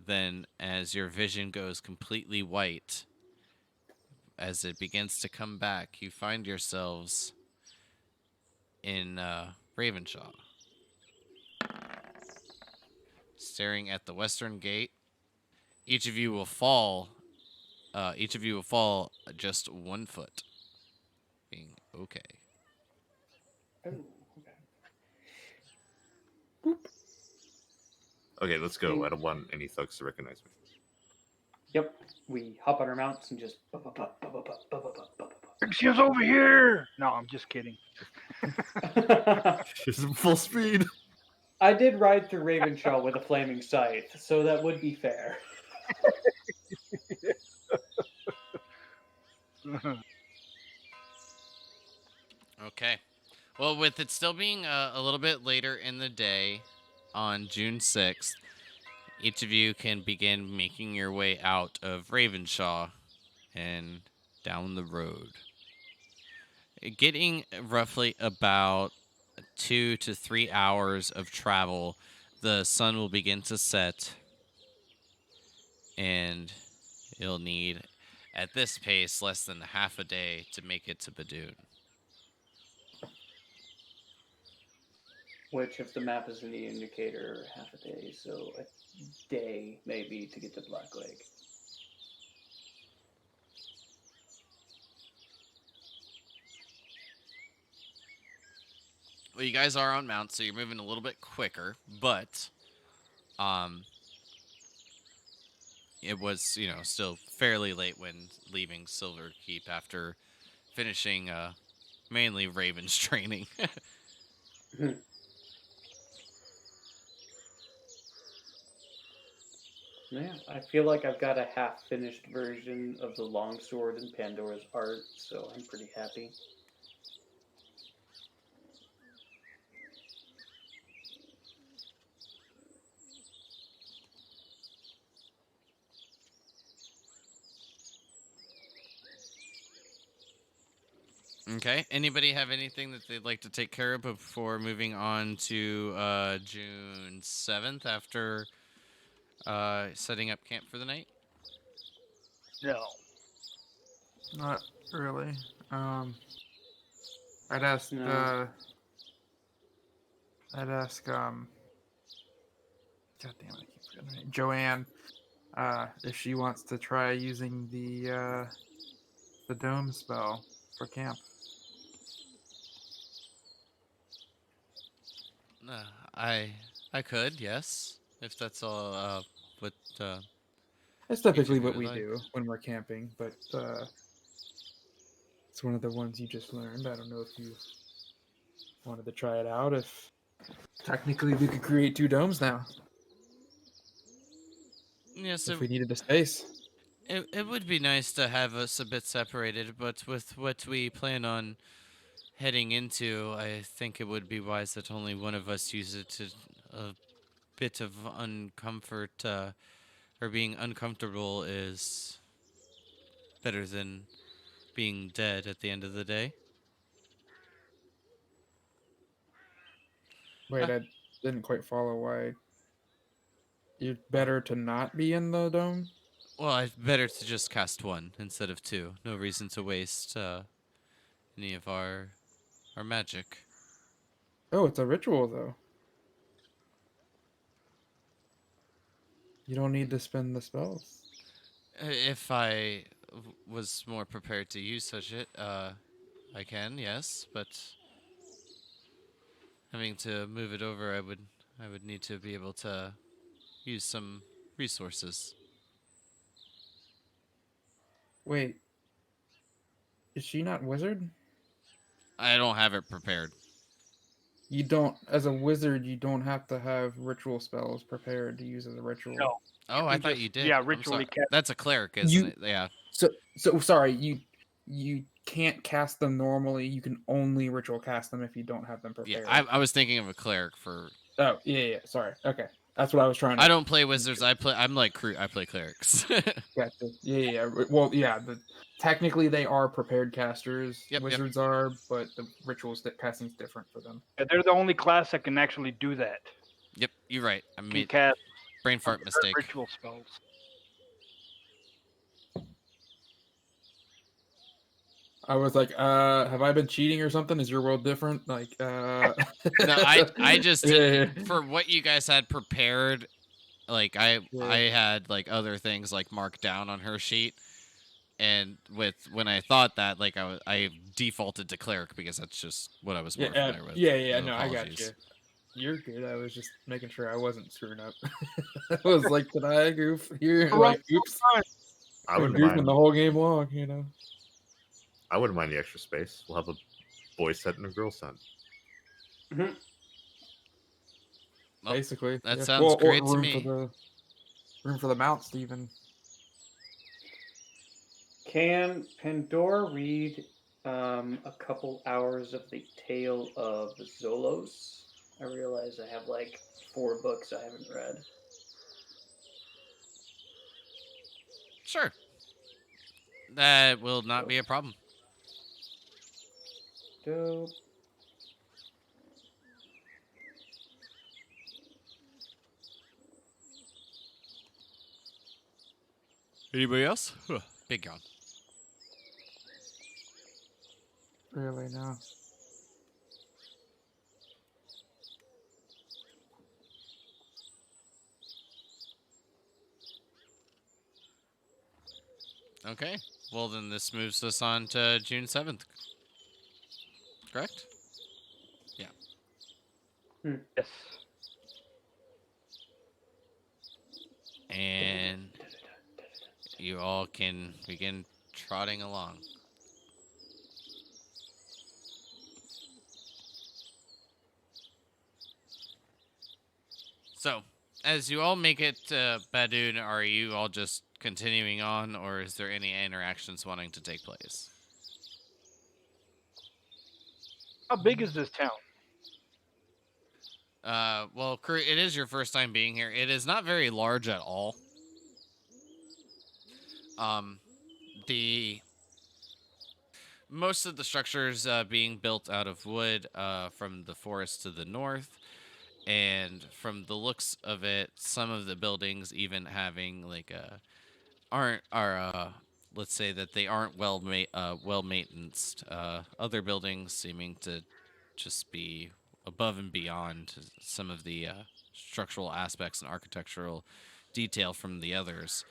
then as your vision goes completely white, as it begins to come back, you find yourselves in Ravenshaw, staring at the western gate. Each of you will fall. Each of you will fall just 1 foot, being okay. Oh, Okay, let's go. I don't want any thugs to recognize me. Yep. We hop on our mounts and just. Rixian's over here. No, I'm just kidding. She's in full speed. I did ride through Ravenshaw with a flaming scythe, so that would be fair. Okay. Well, with it still being a little bit later in the day on June 6th, each of you can begin making your way out of Ravenshaw and down the road. Getting roughly about 2 to 3 hours of travel, the sun will begin to set, and you'll need, at this pace, less than half a day to make it to Badoon. Which, if the map is any indicator, half a day, so a day maybe to get to Black Lake. Well, you guys are on mount, so you're moving a little bit quicker, but it was, still fairly late when leaving Silver Keep after finishing mainly Raven's training. Yeah, I feel like I've got a half-finished version of the longsword in Pandora's art, so I'm pretty happy. Okay. Anybody have anything that they'd like to take care of before moving on to June 7th after setting up camp for the night? No. Not really. I'd ask No. God damn it, I keep forgetting her name. Joanne, if she wants to try using the dome spell for camp. I could, yes, if that's all. What? That's typically Each of what you we like. do when we're camping, but it's one of the ones you just learned. I don't know if you wanted to try it out. If technically we could create 2 domes now, Yes, if we needed a space. it would be nice to have us a bit separated, but with what we plan on heading into, I think it would be wise that only one of us use it to a bit of uncomfort, or being uncomfortable is better than being dead at the end of the day. Wait, Ah, I didn't quite follow why. You're better to not be in the dome? well, it's better to just cast one instead of two. No reason to waste any of our magic. Oh, it's a ritual though. You don't need to spend the spells. If I was more prepared to use such it, I can, yes, but having to move it over, I would need to be able to use some resources. Wait, is she not wizard? I don't have it prepared. You don't, as a wizard, you don't have to have ritual spells prepared to use as a ritual. No. Oh, I can thought just- you did. yeah, I'm sorry. ritually cast. That's a cleric, isn't You- it? Yeah. So sorry, you can't cast them normally. You can only ritual cast them if you don't have them Yeah, prepared. I was thinking of a cleric for. Oh yeah. Sorry. Okay, that's what I was trying to. I don't play wizards. I'm like I play clerics. Gotcha. Yeah. Well, yeah. Technically, they are prepared casters. Yep. Wizards are, but the rituals that casting is different for them. Yeah, they're the only class that can actually do that. Yep, you're right. I Can made cast brain fart mistake. ritual spells. I was like, have I been cheating or something? Is your world different? Like, No, I just Yeah. for what you guys had prepared, like I Yeah. had like other things like marked down on her sheet, and when I thought that, like I defaulted to cleric because that's just what I was more familiar with. Yeah. So No, I got you. apologies. You're good. I was just making sure I wasn't screwing up. I was like, did I goof here? Wrong Like, oops. I I've wouldn't been goofing mind. the whole game long, you know. I wouldn't mind the extra space. We'll have a boy set and a girl set. Mhm. Well, Basically, that yeah. sounds great to room me. For room for the mounts, even. Can Pandora read a couple hours of the Tale of Zolos? I realize I have like 4 books I haven't read. Sure. That will not be a problem. Dope. Anybody else? Big yawn. Really, no. Okay. Well, then this moves us on to June 7th. Correct? Yes. And you all can begin trotting along. So, as you all make it to Badoon, are you all just continuing on, or is there any interactions wanting to take place? How big is this town? Well, it is your first time being here. It is not very large at all. The most of the structures being built out of wood from the forest to the north, and from the looks of it, some of the buildings even having like let's say that they aren't well maintained. Other buildings seeming to just be above and beyond some of the structural aspects and architectural detail from the others,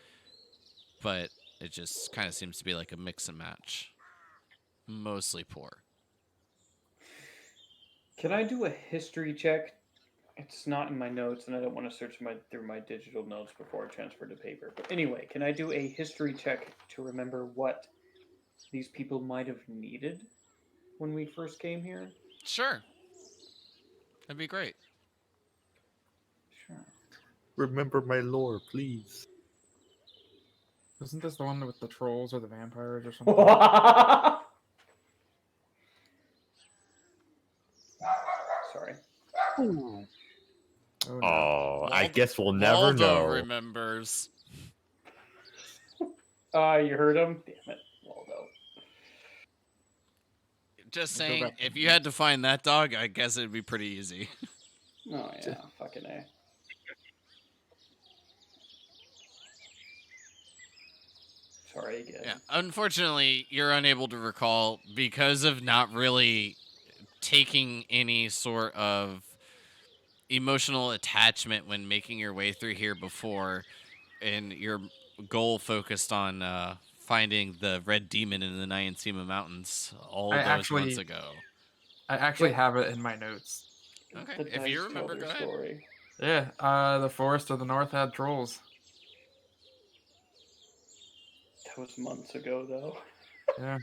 but it just kind of seems to be like a mix and match. Mostly poor. Can I do a history check? It's not in my notes, and I don't want to search through my digital notes before I transfer to paper. But anyway, can I do a history check to remember what these people might have needed when we first came here? Sure. That'd be great. Sure. Remember my lore, please. Isn't this the one with the trolls or the vampires or something? Ooh. Oh no. Oh, I Waldo- guess we'll never Waldo know. remembers. You heard him? Damn it, Waldo. Just We'll go saying, back to if the you had to find that dog, I guess it'd be pretty easy. Oh, yeah, fucking A. Sorry again. Yeah, unfortunately, you're unable to recall because of not really taking any sort of emotional attachment when making your way through here before, and your goal focused on finding the red demon in the Nyansima Mountains all I those months actually- ago. I actually Yep. have it in my notes. Okay, The if you dice remember, told go her ahead. story. Yeah, the forest of the north had trolls. That was months ago, though. Yeah.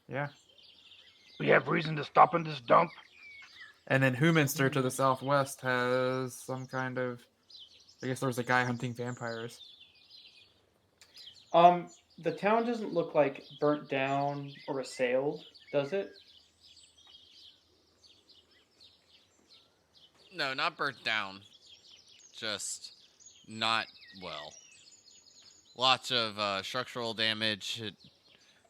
Yeah. We have reason to stop in this dump. And then Huminster to the southwest has some kind of. I guess there was a guy hunting vampires. The town doesn't look like burnt down or assailed, does it? No, not burnt down. Just not well. Lots of structural damage.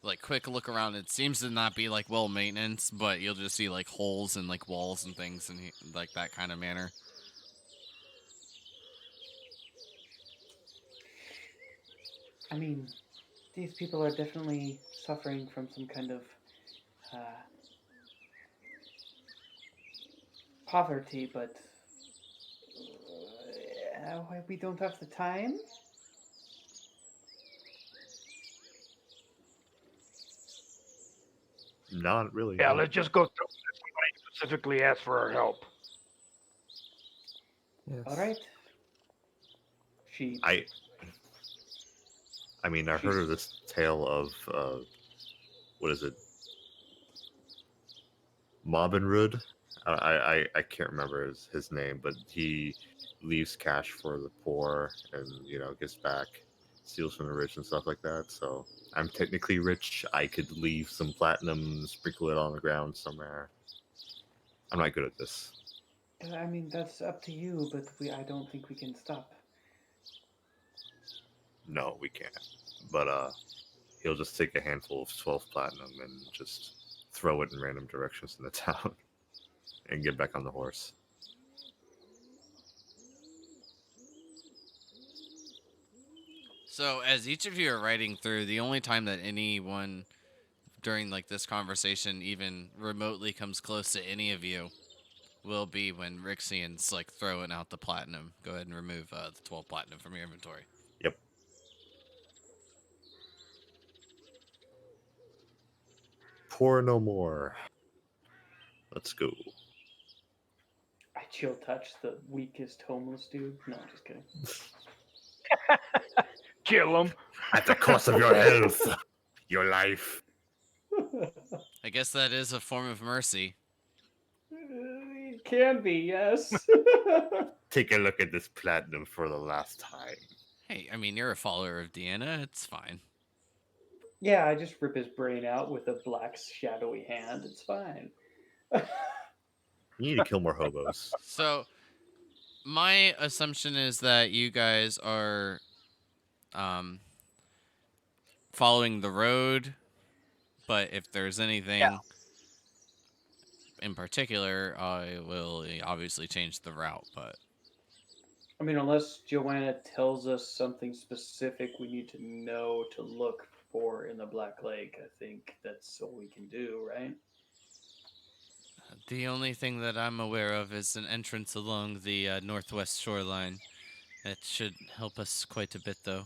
Like quick look around, it seems to not be like well maintenance, but you'll just see like holes in like walls and things and like that kind of manner. I mean, these people are definitely suffering from some kind of poverty, but we don't have the time. Not really. Yeah, no. let's just go through this. Somebody specifically asked for our help. Yes. All right. She. I mean, I heard of this tale of what is it? Mobinrud? I can't remember his name, but he leaves cash for the poor and gets back, steals from the rich and stuff like that. So I'm technically rich. I could leave some platinum, sprinkle it on the ground somewhere. I'm not good at this. I mean, that's up to you, but I don't think we can stop. No, we can't. But he'll just take a handful of 12 platinum and just throw it in random directions in the town and get back on the horse. So as each of you are riding through, the only time that anyone during like this conversation even remotely comes close to any of you will be when Rixian's like throwing out the platinum. Go ahead and remove the 12 platinum from your inventory. Yep. Pour no more. Let's go. I chill touch the weakest homeless dude. No, I'm just kidding. Kill him. At the cost of your health, your life. I guess that is a form of mercy. It can be, yes. Take a look at this platinum for the last time. Hey, I mean, you're a follower of Deanna. It's fine. Yeah, I just rip his brain out with a black shadowy hand. It's fine. You need to kill more hobos. So, my assumption is that you guys are following the road, but if there's anything in particular, I will obviously change the route, but... I mean, unless Joanna tells us something specific we need to know to look for in the Black Lake, I think that's all we can do, right? The only thing that I'm aware of is an entrance along the northwest shoreline. It should help us quite a bit, though.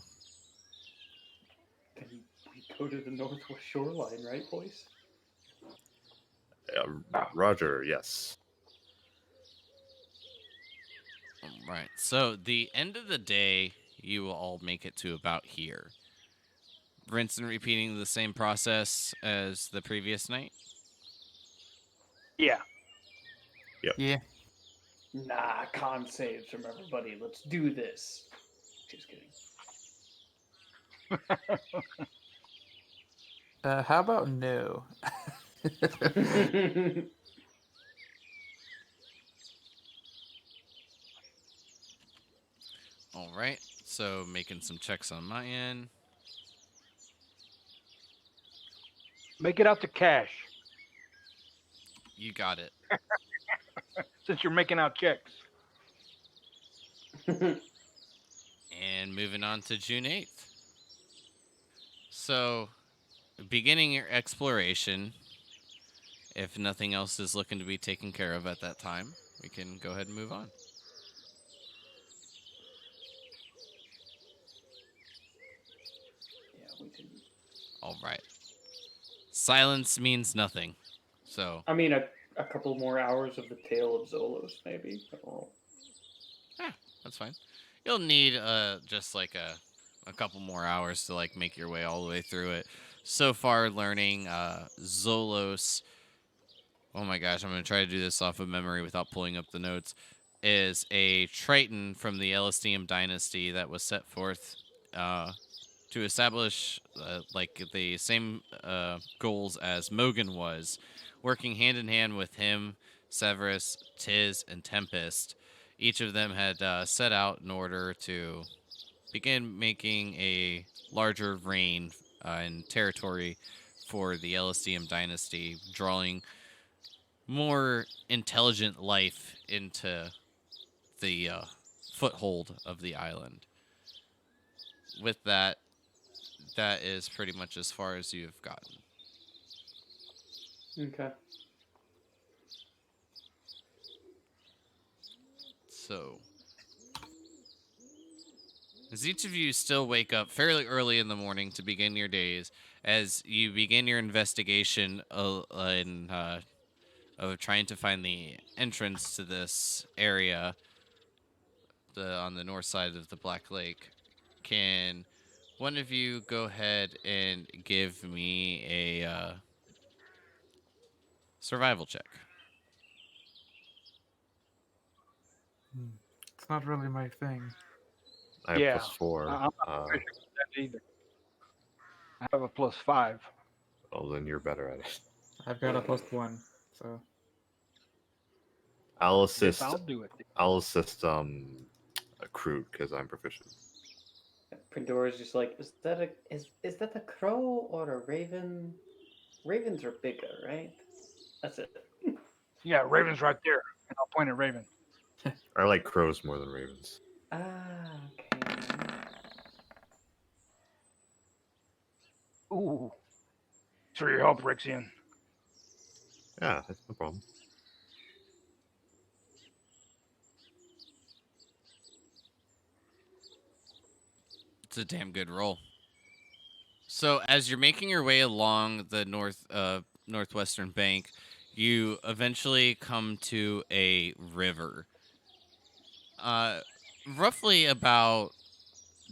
Then we go to the northwest shoreline, right, boys? Roger, yes. Right. So, the end of the day, you will all make it to about here. Rinse and repeating the same process as the previous night? Yeah. Yeah. Nah, con saves from everybody. Let's do this. Just How about no? kidding. All right. So making some checks on my end. Make it out to cash, You got it. since you're making out checks. And moving on to June 8th. So, beginning your exploration, if nothing else is looking to be taken care of at that time, we can go ahead and move on. Yeah, we can. All right. Silence means nothing. So, I mean, a couple more hours of the Tale of Zolos, maybe. Oh. that's fine. You'll need just like a couple more hours to like make your way all the way through it. So far learning Zolos, oh my gosh, I'm going to try to do this off of memory without pulling up the notes, is a Triton from the Elysium dynasty that was set forth to establish like the same goals as Mogan was, working hand in hand with him, Severus, Tiz, and Tempest. Each of them had set out in order to begin making a larger reign and territory for the Elysium dynasty, drawing more intelligent life into the foothold of the island. With that, that is pretty much as far as you've gotten. Okay. So, as each of you still wake up fairly early in the morning to begin your days, as you begin your investigation of trying to find the entrance to this area on the north side of the Black Lake, can one of you go ahead and give me a survival check? It's not really my thing. I have Yeah, +4. I'm not proficient with that either. I have a +5. Oh, then you're better at it. I've got a +1, so I'll Yes, assist. I'll do it. I'll assist. Crude because I'm proficient. Pandora's just like, is that a crow or a raven? Ravens are bigger, right? That's it. Yeah, Raven's right there, and I'll point at Raven. I like crows more than ravens. Ah, okay. Ooh. Thanks for your help, Rixian. Yeah, that's no problem. It's a damn good roll. So as you're making your way along the northwestern bank, you eventually come to a river. Roughly about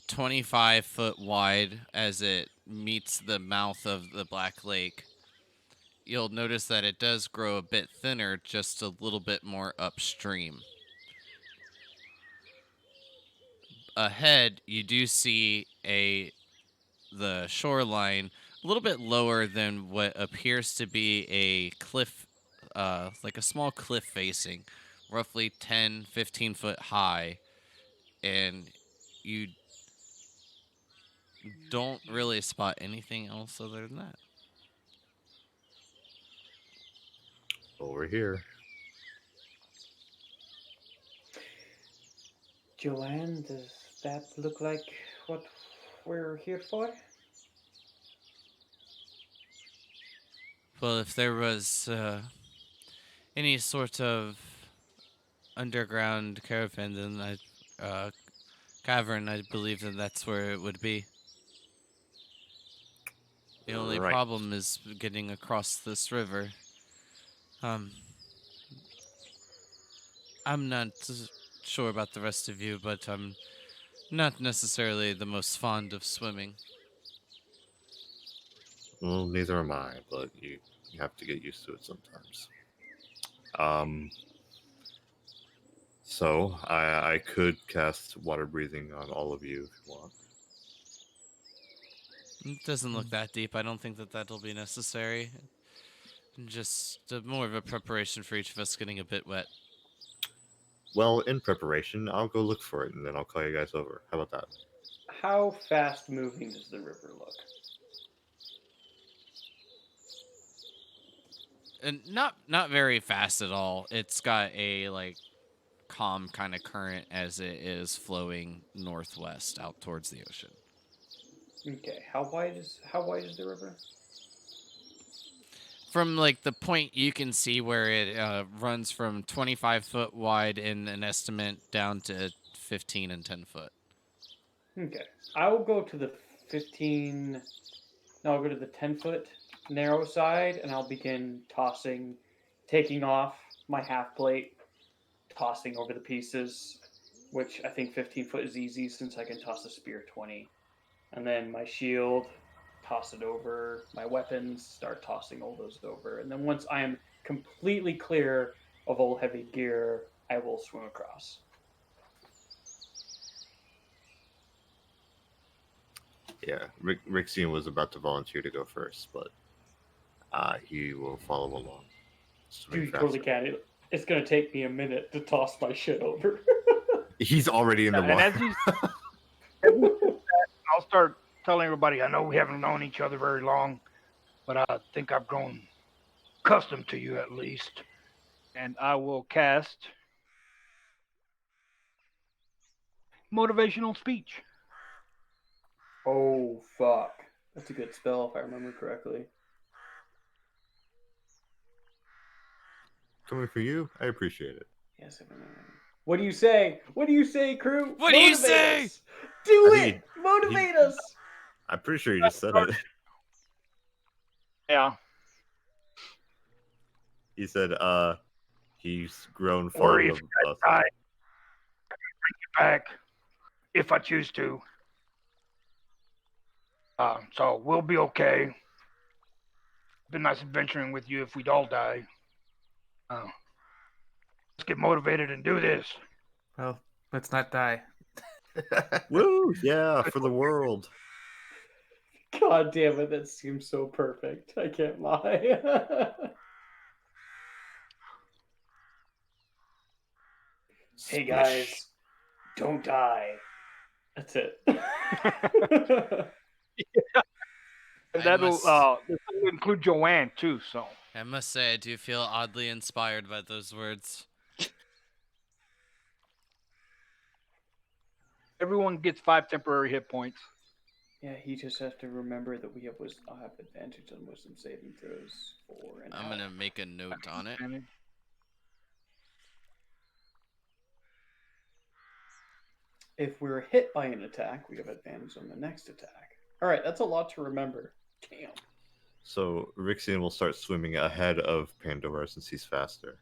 25 foot wide as it meets the mouth of the Black Lake. You'll notice that it does grow a bit thinner, just a little bit more upstream. Ahead, you do see the shoreline a little bit lower than what appears to be a cliff, like a small cliff facing, roughly 10, 15 foot high, and you don't really spot anything else other than that. Over here. Joanne, does that look like what we're here for? Well, if there was any sort of underground caravan, then cavern, I believe that that's where it would be. The only Right. problem is getting across this river. I'm not sure about the rest of you, but I'm not necessarily the most fond of swimming. Well, neither am I, but you have to get used to it sometimes. So I could cast water breathing on all of you if you want. It doesn't look that deep. I don't think that that'll be necessary. Just more of a preparation for each of us getting a bit wet. Well, in preparation, I'll go look for it, and then I'll call you guys over. How about that? How fast moving does the river look? And not very fast at all. It's got a like calm kind of current as it is flowing northwest out towards the ocean. Okay, how wide is the river? From like the point you can see where it runs from 25 foot wide in an estimate down to 15 and 10 foot. Okay, I will go to the 15. No, I'll go to the 10-foot narrow side, and I'll begin taking off my half plate, tossing over the pieces, which I think 15 foot is easy since I can toss a spear 20. And then my shield, toss it over. My weapons, start tossing all those over. And then once I am completely clear of all heavy gear, I will swim across. Yeah, Rixian was about to volunteer to go first, but he will follow along. Dude, you totally can. It's going to take me a minute to toss my shit over. He's already in the And water. as he's, I'll start telling everybody, I know we haven't known each other very long, but I think I've grown accustomed to you at least. And I will cast motivational speech. Oh, fuck. That's a good spell if I remember correctly. Coming for you, I appreciate it. Yes, I remember. What do you say? What do you say, crew? What do you Motivate say? us. Do I it! think Motivate us! I'm pretty sure you just said it. Yeah. He said, he's grown Or far if above I us. die, I can bring you back if I choose to. So we'll be okay. Been nice adventuring with you if we'd all die. Let's get motivated and do this. Well, let's not die. Woo! Yeah, for the world. God damn it, that seems so perfect. I can't lie. Hey guys, don't die. That's it. And I that'll must- this will include Joanne too. So I must say, I do feel oddly inspired by those words. everyone gets 5 temporary hit points. Yeah, he just has to remember that I'll have advantage on wisdom saving throws for an I'm hour. gonna make a note on it. And If we're hit by an attack, we have advantage on the next attack. All right, that's a lot to remember. Damn. So Rixian will start swimming ahead of Pandora since he's faster.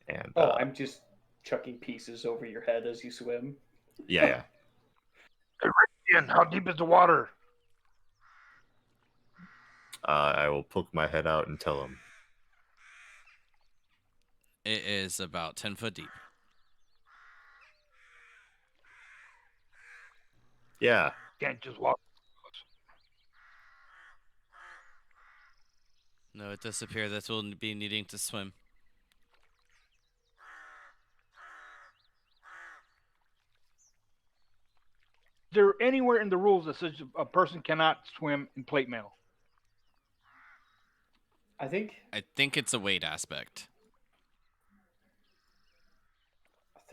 And Oh, I'm just chucking pieces over your head as you swim. yeah. Ian, how deep is the water? I will poke my head out and tell him. It is about 10 foot deep. Yeah. Can't just walk. No, it does appear that we'll be needing to swim. Is there anywhere in the rules that says a person cannot swim in plate mail? I think I think it's a weight aspect.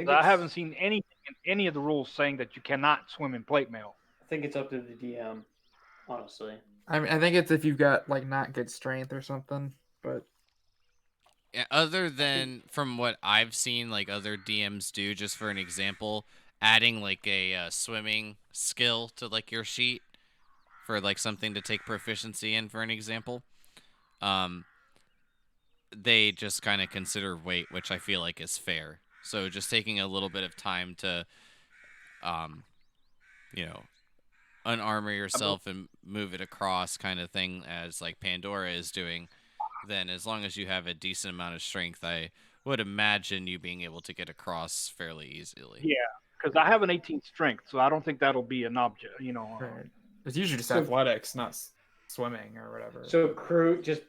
I haven't seen anything in any of the rules saying that you cannot swim in plate mail. I think it's up to the DM, honestly. I mean, I think it's if you've got like not good strength or something. But Yeah, other than from what I've seen, like other DMs do, just for an example, adding like a swimming skill to like your sheet for like something to take proficiency in, for an example. They just kind of consider weight, which I feel like is fair. So just taking a little bit of time to, unarmor yourself and move it across, kind of thing, as like Pandora is doing. Then, as long as you have a decent amount of strength, I would imagine you being able to get across fairly easily. Yeah, because I have an 18 strength, so I don't think that'll be an object. right. It's usually just So- athletics, not swimming or whatever. So crew just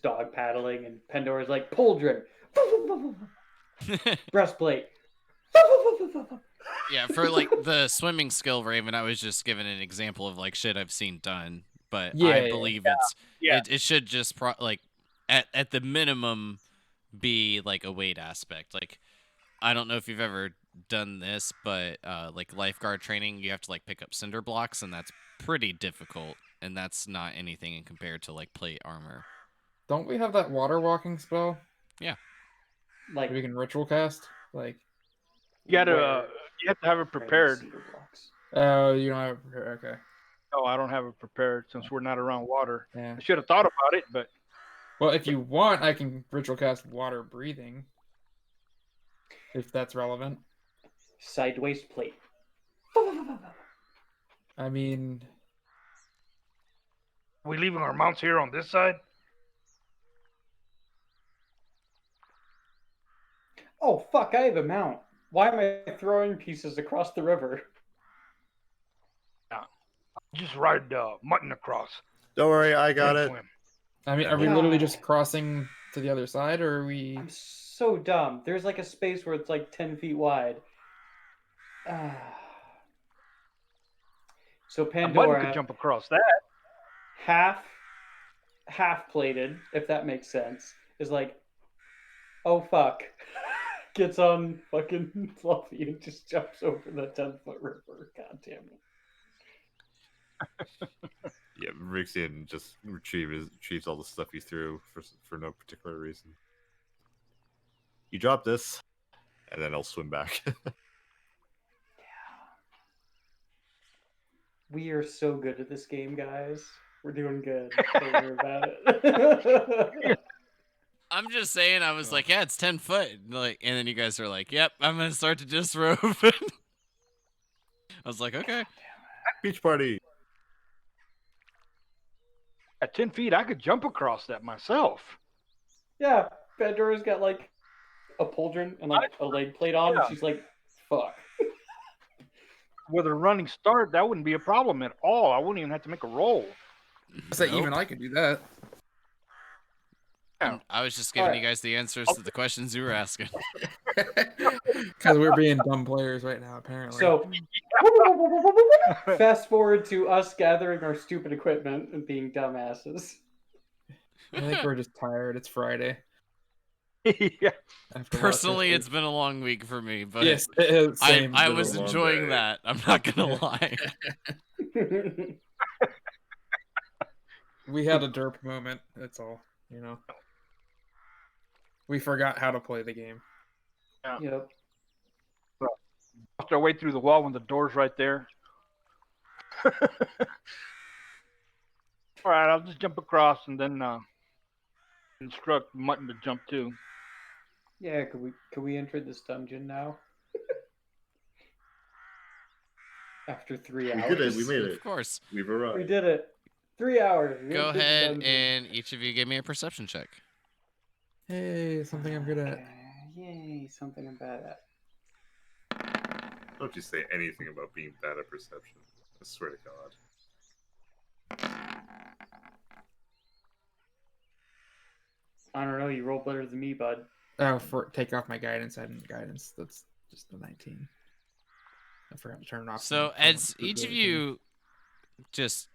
dog paddling, and Pandora's like pauldron, breastplate, Yeah, for like the swimming skill, Raven, I was just giving an example of like shit I've seen done, but I Yeah. believe Yeah. it should just like at the minimum be like a weight aspect. Like I don't know if you've ever done this, but like lifeguard training, you have to like pick up cinder blocks, and that's pretty difficult, and that's not anything compared to like plate armor. Don't we have that water walking spell? Like We can ritual cast? Like, You gotta, where? you have to have it Right, prepared. cinder blocks. oh, you don't have it. Okay. No, I don't have it prepared since we're not around water. Yeah. I should have thought about it, but Well, if you want, I can ritual cast water breathing. If that's relevant. Sideways plate. I mean, are we leaving our mounts here on this side? Oh fuck! I have a mount. Why am I throwing pieces across the river? Just ride mutton across. Don't worry, I got Can't it. swim. I mean, are we literally just crossing to the other side, or are we? I'm so dumb. There's like a space where it's like 10 feet wide. So A mutton Pandora, could jump across that. half plated, if that makes sense, is like, oh fuck, gets on fucking Fluffy and just jumps over the 10-foot river. God damn it. Yeah, Rixian just retrieves all the stuff he threw for no particular reason. You drop this, and then I'll swim back. We are so good at this game, guys. We're doing good. Don't worry about it. I'm just saying, I was like, yeah, it's 10 foot, like, and then you guys are like, yep, I'm gonna start to disrobe. I was like, okay. Beach party. At 10 feet, I could jump across that myself. Yeah, Pandora's got like a pauldron and like a leg plate on, and Yeah. she's like, fuck. With a running start, that wouldn't be a problem at all. I wouldn't even have to make a roll. I say Nope. even I could do that. I was just giving Alright. you guys the answers to the questions you were asking. Because we're being dumb players right now, apparently. So, fast forward to us gathering our stupid equipment and being dumbasses. I think we're just tired. It's Friday. Yeah. After Personally, watching- it's been a long week for me, but yes, it is, same. I been a was long enjoying day. that. I'm not gonna lie. We had a derp moment. That's all. You know. We forgot how to play the game. Yep. Lost our way through the wall when the door's right there. All right, I'll just jump across and then instruct Mutton to jump too. Yeah, could we enter this dungeon now? After 3 We hours. did it. We made it. Of course. We've We arrived. did it. 3 hours. We Go entered the ahead dungeon. and each of you give me a perception check. Hey, something I'm good at. Okay, yay, something I'm bad at. Don't you say anything about being bad at perception. I swear to God. I don't know, you roll better than me, bud. Oh, take off my guidance. I didn't guidance. That's just the 19. I forgot to turn it off. So from as the each of thing. you just,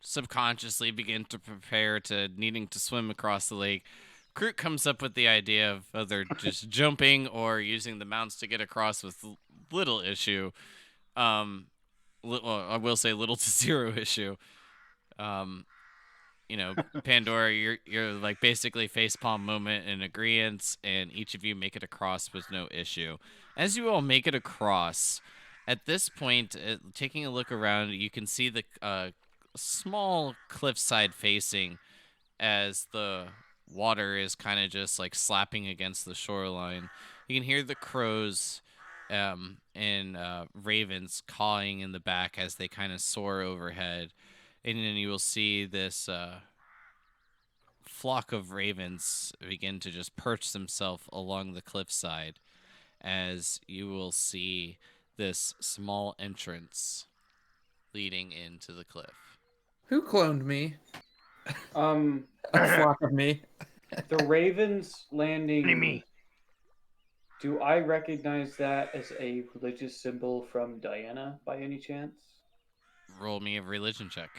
subconsciously begin to prepare to needing to swim across the lake, Kroot comes up with the idea of either just jumping or using the mounts to get across with little issue. Well, I will say little to zero issue. Pandora, you're like basically facepalm moment in agreement, and each of you make it across with no issue. As you all make it across, at this point, taking a look around, you can see the small cliffside facing as the water is kind of just like slapping against the shoreline. You can hear the crows and ravens cawing in the back as they kind of soar overhead. And then you will see this flock of ravens begin to just perch themselves along the cliffside as you will see this small entrance leading into the cliff. Who cloned me? A flock of me. The ravens landing. Me. Do I recognize that as a religious symbol from Diana by any chance? Roll me a religion check.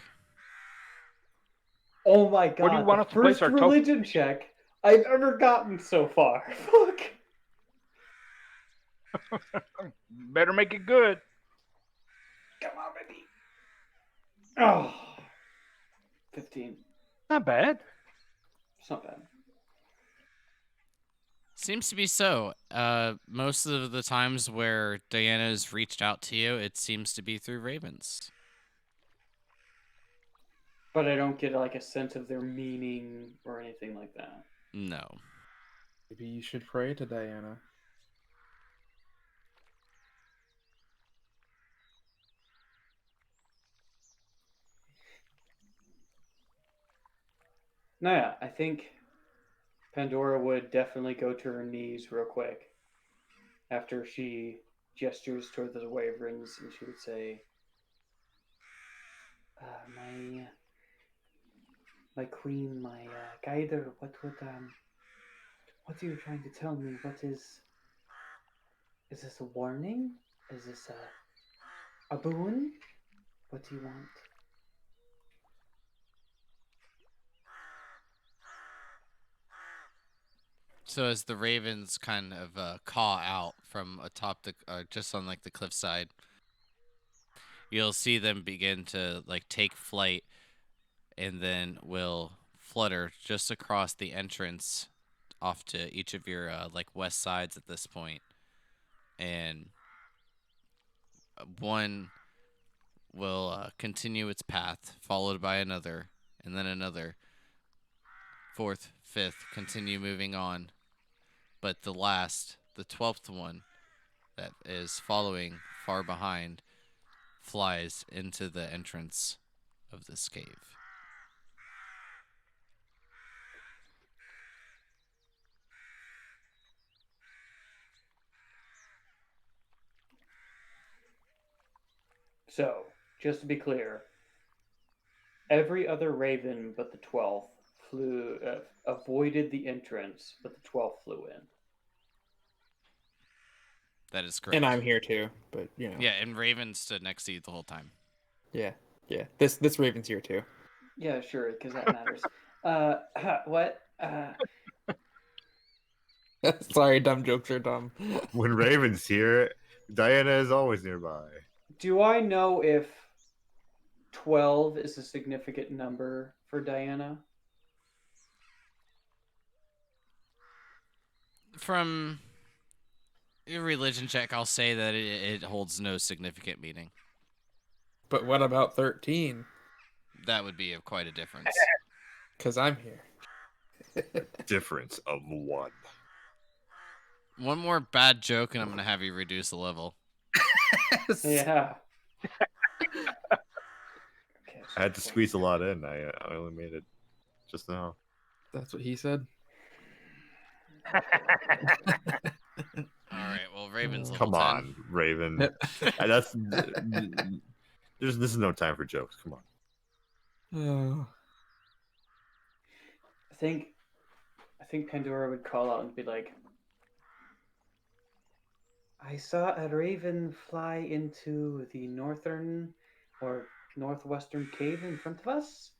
Oh my Where do you god, want the us to place first our religion check I've ever gotten so far. Fuck. Better make it good. Come on, baby. Oh, 15. Not bad. It's not bad. Seems to be so. Most of the times where Diana's reached out to you, it seems to be through ravens. But I don't get like a sense of their meaning or anything like that. No. Maybe you should pray to Diana. No, yeah, I think Pandora would definitely go to her knees real quick after she gestures toward the wyverns, and she would say, my queen, my guider, what are you trying to tell me? Is this a warning? Is this a boon? What do you want? So as the ravens kind of caw out from atop the, just on like the cliffside, you'll see them begin to like take flight, and then will flutter just across the entrance, off to each of your like west sides at this point, and one will continue its path, followed by another, and then another, fourth, fifth, continue moving on. But the last, the 12th one that is following far behind, flies into the entrance of this cave. So, just to be clear, every other raven but the 12th avoided the entrance, but the 12th flew in. That is correct. And I'm here too, but Yeah, and Raven stood next to you the whole time. Yeah. This Raven's here too. Yeah, sure, because that matters. What? Sorry, dumb jokes are dumb. When Raven's here, Diana is always nearby. Do I know if 12 is a significant number for Diana? From your religion check, I'll say that it holds no significant meaning. But what about 13? That would be quite a difference. Because I'm here. Difference of one. One more bad joke, and I'm going to have you reduce the level. Yeah. Okay, I had to squeeze a lot in. I only made it just now. That's what he said. All right, well, Raven's level Come 10. on, Raven. This is no time for jokes. Come on. Oh. I think Pandora would call out and be like, I saw a raven fly into the northern or northwestern cave in front of us.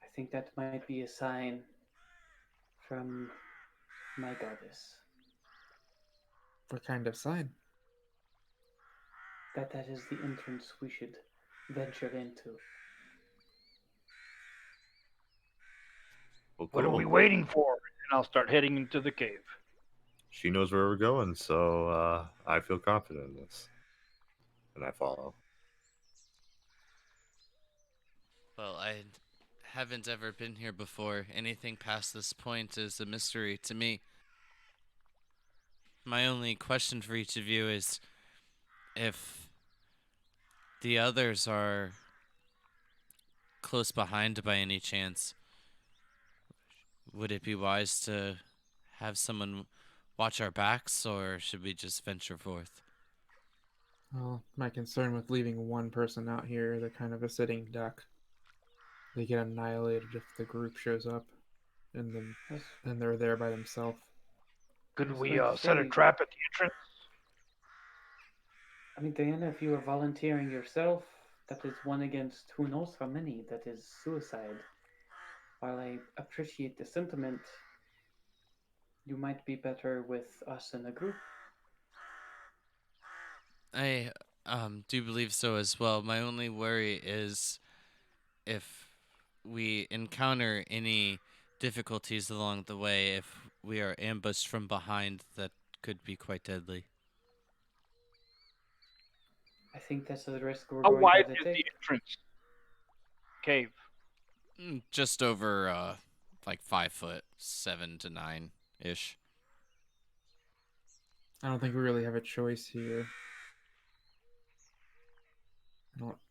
I think that might be a sign from my goddess. What kind of sign? That is the entrance we should venture into. Well, What are cool. we waiting for? And I'll start heading into the cave. She knows where we're going, so I feel confident in this. And I follow. Well, I haven't ever been here before. Anything past this point is a mystery to me. My only question for each of you is if the others are close behind by any chance, would it be wise to have someone watch our backs, or should we just venture forth? Well, my concern with leaving one person out here, they're kind of a sitting duck. They get annihilated if the group shows up, and they're there by themselves. Could was we going to set a say- trap at the entrance? I mean, Diana, if you are volunteering yourself, that is one against who knows how many. That is suicide. While I appreciate the sentiment, you might be better with us in a group. I do believe so as well. My only worry is if we encounter any difficulties along the way, if we are ambushed from behind, that could be quite deadly. I think that's the risk we're How going wide to is take. the entrance cave? Just over like 5 foot, 7 to 9 ish. I don't think we really have a choice here.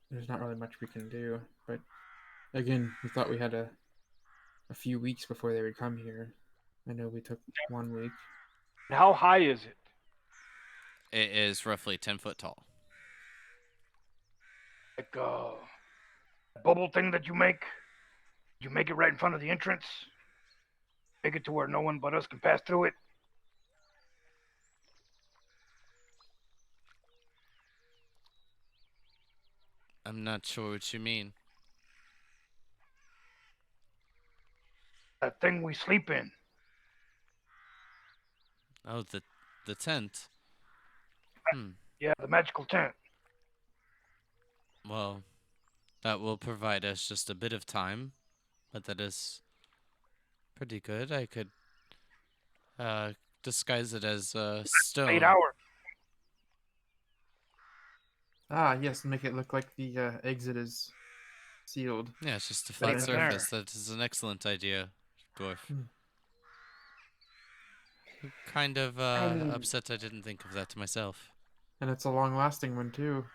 There's not really much we can do. But again, we thought we had a few weeks before they would come here. I know we took 1 week. And how high is it? It is roughly 10 foot tall. Like bubble thing that you make? You make it right in front of the entrance? Make it to where no one but us can pass through it? I'm not sure what you mean. That thing we sleep in. Oh, the tent. Yeah, the magical tent. Well, that will provide us just a bit of time, but that is pretty good. I could disguise it as stone. 8 hours. Ah, yes, make it look like the exit is sealed. Yeah, it's just a Right flat in surface. That is an excellent idea, dwarf. Kind of upset I didn't think of that myself. And it's a long-lasting one, too.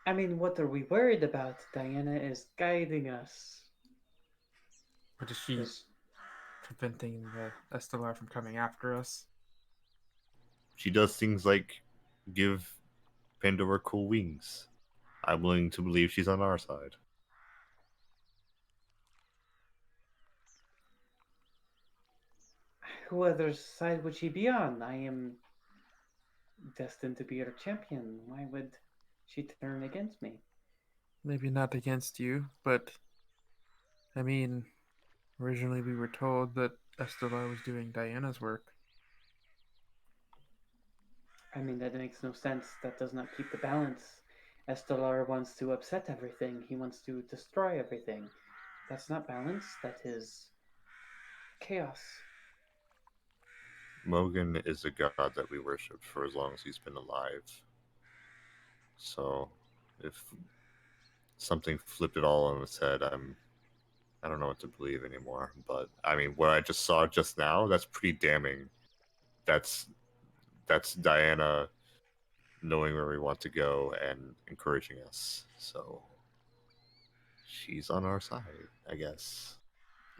I mean, what are we worried about? Diana is guiding us. What is she Yes. preventing the Estelar from coming after us? She does things like give Pandora cool wings. I'm willing to believe she's on our side. Who other side would she be on? I am destined to be her champion. Why would she turn against me? Maybe not against you, but I mean, originally we were told that Estelar was doing Diana's work. I mean, that makes no sense. That does not keep the balance. Estelar wants to upset everything. He wants to destroy everything. That's not balance. That is chaos. Mogan is a god that we worshipped for as long as he's been alive. So, if something flipped it all on its head, I don't know what to believe anymore. But I mean, what I just saw just now, that's pretty damning. That's Diana knowing where we want to go and encouraging us. So she's on our side, I guess.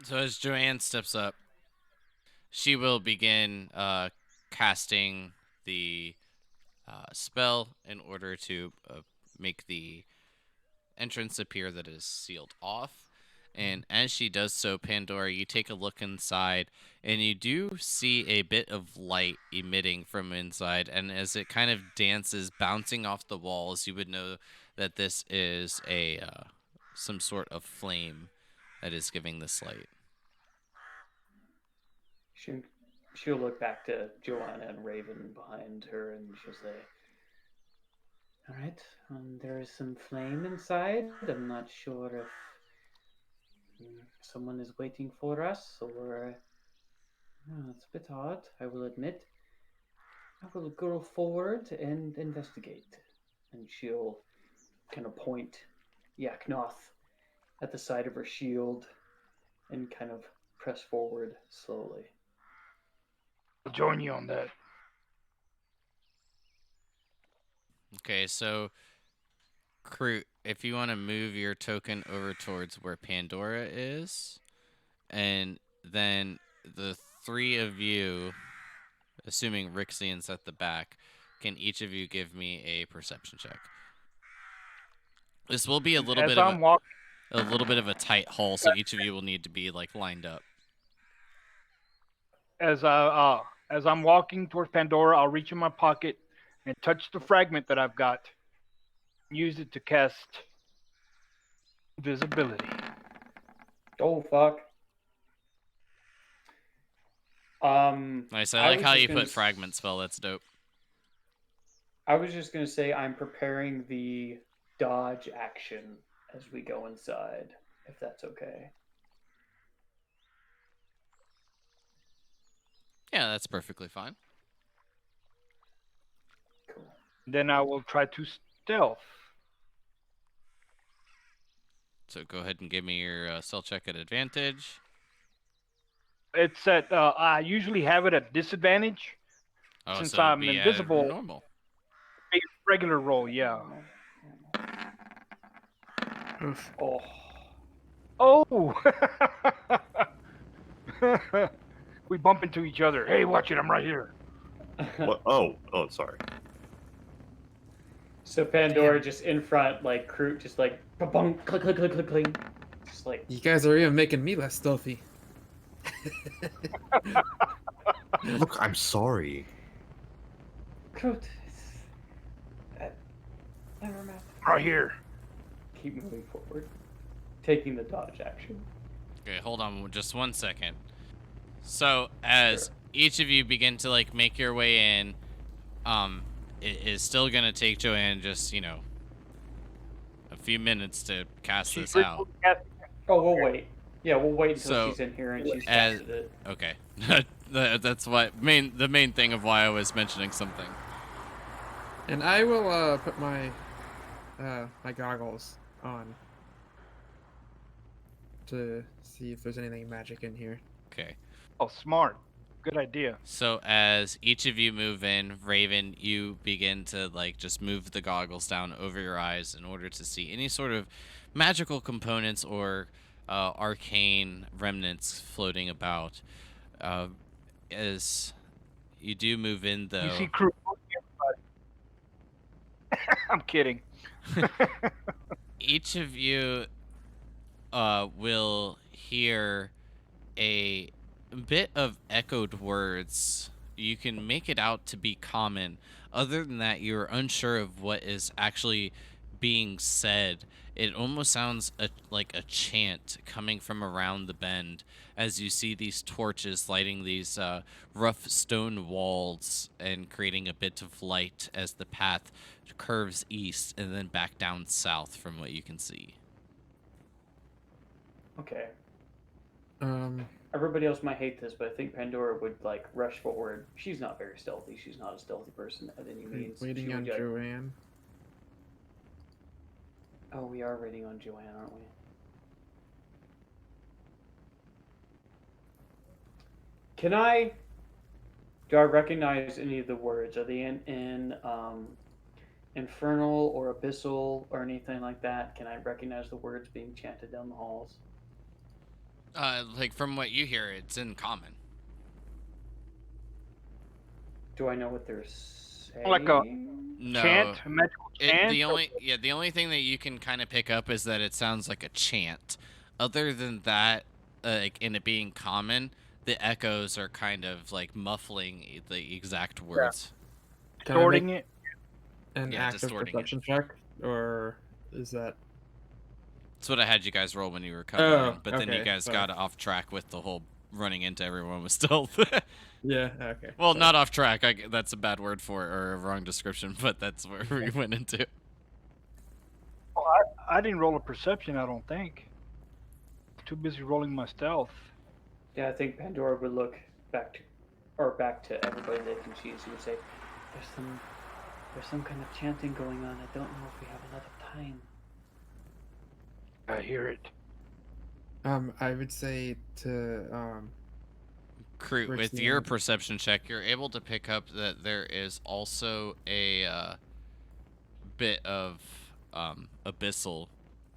So as Joanne steps up, she will begin casting the spell in order to make the entrance appear that is sealed off. And as she does so, Pandora, you take a look inside, and you do see a bit of light emitting from inside. And as it kind of dances, bouncing off the walls, you would know that this is a some sort of flame that is giving this light. She'll look back to Joanna and Raven behind her, and she'll say, "All right, there is some flame inside. I'm not sure if someone is waiting for us, or it's a bit odd, I will admit. I will go forward and investigate." And she'll kind of point Yaknoth at the side of her shield and kind of press forward slowly. I'll join you on that. Okay, so Kroot, if you want to move your token over towards where Pandora is, and then the three of you, assuming Rixian's at the back, can each of you give me a perception check? This will be a little As bit I'm walking, a little bit of a tight hole, so each of you will need to be like lined up. as I As I'm walking towards Pandora, I'll reach in my pocket and touch the fragment that I've got. Use it to cast visibility. Oh fuck. Nice. I like was how just you gonna put fragment spell. That's dope. I was just gonna say I'm preparing the dodge action as we go inside, if that's okay. Yeah, that's perfectly fine. Cool. Then I will try to stealth. So go ahead and give me your stealth check at advantage. It's at I usually have it at disadvantage Oh, since so it'd I'm be invisible. normal. A regular roll, yeah. Oof. Oh. We bump into each other. Hey, watch it! I'm right here. What? Oh, sorry. So Pandora Damn. just in front, like crew, just like ba-bunk, click, click, click, click, click, just like. You guys are even making me less stealthy. Look, I'm sorry. Groot, never mind. Right here. Keep moving forward, taking the dodge action. Okay, hold on just 1 second. So as each of you begin to like make your way in, it is still gonna take Joanne just a few minutes to cast this out. Oh, we'll wait. Yeah, we'll wait until So, she's in here and she's as- casted it. Okay, that's why the main thing of why I was mentioning something. And I will put my my goggles on to see if there's anything magic in here. Okay. Oh, smart. Good idea. So as each of you move in, Raven, you begin to like just move the goggles down over your eyes in order to see any sort of magical components or arcane remnants floating about. As you do move in, though, You see crew. I'm kidding. each of you will hear a bit of echoed words. You can make it out to be common. Other than that, you're unsure of what is actually being said. It almost sounds like a chant coming from around the bend as you see these torches lighting these rough stone walls and creating a bit of light as the path curves east and then back down south from what you can see. Okay. Everybody else might hate this, but I think Pandora would like rush forward. She's not very stealthy. She's not a stealthy person at any means. Waiting She on would, like- Joanne. Oh, we are waiting on Joanne, aren't we? Do I recognize any of the words? Are they in infernal or abyssal or anything like that? Can I recognize the words being chanted down the halls? Like from what you hear, it's in common. Do I know what they're saying? Like a No. chant, a magical chant. The only thing that you can kind of pick up is that it sounds like a chant. Other than that, like in it being common, the echoes are kind of like muffling the exact words. Can I Distorting make it. an Yeah, active distorting it. perception check, or is that? That's what I had you guys roll when you were covering, Oh, but then you okay, guys sorry. got off track with the whole running into everyone with stealth. Yeah. Okay. Well, sorry. not off track. That's a bad word for it, or a wrong description, but that's where we went into. Well, I didn't roll a perception. I don't think. Too busy rolling my stealth. Yeah, I think Pandora would look back to everybody that can see. She would say, "There's some kind of chanting going on. I don't know if we have enough time." I hear it. I would say to Crute, with Rixian. your perception check, you're able to pick up that there is also a bit of abyssal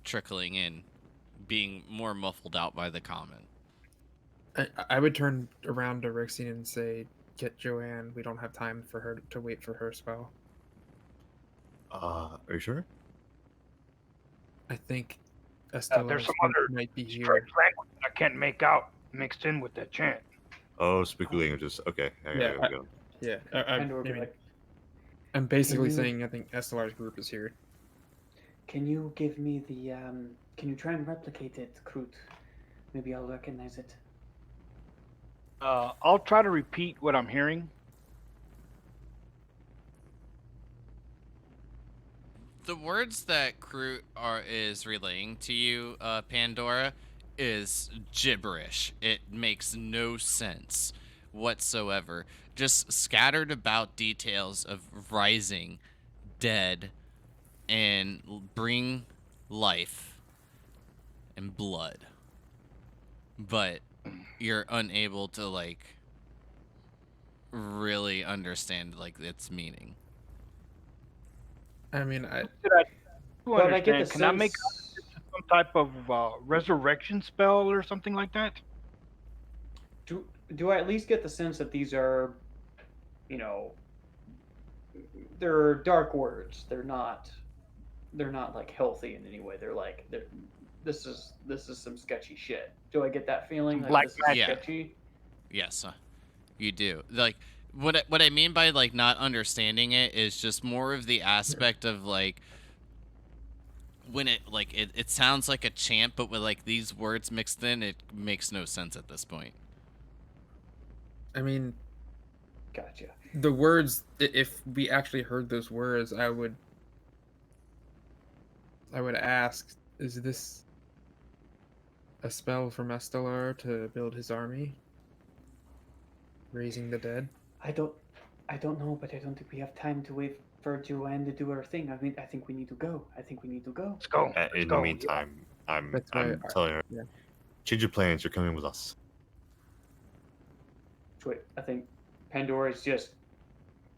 trickling in, being more muffled out by the common. I would turn around to Rixian and say, "Get Joanne. We don't have time for her to wait for her spell." Are you sure? I think Estella's There's some other might be strange here. language I can't make out mixed in with that chant. Oh, speak languages. Okay, I Yeah, gotta go. Yeah, Pandora would be like, I'm basically you- saying I think Estelar's group is here. can you give me the, can you try and replicate it, Kroot? Maybe I'll recognize it. I'll try to repeat what I'm hearing. The words that Kroot is relaying to you, Pandora, is gibberish. It makes no sense whatsoever. Just scattered about details of rising, dead, and bring life and blood. But you're unable to like really understand like its meaning. I mean, I To But I get the understand, can I make sense. some type of resurrection spell or something like that? Do I at least get the sense that these are, you know, they're dark words. They're not like healthy in any way. They're this is some sketchy shit. Do I get that feeling Some like black this is magic. Yeah. sketchy? Yes, you do. Like what I mean by like not understanding it is just more of the aspect of like when it sounds like a chant, but with like these words mixed in, it makes no sense at this point. mean, Gotcha. the words. If we actually heard those words, I would ask: Is this a spell from Estelar to build his army, raising the dead? I don't know, but I don't think we have time to wait for Joanne to do her thing. I mean, I think we need to go. I think we need to go. Let's go. Let's In the go. meantime, I'm That's why telling her, yeah. change your plans. You're coming with us. Wait, I think Pandora's just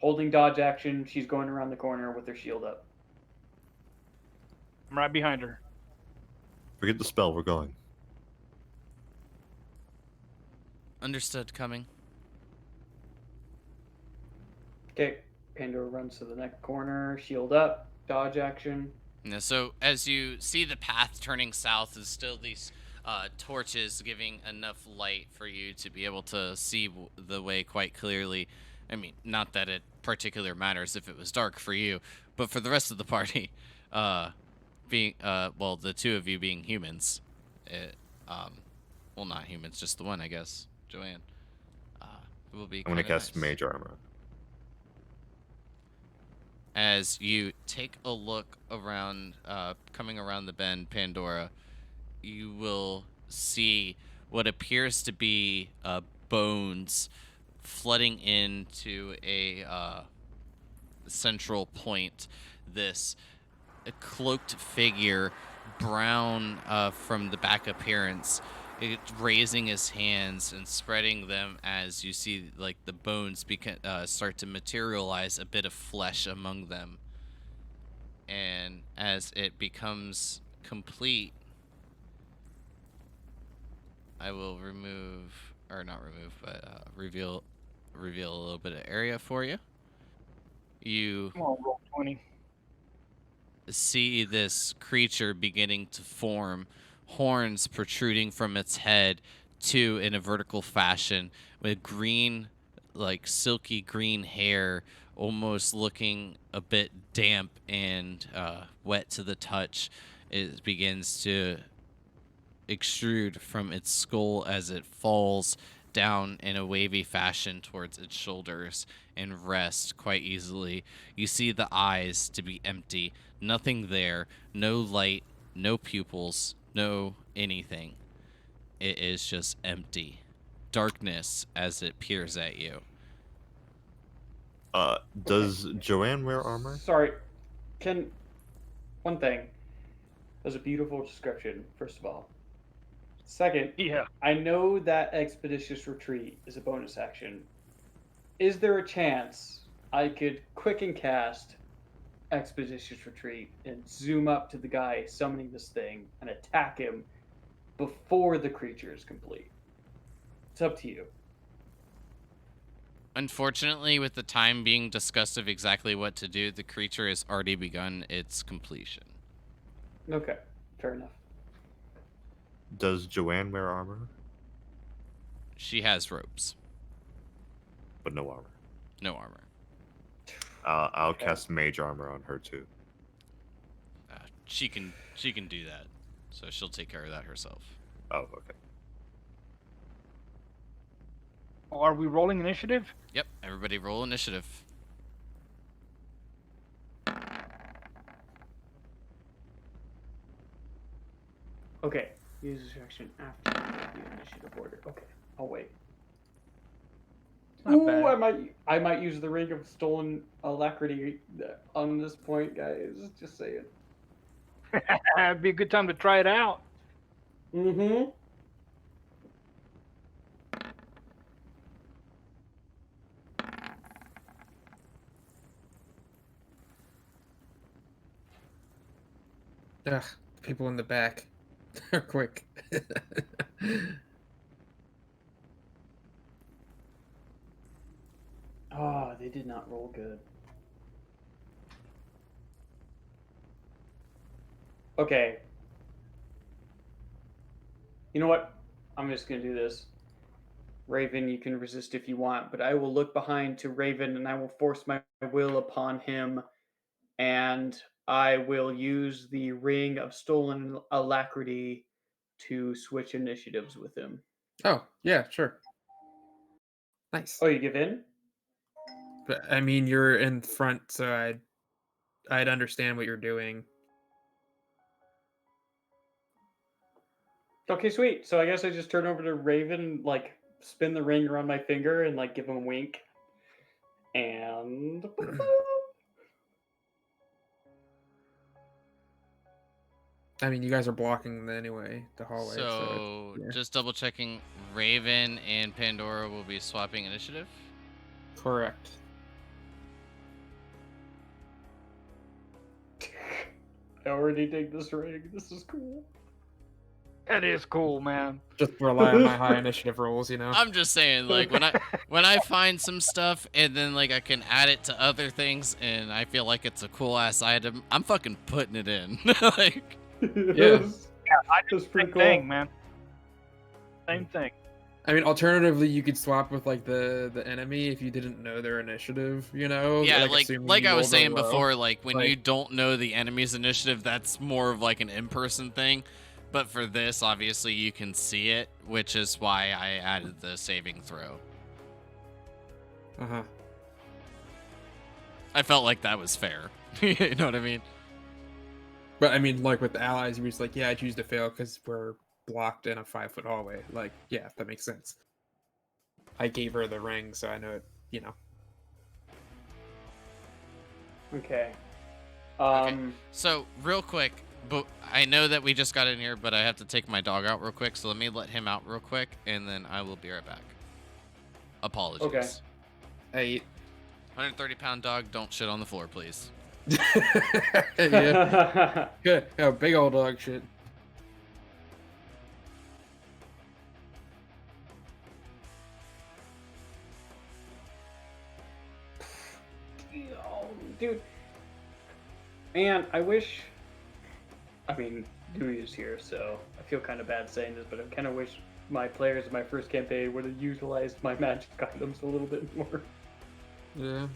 holding dodge action. She's going around the corner with her shield up. I'm right behind her. Forget the spell. We're going. Understood. Coming. Okay, Pandora runs to the next corner, shield up, dodge action. Yeah, so as you see the path turning south, is still these torches giving enough light for you to be able to see the way quite clearly. I mean, not that it particular matters if it was dark for you, but for the rest of the party, being well, the two of you being humans, well, not humans, just the one, I guess, Joanne. It will be. I'm gonna kinda cast nice. Mage Armor. As you take a look around, coming around the bend, Pandora, you will see what appears to be bones flooding into a central point. This cloaked figure, brown from the back appearance, raising his hands and spreading them as you see like the bones start to materialize a bit of flesh among them. And as it becomes complete, I will remove, or not remove, but reveal a little bit of area for you. You Come on, roll 20. see this creature beginning to form, horns protruding from its head to in a vertical fashion, with green, like silky green hair, almost looking a bit damp and wet to the touch. It begins to extrude from its skull as it falls down in a wavy fashion towards its shoulders and rest quite easily. You see the eyes to be empty, nothing there, no light, no pupils, no anything. It is just empty. Darkness as it peers at you. Does Joanne wear armor? Sorry, one thing. That was a beautiful description, first of all. Second, Yeah. I know that Expeditious Retreat is a bonus action. Is there a chance I could quicken cast Expeditious Retreat and zoom up to the guy summoning this thing and attack him before the creature is complete? It's up to you. Unfortunately, with the time being discussed of exactly what to do, the creature has already begun its completion. Okay, fair enough. Does Joanne wear armor? She has ropes. but no armor. No armor. I'll Okay. cast mage armor on her too. She can do that, so she'll take care of that herself. Oh, okay. Are we rolling initiative? Yep. Everybody roll initiative. Okay. Use this action after the initiative order. Okay. I'll wait. Not Ooh, bad. I might use the ring of stolen alacrity on this point, guys. Just saying. It'd be a good time to try it out. Mm-hmm. Ugh, people in the back. They're quick. Oh, they did not roll good. Okay. You know what? I'm just gonna do this. Raven, you can resist if you want, but I will look behind to Raven and I will force my will upon him, and I will use the ring of stolen alacrity to switch initiatives with him. Oh, yeah, sure. Nice. Oh, you give in? But I mean, you're in front, so I'd understand what you're doing. Okay, sweet. So I guess I just turn over to Raven and like spin the ring around my finger and like give him a wink. And I mean, you guys are blocking anyway, the hallway. So yeah. just double checking, Raven and Pandora will be swapping initiative. Correct. I already dig this ring. This is cool. That is cool, man. Just rely on my high initiative rolls, you know. I'm just saying, like when I find some stuff and then like I can add it to other things and I feel like it's a cool ass item, I'm fucking putting it in. Like, Yeah. I did That's the pretty same cool. thing, man. Same thing. I mean, alternatively, you could swap with like the enemy if you didn't know their initiative, you know. yeah, assuming like you I was rolled really saying low. before, like when Like- you don't know the enemy's initiative, that's more of like an in-person thing. But for this, obviously, you can see it, which is why I added the saving throw. Uh-huh. I felt like that was fair. You know what I mean? But I mean, like with the allies, you were just like, yeah, I choose to fail because we're blocked in a 5-foot hallway. Like, yeah, that makes sense. I gave her the ring, so I know it. You know. Okay. So, real quick, but I know that we just got in here, but I have to take my dog out real quick, so let me let him out real quick, and then I will be right back. Apologies. Okay. Hey. 130-pound dog, don't shit on the floor, please. Yeah. Good. Oh, big old dog shit. Oh, dude. Man, I wish. I mean, Dewey is here, so I feel kind of bad saying this, but I kind of wish my players in my first campaign would have utilized my magic items a little bit more. Yeah.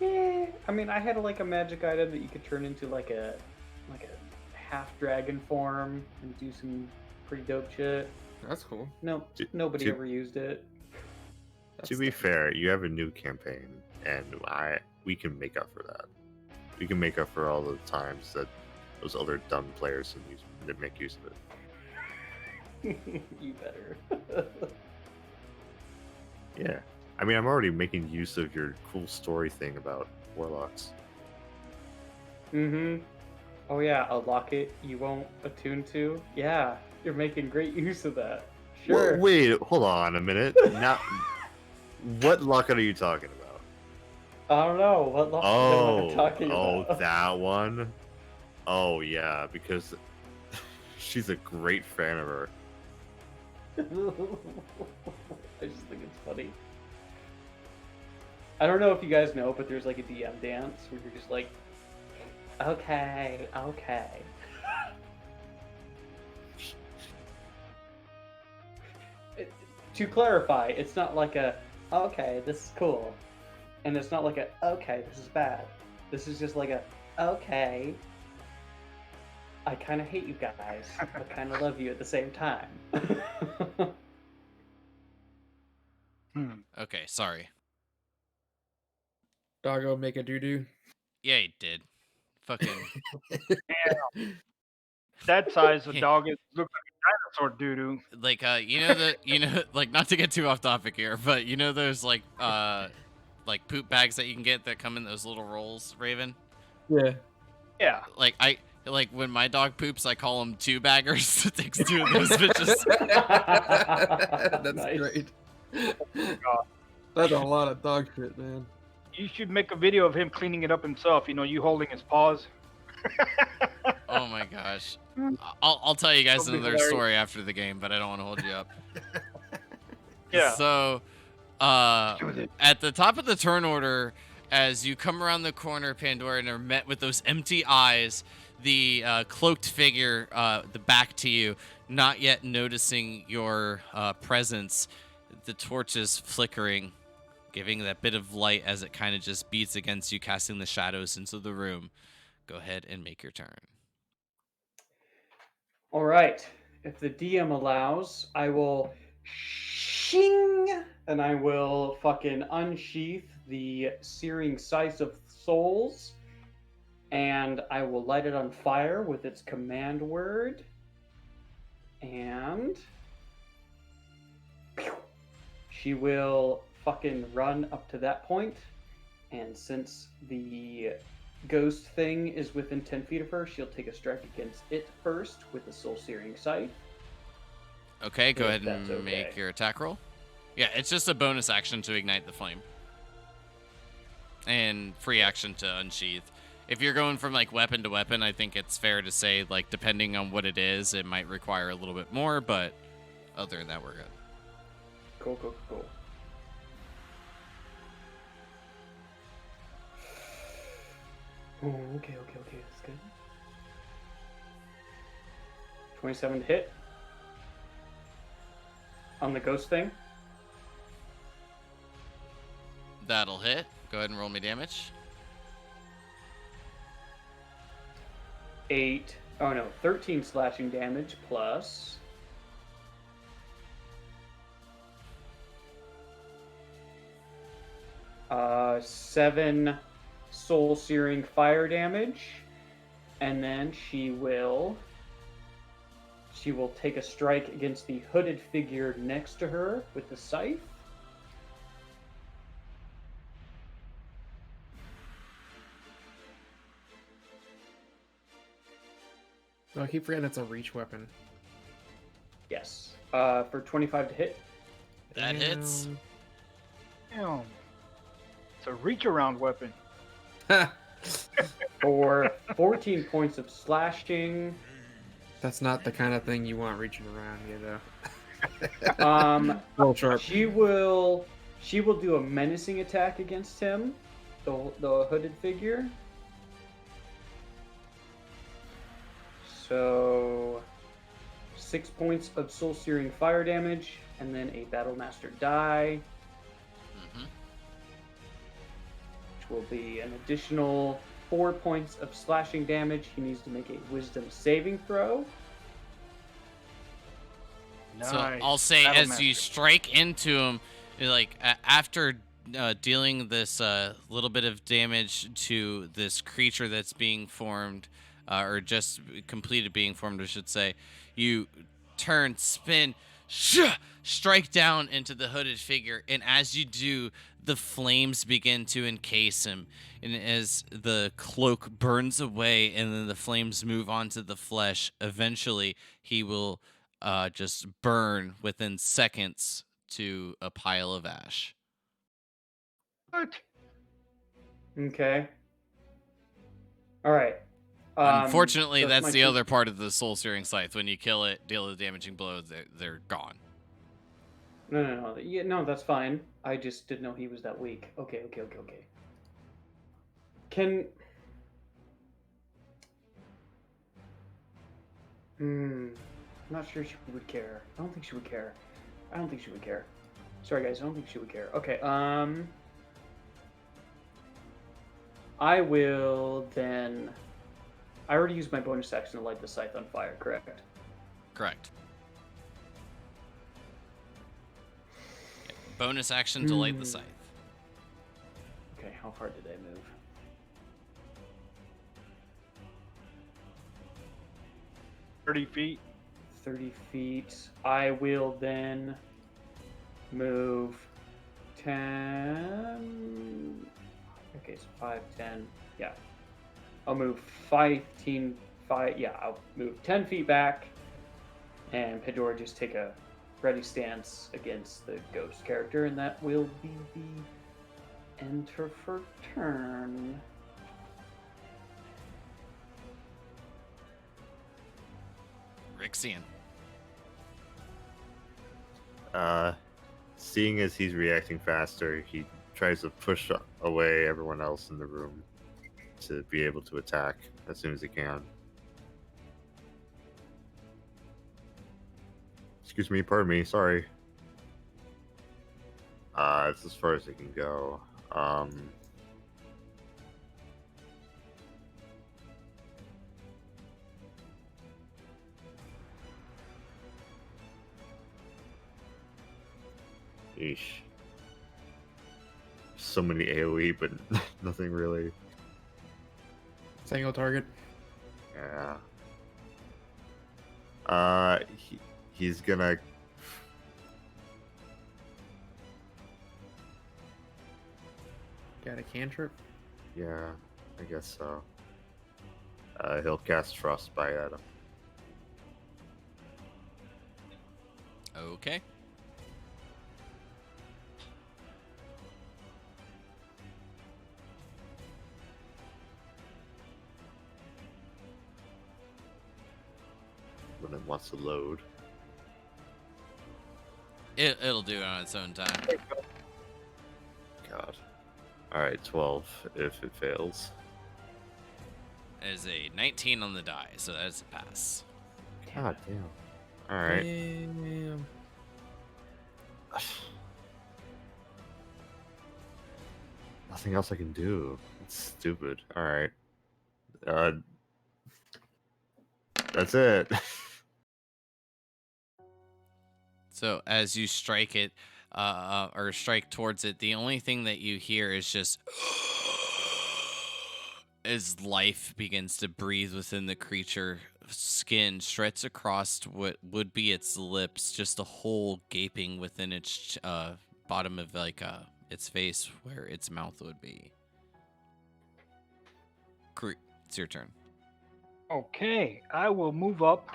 Yeah, I mean, I had like a magic item that you could turn into like a half dragon form and do some pretty dope shit. That's cool. No, nobody ever used it. To be fair, you have a new campaign, and we can make up for that. We can make up for all the times that those other dumb players that make use of it. You better. Yeah. I mean, I'm already making use of your cool story thing about warlocks. Mm-hmm. Oh yeah, a locket you won't attune to? Yeah, you're making great use of that. Sure. Wait, hold on a minute. Now, what locket are you talking about? I don't know. What locket am I talking about? That one? Oh, yeah, because she's a great fan of her. I just think it's funny. I don't know if you guys know, but there's like a DM dance where you're just like, okay. to clarify, it's not like a okay, this is cool, and it's not like a okay, this is bad. This is just like a okay. I kind of hate you guys, but kind of love you at the same time. Okay, sorry. Doggo make a doo doo. Yeah, he did. Fucking. That size of Yeah. dog it looks like a dinosaur doo doo. Like like, not to get too off topic here, but you know those like poop bags that you can get that come in those little rolls, Raven? Yeah. Yeah. Like when my dog poops, I call them two baggers. It takes two of those bitches. That's Nice. great. God. That's a lot of dog shit, man. You should make a video of him cleaning it up himself. You know, you holding his paws. Oh my gosh. I'll tell you guys That'll be another hilarious. story after the game, but I don't want to hold you up. Yeah. So, Do it. at the top of the turn order, as you come around the corner, Pandora, and are met with those empty eyes, the cloaked figure, the back to you, not yet noticing your presence, the torches flickering, giving that bit of light as it kind of just beats against you, casting the shadows into the room. Go ahead and make your turn. All right. If the DM allows, I will shing and I will fucking unsheath the searing scythe of souls and I will light it on fire with its command word. And she will fucking run up to that point. And since the ghost thing is within 10 feet of her, she'll take a strike against it first with the soul searing scythe. Okay, go If ahead and that's make okay. your attack roll. Yeah, it's just a bonus action to ignite the flame. And free action to unsheath. If you're going from like weapon to weapon, I think it's fair to say, like, depending on what it is, it might require a little bit more, but other than that, we're good. Cool, cool, cool. Oh, okay, that's good. 27 to hit. On the ghost thing. That'll hit. Go ahead and roll me damage. 13 slashing damage plus 7 soul searing fire damage, and then she will take a strike against the hooded figure next to her with the scythe. Oh, I keep forgetting it's a reach weapon. Yes. For 25 to hit. That hits. Damn. It's a reach around weapon. For 14 points of slashing. That's not the kind of thing you want reaching around, you know. Roll sharp. She will do a menacing attack against him, the hooded figure. So 6 points of soul searing fire damage, and then a battle master die, Mm-hmm. which will be an additional 4 points of slashing damage. He needs to make a wisdom saving throw. Nice. So I'll say, Battle as you master. strike into him, like after dealing this little bit of damage to this creature that's being formed, or just completed being formed, I should say, you turn, spin, strike down into the hooded figure, and as you do, the flames begin to encase him. And as the cloak burns away and then the flames move onto the flesh, eventually he will just burn within seconds to a pile of ash. What? Okay. All right. Unfortunately, so it's that's my the turn. other part of the soul searing scythe. When you kill it, deal a damaging blow, they're gone. No. Yeah, no, that's fine. I just didn't know he was that weak. Okay. I'm not sure she would care. I don't think she would care. I don't think she would care. Sorry, guys. I don't think she would care. Okay. I will then. I already used my bonus action to light the scythe on fire. Correct. Correct. Yeah, bonus action to light the scythe. Okay. How far did I move? 30 feet. 30 feet. I will then move 10. Okay, so 5, 10. Yeah. I'll move 15, 5. Yeah, I'll move 10 feet back. And Pedora just take a ready stance against the ghost character, and that will be the end of her turn. Rixian. Seeing as he's reacting faster, he tries to push away everyone else in the room to be able to attack as soon as he can. Excuse me, pardon me, sorry. It's as far as it can go. Eesh. So many AoE, but nothing really. Single target. Yeah. He's gonna. Got a cantrip. Yeah, I guess so. He'll cast Frostbite at him. Okay. When it wants to load. It'll do it on its own time. God. Alright, 12 if it fails. It is a 19 on the die, so that's a pass. God damn. Alright. Damn. Nothing else I can do. It's stupid. Alright. That's it. So as you strike it, or strike towards it, the only thing that you hear is just as life begins to breathe within the creature. Skin stretches across what would be its lips, just a hole gaping within its bottom of its face where its mouth would be. It's your turn. Okay, I will move up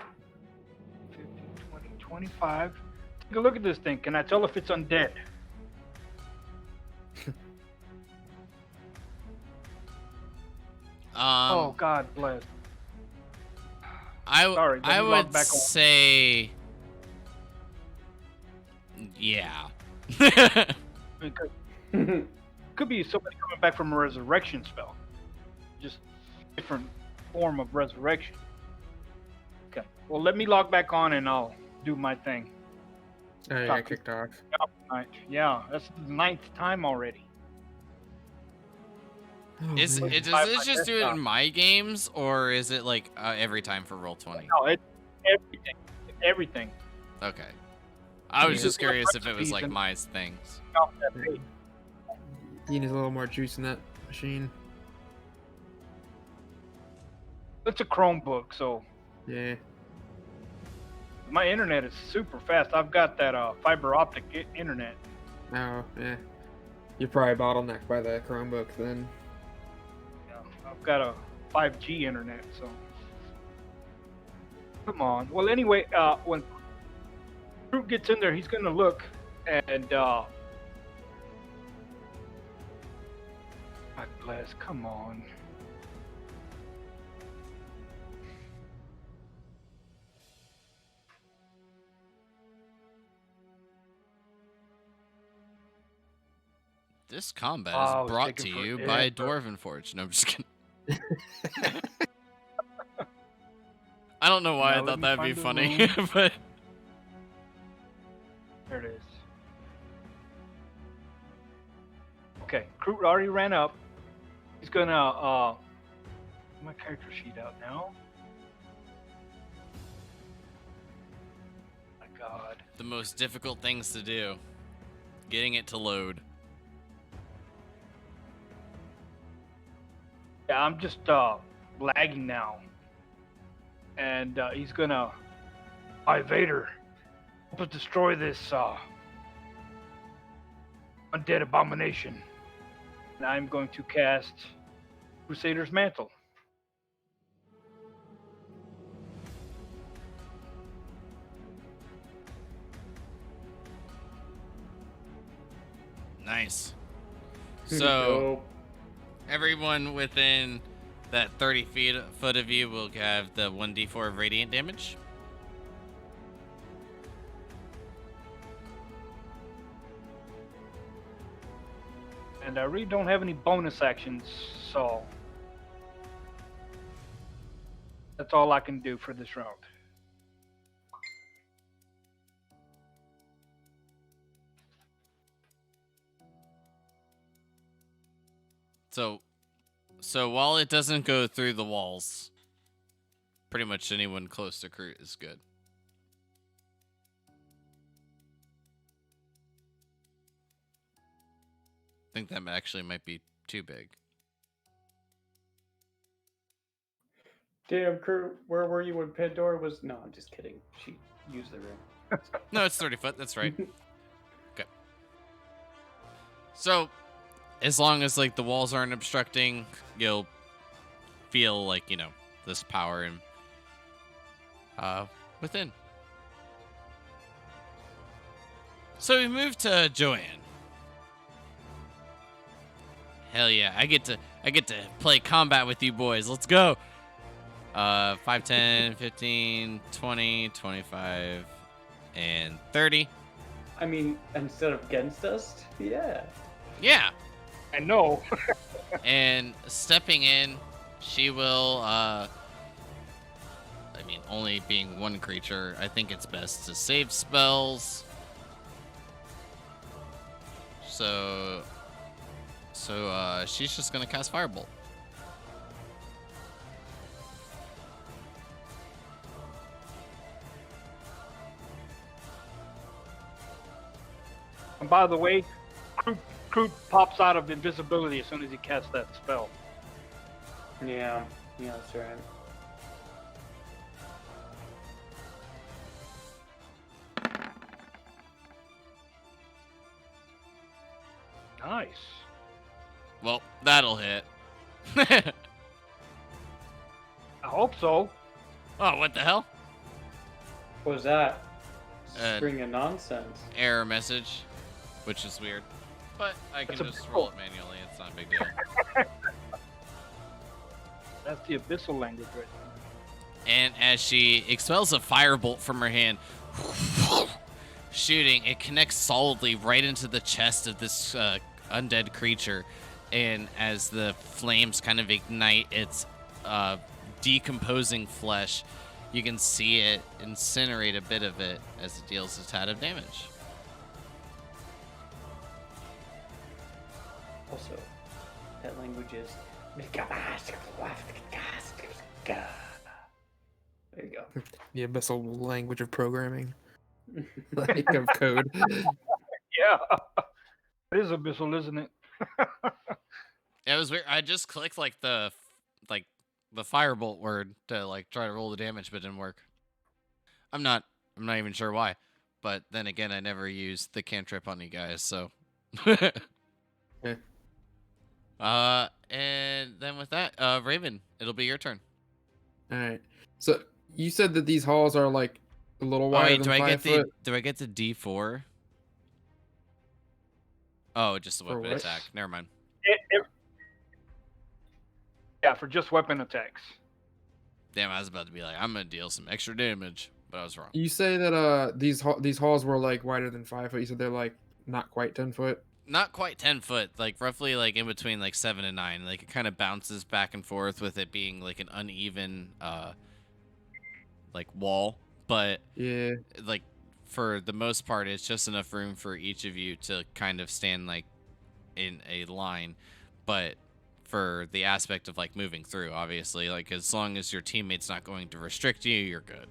15, 20, 25. Take a look at this thing. Can I tell if it's undead? Oh, God bless. Sorry, let I me log would back on. say, yeah. Because could be somebody coming back from a resurrection spell. Just different form of resurrection. Okay. Well, let me log back on and I'll do my thing. Oh, yeah, I kicked off. Yeah, that's the 9th time already. Oh, Does man. it just do it in my games, or is it like every time for Roll20? No, it's everything. Everything. Okay. I was Yeah. just curious if it was like my things. Off that page. You need a little more juice in that machine. It's a Chromebook, so Yeah. my internet is super fast. I've got that fiber optic internet. Oh, yeah. You're probably bottlenecked by the Chromebook then. Yeah, I've got a 5G internet, so come on. Well, anyway, when Fruit gets in there, he's gonna look and God bless. Come on. This combat Oh, is it's brought to taking you by forever. Dwarven Forge. No, I'm just kidding. I don't know why Now I let thought me that'd be find the funny, room. but There it is. Okay, Kroot already ran up. He's gonna my character sheet out now. My God. The most difficult things to do. Getting it to load. Yeah, I'm just lagging now. And he's gonna Vader, help us destroy this undead abomination. And I'm going to cast Crusader's Mantle. Nice. Hmm. So everyone within that 30 foot of you will have the 1d4 of radiant damage. And I really don't have any bonus actions, so that's all I can do for this round. So while it doesn't go through the walls, pretty much anyone close to Kroot is good. I think that actually might be too big. Damn, Kurt, where were you when Pandora was? No, I'm just kidding. She used the room. No, it's 30 foot. That's right. Okay. So, as long as like the walls aren't obstructing, you'll feel like, you know, this power and within. So we move to Joanne. Hell yeah, I get to play combat with you boys. Let's go. 5, 10, 15, 20, 25, and 30. I mean, instead of against us? Yeah. Yeah. I know. And stepping in, she will, I mean, only being one creature, I think it's best to save spells. So she's just going to cast Firebolt. And by the way, Kroot pops out of invisibility as soon as he casts that spell. Yeah, that's right. Nice. Well, that'll hit. I hope so. Oh, what the hell? What was that? Uh, String of nonsense. Error message, which is weird. But I can That's a just big roll roll. it manually. It's not a big deal. That's the abyssal language right there. And as she expels a firebolt from her hand, shooting, it connects solidly right into the chest of this undead creature. And as the flames kind of ignite its decomposing flesh, you can see it incinerate a bit of it as it deals a tad of damage. Also, that language is. There you go. The abyssal language of programming, like of code. Yeah. It is abyssal, isn't it? Yeah, it was weird. I just clicked like the firebolt word to like try to roll the damage, but it didn't work. I'm not even sure why. But then again, I never used the cantrip on you guys, so. Yeah. And then with that, Raven, it'll be your turn. All right. So you said that these halls are like a little Oh, wider wait, than 5 foot. do I get the D4? Oh, just the For weapon what? attack. Never mind. Yeah, for just weapon attacks. Damn, I was about to be like, I'm gonna deal some extra damage, but I was wrong. You say that these halls were like wider than 5 foot. You said they're like not quite 10 foot. Not quite 10 foot, like roughly like in between like 7 and 9. Like it kind of bounces back and forth with it being like an uneven like wall, but Yeah. like for the most part, it's just enough room for each of you to kind of stand like in a line. But for the aspect of like moving through, obviously, like as long as your teammate's not going to restrict you, you're good.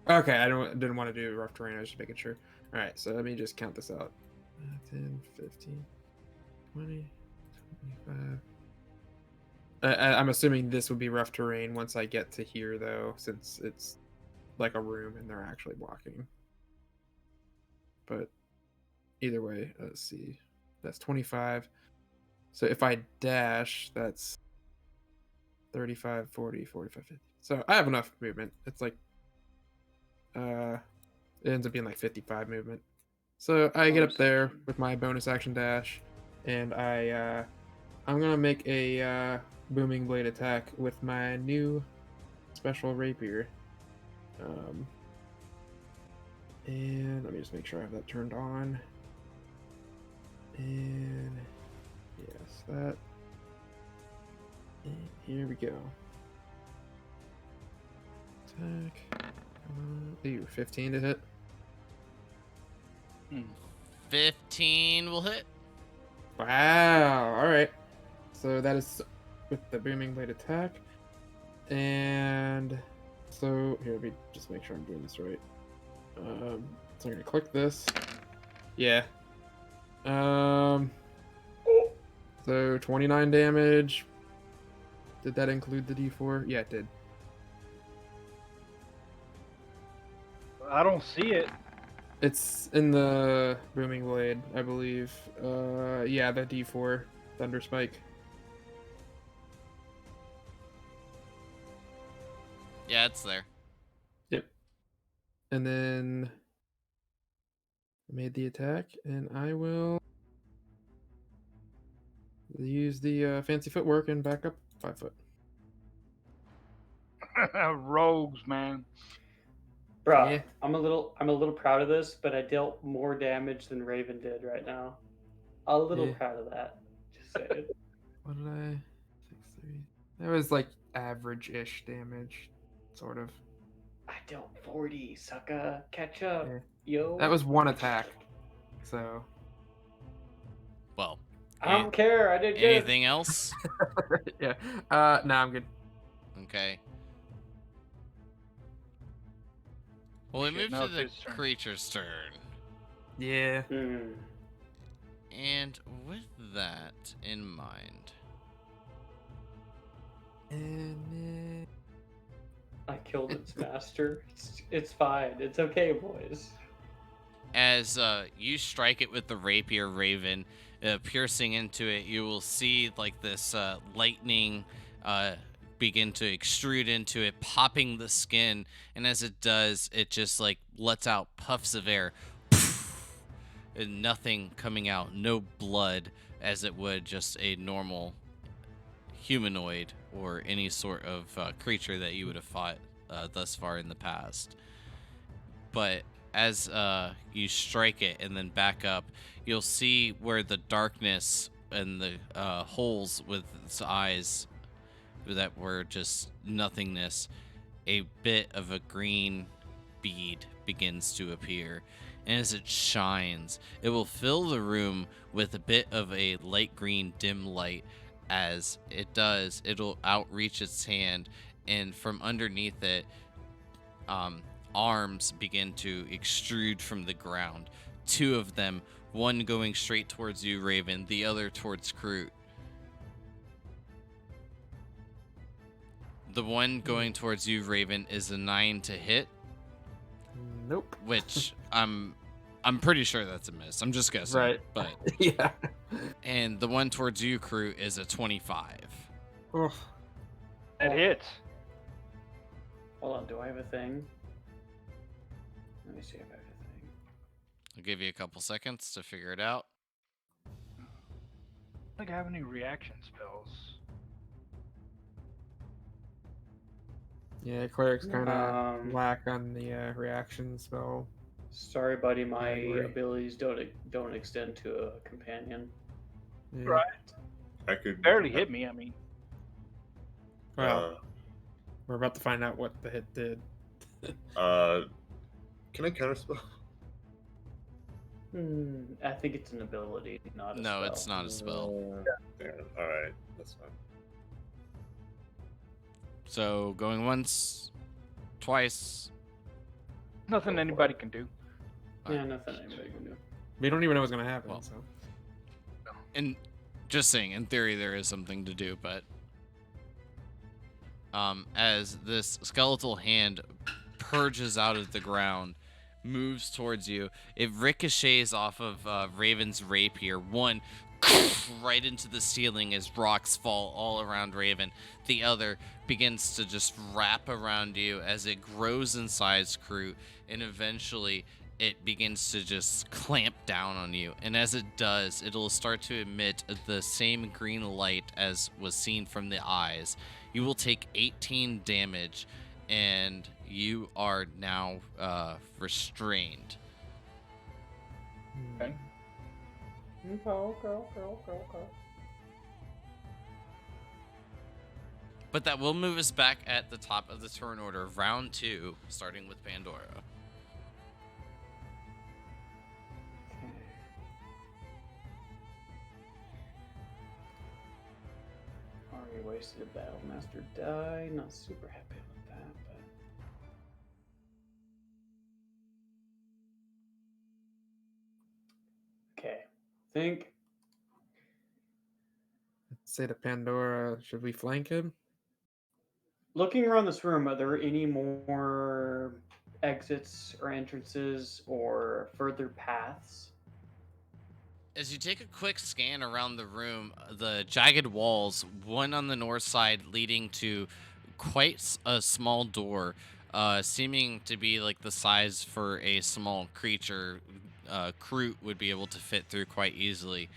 Okay, didn't want to do rough terrain. I was just making sure. All right, so let me just count this out. 10, 15, 20, 25. I'm assuming this would be rough terrain once I get to here, though, since it's like a room and they're actually walking. But either way, let's see. That's 25. So if I dash, that's 35, 40, 45, 50. So I have enough movement. It's like, it ends up being like 55 movement. So I get up there with my bonus action dash, and I'm gonna make a booming blade attack with my new special rapier. And let me just make sure I have that turned on. And yes, that. And here we go. Attack. Ooh, 15 to hit. 15 will hit. Wow. All right. So that is with the booming blade attack. And so here, let me just make sure I'm doing this right. So I'm gonna click this. Yeah. So 29 damage. Did that include the D4? Yeah, it did. I don't see it. It's in the booming blade, I believe. Yeah, the D4 thunder spike. Yeah, it's there. Yep. And then I made the attack, and I will use the fancy footwork and back up 5 foot. Rogues, man. Bruh, Yeah. I'm a little proud of this, but I dealt more damage than Raven did right now. A little Yeah. proud of that. Just saying. What did I? 6, 3. That was like average-ish damage, sort of. I dealt 40, sucker. Catch up, Yeah. yo. That was one attack. So. Well, I don't care. I did good. anything else? Yeah. No, I'm good. Okay. Well, we Shit, move now to it's the his turn. creature's turn. Yeah. And with that in mind, And I killed its master. It's fine. It's okay, boys. as you strike it with the rapier, Raven, piercing into it, you will see like this lightning begin to extrude into it, popping the skin, and as it does, it just like lets out puffs of air, and nothing coming out, no blood, as it would just a normal humanoid or any sort of creature that you would have fought thus far in the past. But as you strike it and then back up, you'll see where the darkness and the holes with its eyes that were just nothingness, a bit of a green bead begins to appear. And as it shines, it will fill the room with a bit of a light green dim light. As it does, it'll outreach its hand, and from underneath it, arms begin to extrude from the ground. 2 of them, one going straight towards you, Raven, the other towards Kroot. The one going towards you, Raven, is a 9 to hit, nope. which I'm pretty sure that's a miss. I'm just guessing. Right. But Yeah. and the one towards you, Kroot, is a 25. Oh. It hits. Hold on. Do I have a thing? Let me see if I have a thing. I'll give you a couple seconds to figure it out. I don't think I have any reaction spells. Yeah, clerics kind of Um, lack on the reaction spell. Sorry, buddy. My agree. abilities don't extend to a companion. Yeah. Right. I could Barely hit me. I mean, Well, we're about to find out what the hit did. Can I counterspell? I think it's an ability, not a No, spell. it's not a spell. Yeah, all right, that's fine. So going once, twice. Nothing Go for anybody it. can do. Yeah, nothing anybody can do. We don't even know what's gonna happen. Well. So And just saying, in theory, there is something to do, but as this skeletal hand purges out of the ground, moves towards you, it ricochets off of Raven's rapier. One right into the ceiling as rocks fall all around Raven. The other begins to just wrap around you as it grows in size, Kroot, and eventually it begins to just clamp down on you. And as it does, it'll start to emit the same green light as was seen from the eyes. You will take 18 damage, and you are now restrained. Okay. Okay. But that will move us back at the top of the turn order, round 2, starting with Pandora. Already wasted a Battle Master die. Not super happy with that, but. Okay. Think. say to Pandora, should we flank him? Looking around this room, are there any more exits or entrances or further paths? As you take a quick scan around the room, the jagged walls, one on the north side leading to quite a small door, seeming to be like the size for a small creature, Kroot would be able to fit through quite easily.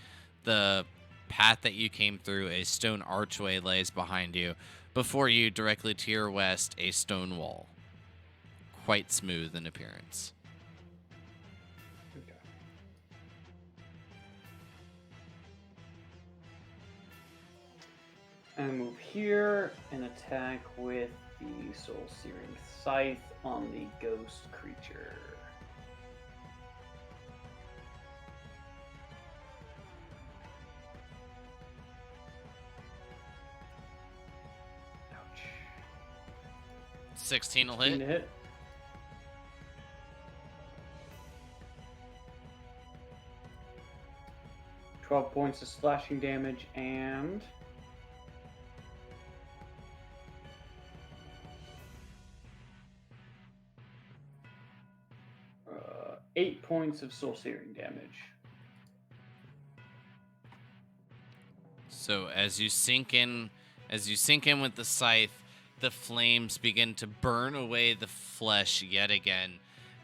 The path that you came through, a stone archway lays behind you. Before you, directly to your west, a stone wall. Quite smooth in appearance. Okay. And move here and attack with the Soul Searing Scythe on the ghost creature. Ouch. 16 will 16 hit. to hit. $12 points of slashing damage and 8 points of soul searing damage. So as you sink in with the scythe, the flames begin to burn away the flesh yet again,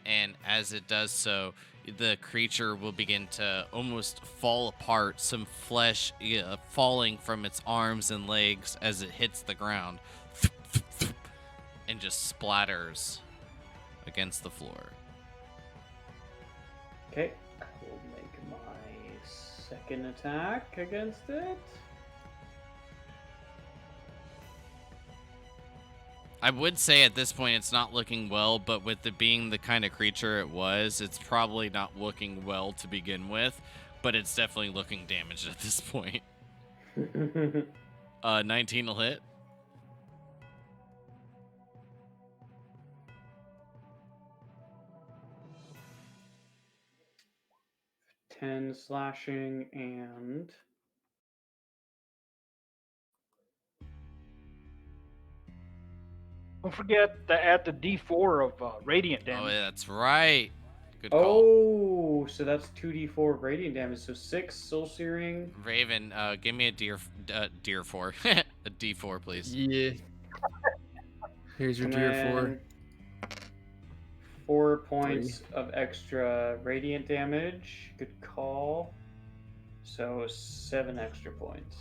and as it does so, the creature will begin to almost fall apart, some flesh falling from its arms and legs as it hits the ground and just splatters against the floor. Okay, I will make my second attack against it. I would say at this point it's not looking well, but with it being the kind of creature it was, it's probably not looking well to begin with, but it's definitely looking damaged at this point. 19 will hit. Ten slashing and Don't forget to add the D4 of radiant damage. Oh, yeah, that's right. Good call. oh, so that's 2d4 radiant damage. So 6 soul searing. Raven, give me a deer 4. A D4, please. Yeah. Here's your And deer then 4 points of extra radiant damage. Good call. So 7 extra points.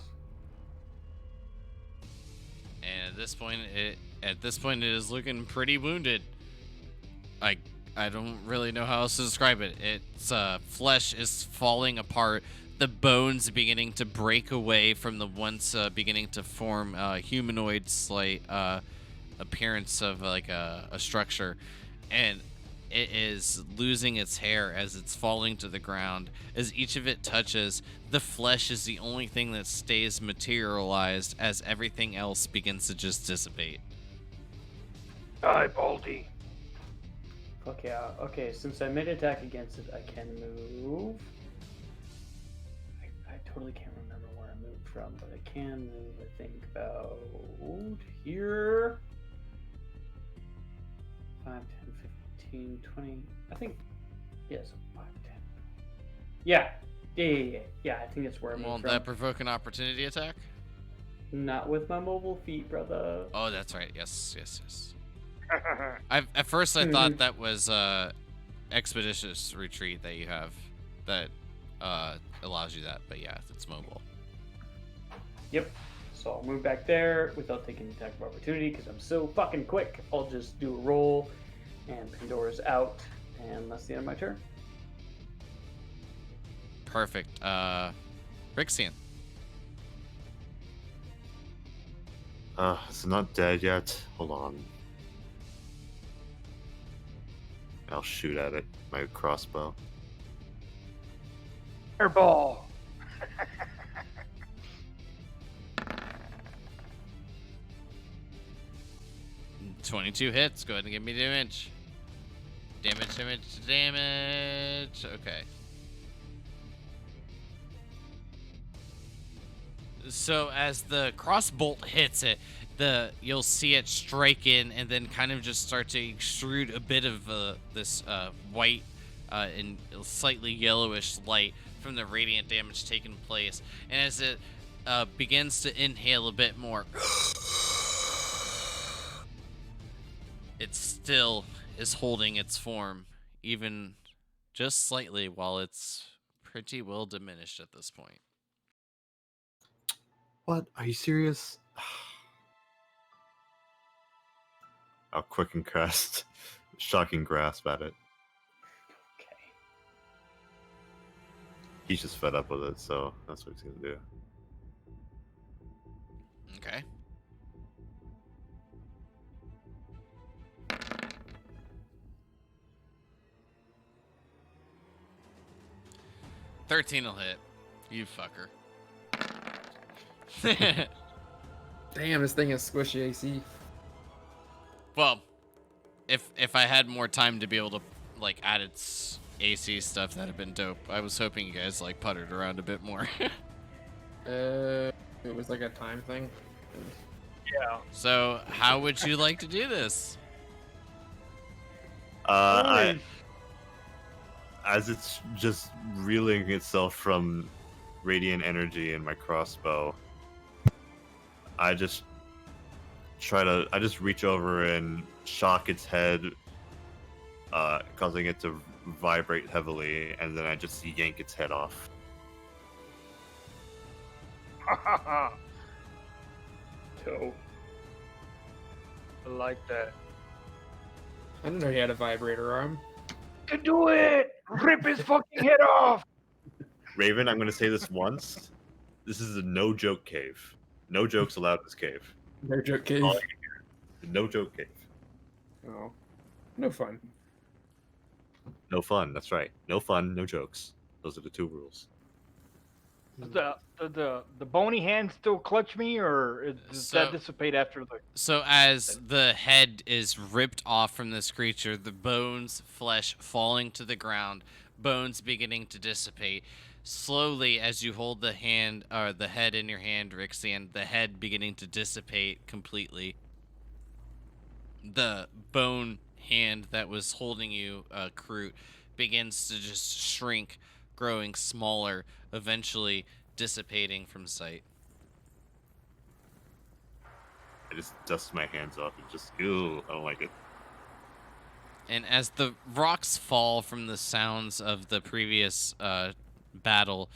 And at this point, it is looking pretty wounded. I don't really know how else to describe it. Its flesh is falling apart. The bones beginning to break away from the once beginning to form humanoid slight appearance of like a structure. And it is losing its hair as it's falling to the ground. As each of it touches, the flesh is the only thing that stays materialized as everything else begins to just dissipate. Die, Baldy. Fuck yeah. Okay, since I made attack against it, I can move. I totally can't remember where I moved from, but I can move, I think, about here. 5, 10, 15, 20. I think, yes, 5, 10. Yeah. Yeah, I think that's where I moved Won't from. that provoke an opportunity attack? Not with my mobile feet, brother. Oh, that's right. Yes. At first I thought that was expeditious retreat that you have that allows you that, but yeah, it's mobile. Yep. So I'll move back there without taking attack of opportunity because I'm so fucking quick. I'll just do a roll, and Pandora's out, and that's the end of my turn. Perfect. Rixian. It's not dead yet. Hold on. I'll shoot at it. My crossbow. Airball. 22 hits. Go ahead and give me damage. Damage. Okay. So as the crossbolt hits it, you'll see it strike in and then kind of just start to extrude a bit of this white and slightly yellowish light from the radiant damage taking place. And as it begins to inhale a bit more, it still is holding its form, even just slightly, while it's pretty well diminished at this point. What? Are you serious? I'll quicken cast shocking grasp at it. Okay. He's just fed up with it, so that's what he's gonna do. Okay. $13 will hit. You fucker. Damn, this thing has squishy AC. Well, if I had more time to be able to like add its AC stuff, that'd have been dope. I was hoping you guys like puttered around a bit more. It was like a time thing. Yeah. So how would you like to do this? As it's just reeling itself from radiant energy in my crossbow, I just reach over and shock its head, causing it to vibrate heavily, and then I just yank its head off. So, I like that. I didn't know he had a vibrator arm. You can do it! Rip his fucking head off! Raven, I'm going to say this once. This is a no-joke cave. No jokes allowed in this cave. No joke cave. Oh, no joke cave. Oh, no fun. No fun, that's right. No fun, no jokes. Those are the 2 rules. The bony hand still clutch me, or does that dissipate after the... So as the head is ripped off from this creature, the bones, flesh falling to the ground, bones beginning to dissipate. Slowly, as you hold the hand or the head in your hand, Rixian, the head beginning to dissipate completely. The bone hand that was holding you, Kroot, begins to just shrink, growing smaller, eventually dissipating from sight. I just dust my hands off and just, ew, I don't like it. And as the rocks fall from the sounds of the previous battle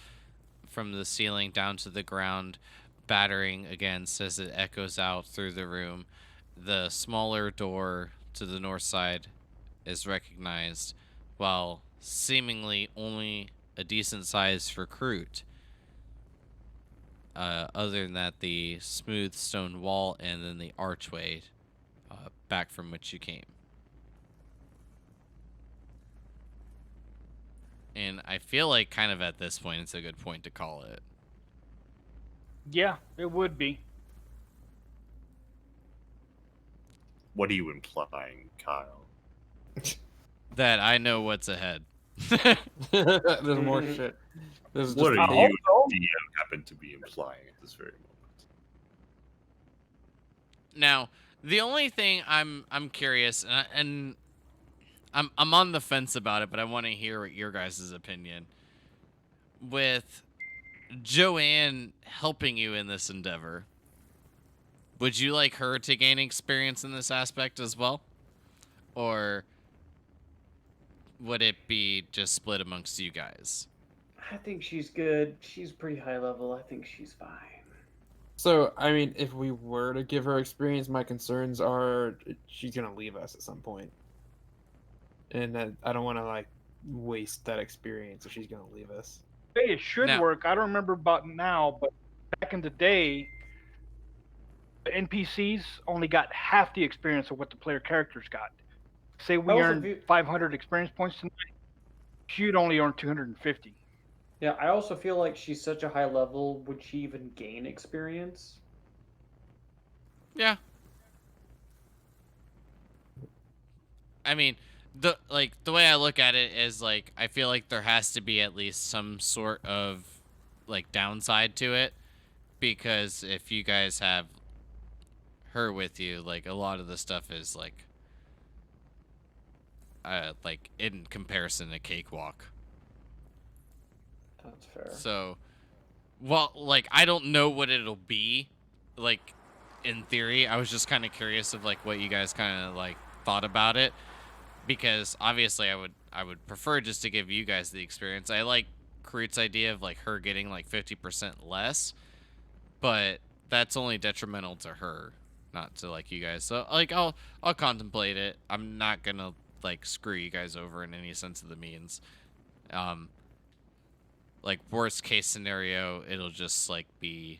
from the ceiling down to the ground, battering against as it echoes out through the room, the smaller door to the north side is recognized, while seemingly only a decent size for Kroot. Other than that, the smooth stone wall and then the archway back from which you came. And I feel like kind of at this point, it's a good point to call it. Yeah, it would be. What are you implying, Kyle? That I know what's ahead. There's more shit. There's What just are I you, hope so. DM, happen to be implying at this very moment? Now, the only thing I'm curious, and I'm on the fence about it, but I want to hear your guys' opinion. With Joanne helping you in this endeavor, would you like her to gain experience in this aspect as well? Or would it be just split amongst you guys? I think she's good. She's pretty high level. I think she's fine. So, I mean, if we were to give her experience, my concerns are she's gonna leave us at some point, and that I don't want to like waste that experience if she's gonna leave us. Hey, it should Now- work. I don't remember about now, but back in the day, the NPCs only got half the experience of what the player characters got. Say we Also, earned if you- 500 experience points tonight, she'd only earn 250. Yeah, I also feel like she's such a high level. Would she even gain experience? Yeah. I mean, the way I look at it is like I feel like there has to be at least some sort of like downside to it, because if you guys have her with you, like a lot of the stuff is like in comparison a cakewalk. That's fair. So, well, like I don't know what it'll be, like in theory. I was just kind of curious of like what you guys kind of like thought about it, because obviously I would prefer just to give you guys the experience. I like Karut's idea of like her getting like 50% less, but that's only detrimental to her, not to like you guys. So like I'll contemplate it. I'm not gonna like screw you guys over in any sense of the means. Like worst case scenario, it'll just like be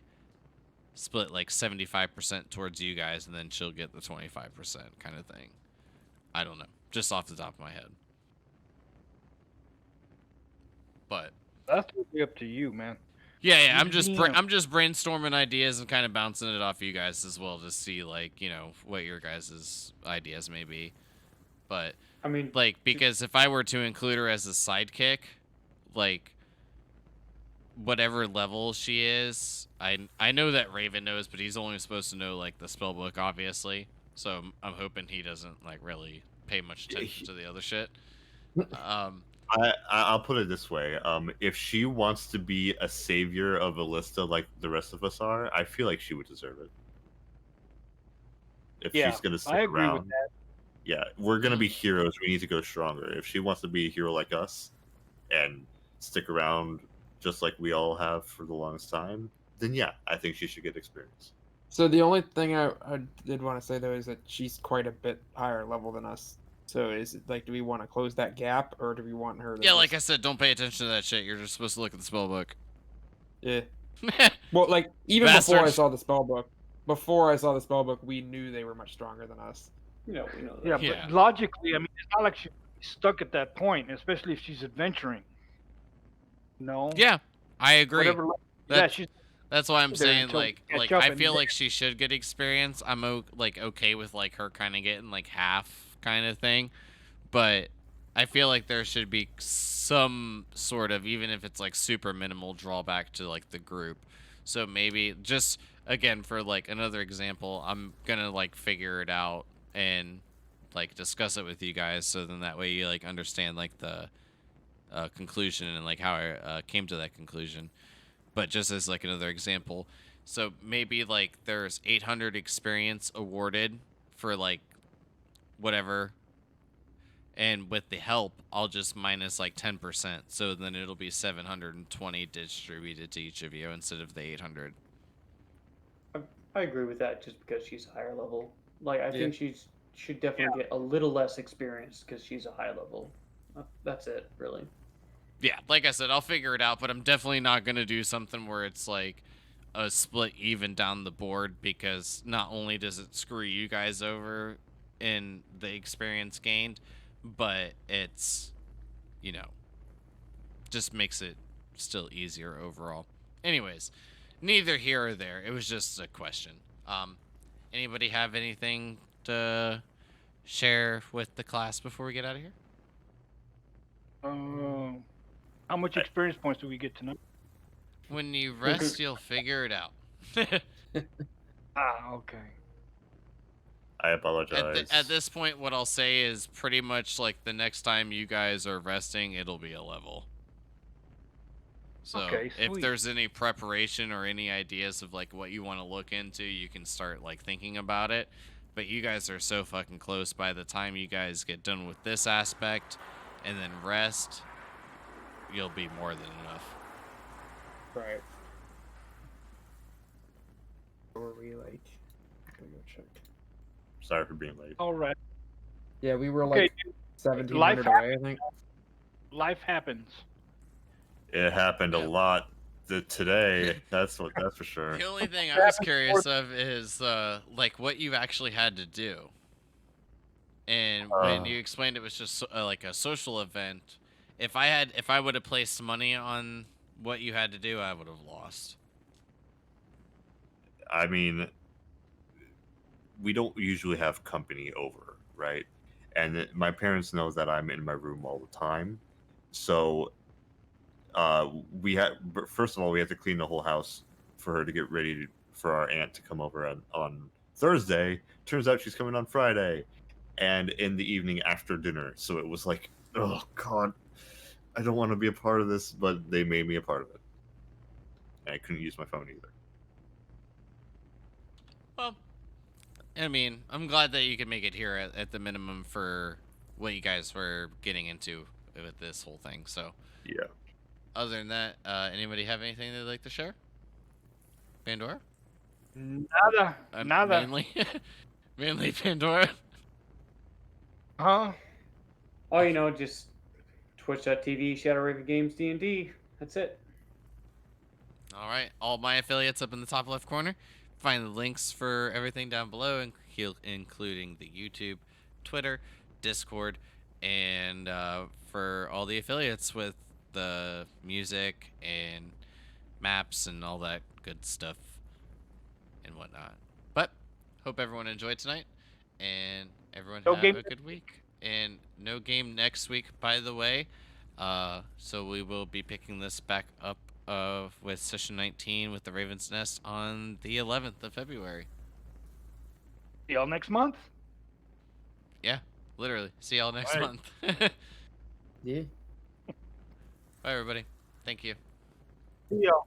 split like 75% towards you guys, and then she'll get the 25% kind of thing. I don't know, just off the top of my head. But That's totally up to you, man. yeah, I'm You just DM. I'm just brainstorming ideas and kind of bouncing it off you guys as well to see like what your guys' ideas may be. But I mean, like because if I were to include her as a sidekick, like whatever level she is, I know that Raven knows, but he's only supposed to know like the spell book, obviously. So I'm hoping he doesn't like really pay much attention to the other shit. I'll put it this way: if she wants to be a savior of Elista like the rest of us are, I feel like she would deserve it. If Yeah, she's gonna stick I agree around, with that. yeah, we're gonna be heroes. We need to go stronger. If she wants to be a hero like us and stick around just like we all have for the longest time, then yeah, I think she should get experience. So the only thing I did want to say though is that she's quite a bit higher level than us. So is it like, do we want to close that gap, or do we want her to Yeah, like I just- said, don't pay attention to that shit. You're just supposed to look at the spell book. Yeah. Well, like even before I Bastards. saw the spell book, we knew they were much stronger than us. we know that. Yeah, Yeah. but logically, I mean, it's not like she's stuck at that point, especially if she's adventuring. No. Yeah, I agree. Whatever. Yeah, That- she's That's why I'm there saying until like we catch like up I and feel then- like she should get experience. I'm okay with like her kind of getting like half kind of thing, but I feel like there should be some sort of, even if it's like super minimal, drawback to like the group. So maybe just again for like another example, I'm gonna like figure it out and like discuss it with you guys, so then that way you like understand like the conclusion and like how I came to that conclusion. But just as like another example, so maybe like there's 800 experience awarded for like whatever, and with the help I'll just minus like 10%, so then it'll be 720 distributed to each of you instead of the 800. I agree with that, just because she's higher level. Like I Yeah. think she should definitely get a little less experience because she's a high level. That's it, really. Yeah, like I said, I'll figure it out, but I'm definitely not going to do something where it's like a split even down the board, because not only does it screw you guys over in the experience gained, but it's, just makes it still easier overall. Anyways, neither here or there. It was just a question. Anybody have anything to share with the class before we get out of here? How much experience points do we get tonight? When you rest, you'll figure it out. Okay. I apologize. At this point, what I'll say is pretty much like the next time you guys are resting, it'll be a level. So Okay, if sweet. there's any preparation or any ideas of like what you want to look into, you can start like thinking about it. But you guys are so fucking close. By the time you guys get done with this aspect and then rest, you'll be more than enough. Right. Or were we like? Let me go check. Sorry for being late. All right. Yeah, we were Okay, like 1,700 away, I think. life happens. It happened Yep. a lot today. That's for sure. The only thing I was curious of is like what you actually had to do. And when you explained it was just like a social event, if I would have placed money on what you had to do, I would have lost. I mean, we don't usually have company over, right? And my parents know that I'm in my room all the time, so we had first of all we had to clean the whole house for her to get ready for our aunt to come over on Thursday. Turns out she's coming on Friday, and in the evening after dinner. So it was like, oh god, I don't want to be a part of this, but they made me a part of it. And I couldn't use my phone either. Well, I mean, I'm glad that you could make it here at the minimum for what you guys were getting into with this whole thing. So, Yeah. other than that, anybody have anything they'd like to share? Pandora? Nada. Nada. Mainly, mainly Pandora. Huh? Oh, you know, just twitch.tv, Shadow Raven Games D&D. That's it. All right, all my affiliates up in the top left corner. Find the links for everything down below, including the YouTube, Twitter, Discord, and for all the affiliates with the music and maps and all that good stuff and whatnot. But hope everyone enjoyed tonight, and everyone No have game- a good week. And no game next week, by the way. So we will be picking this back up with session 19 with the Raven's Nest on the 11th of February. See y'all next month. Yeah, literally. See y'all next Right. month. Yeah. Bye, everybody. Thank you. See y'all.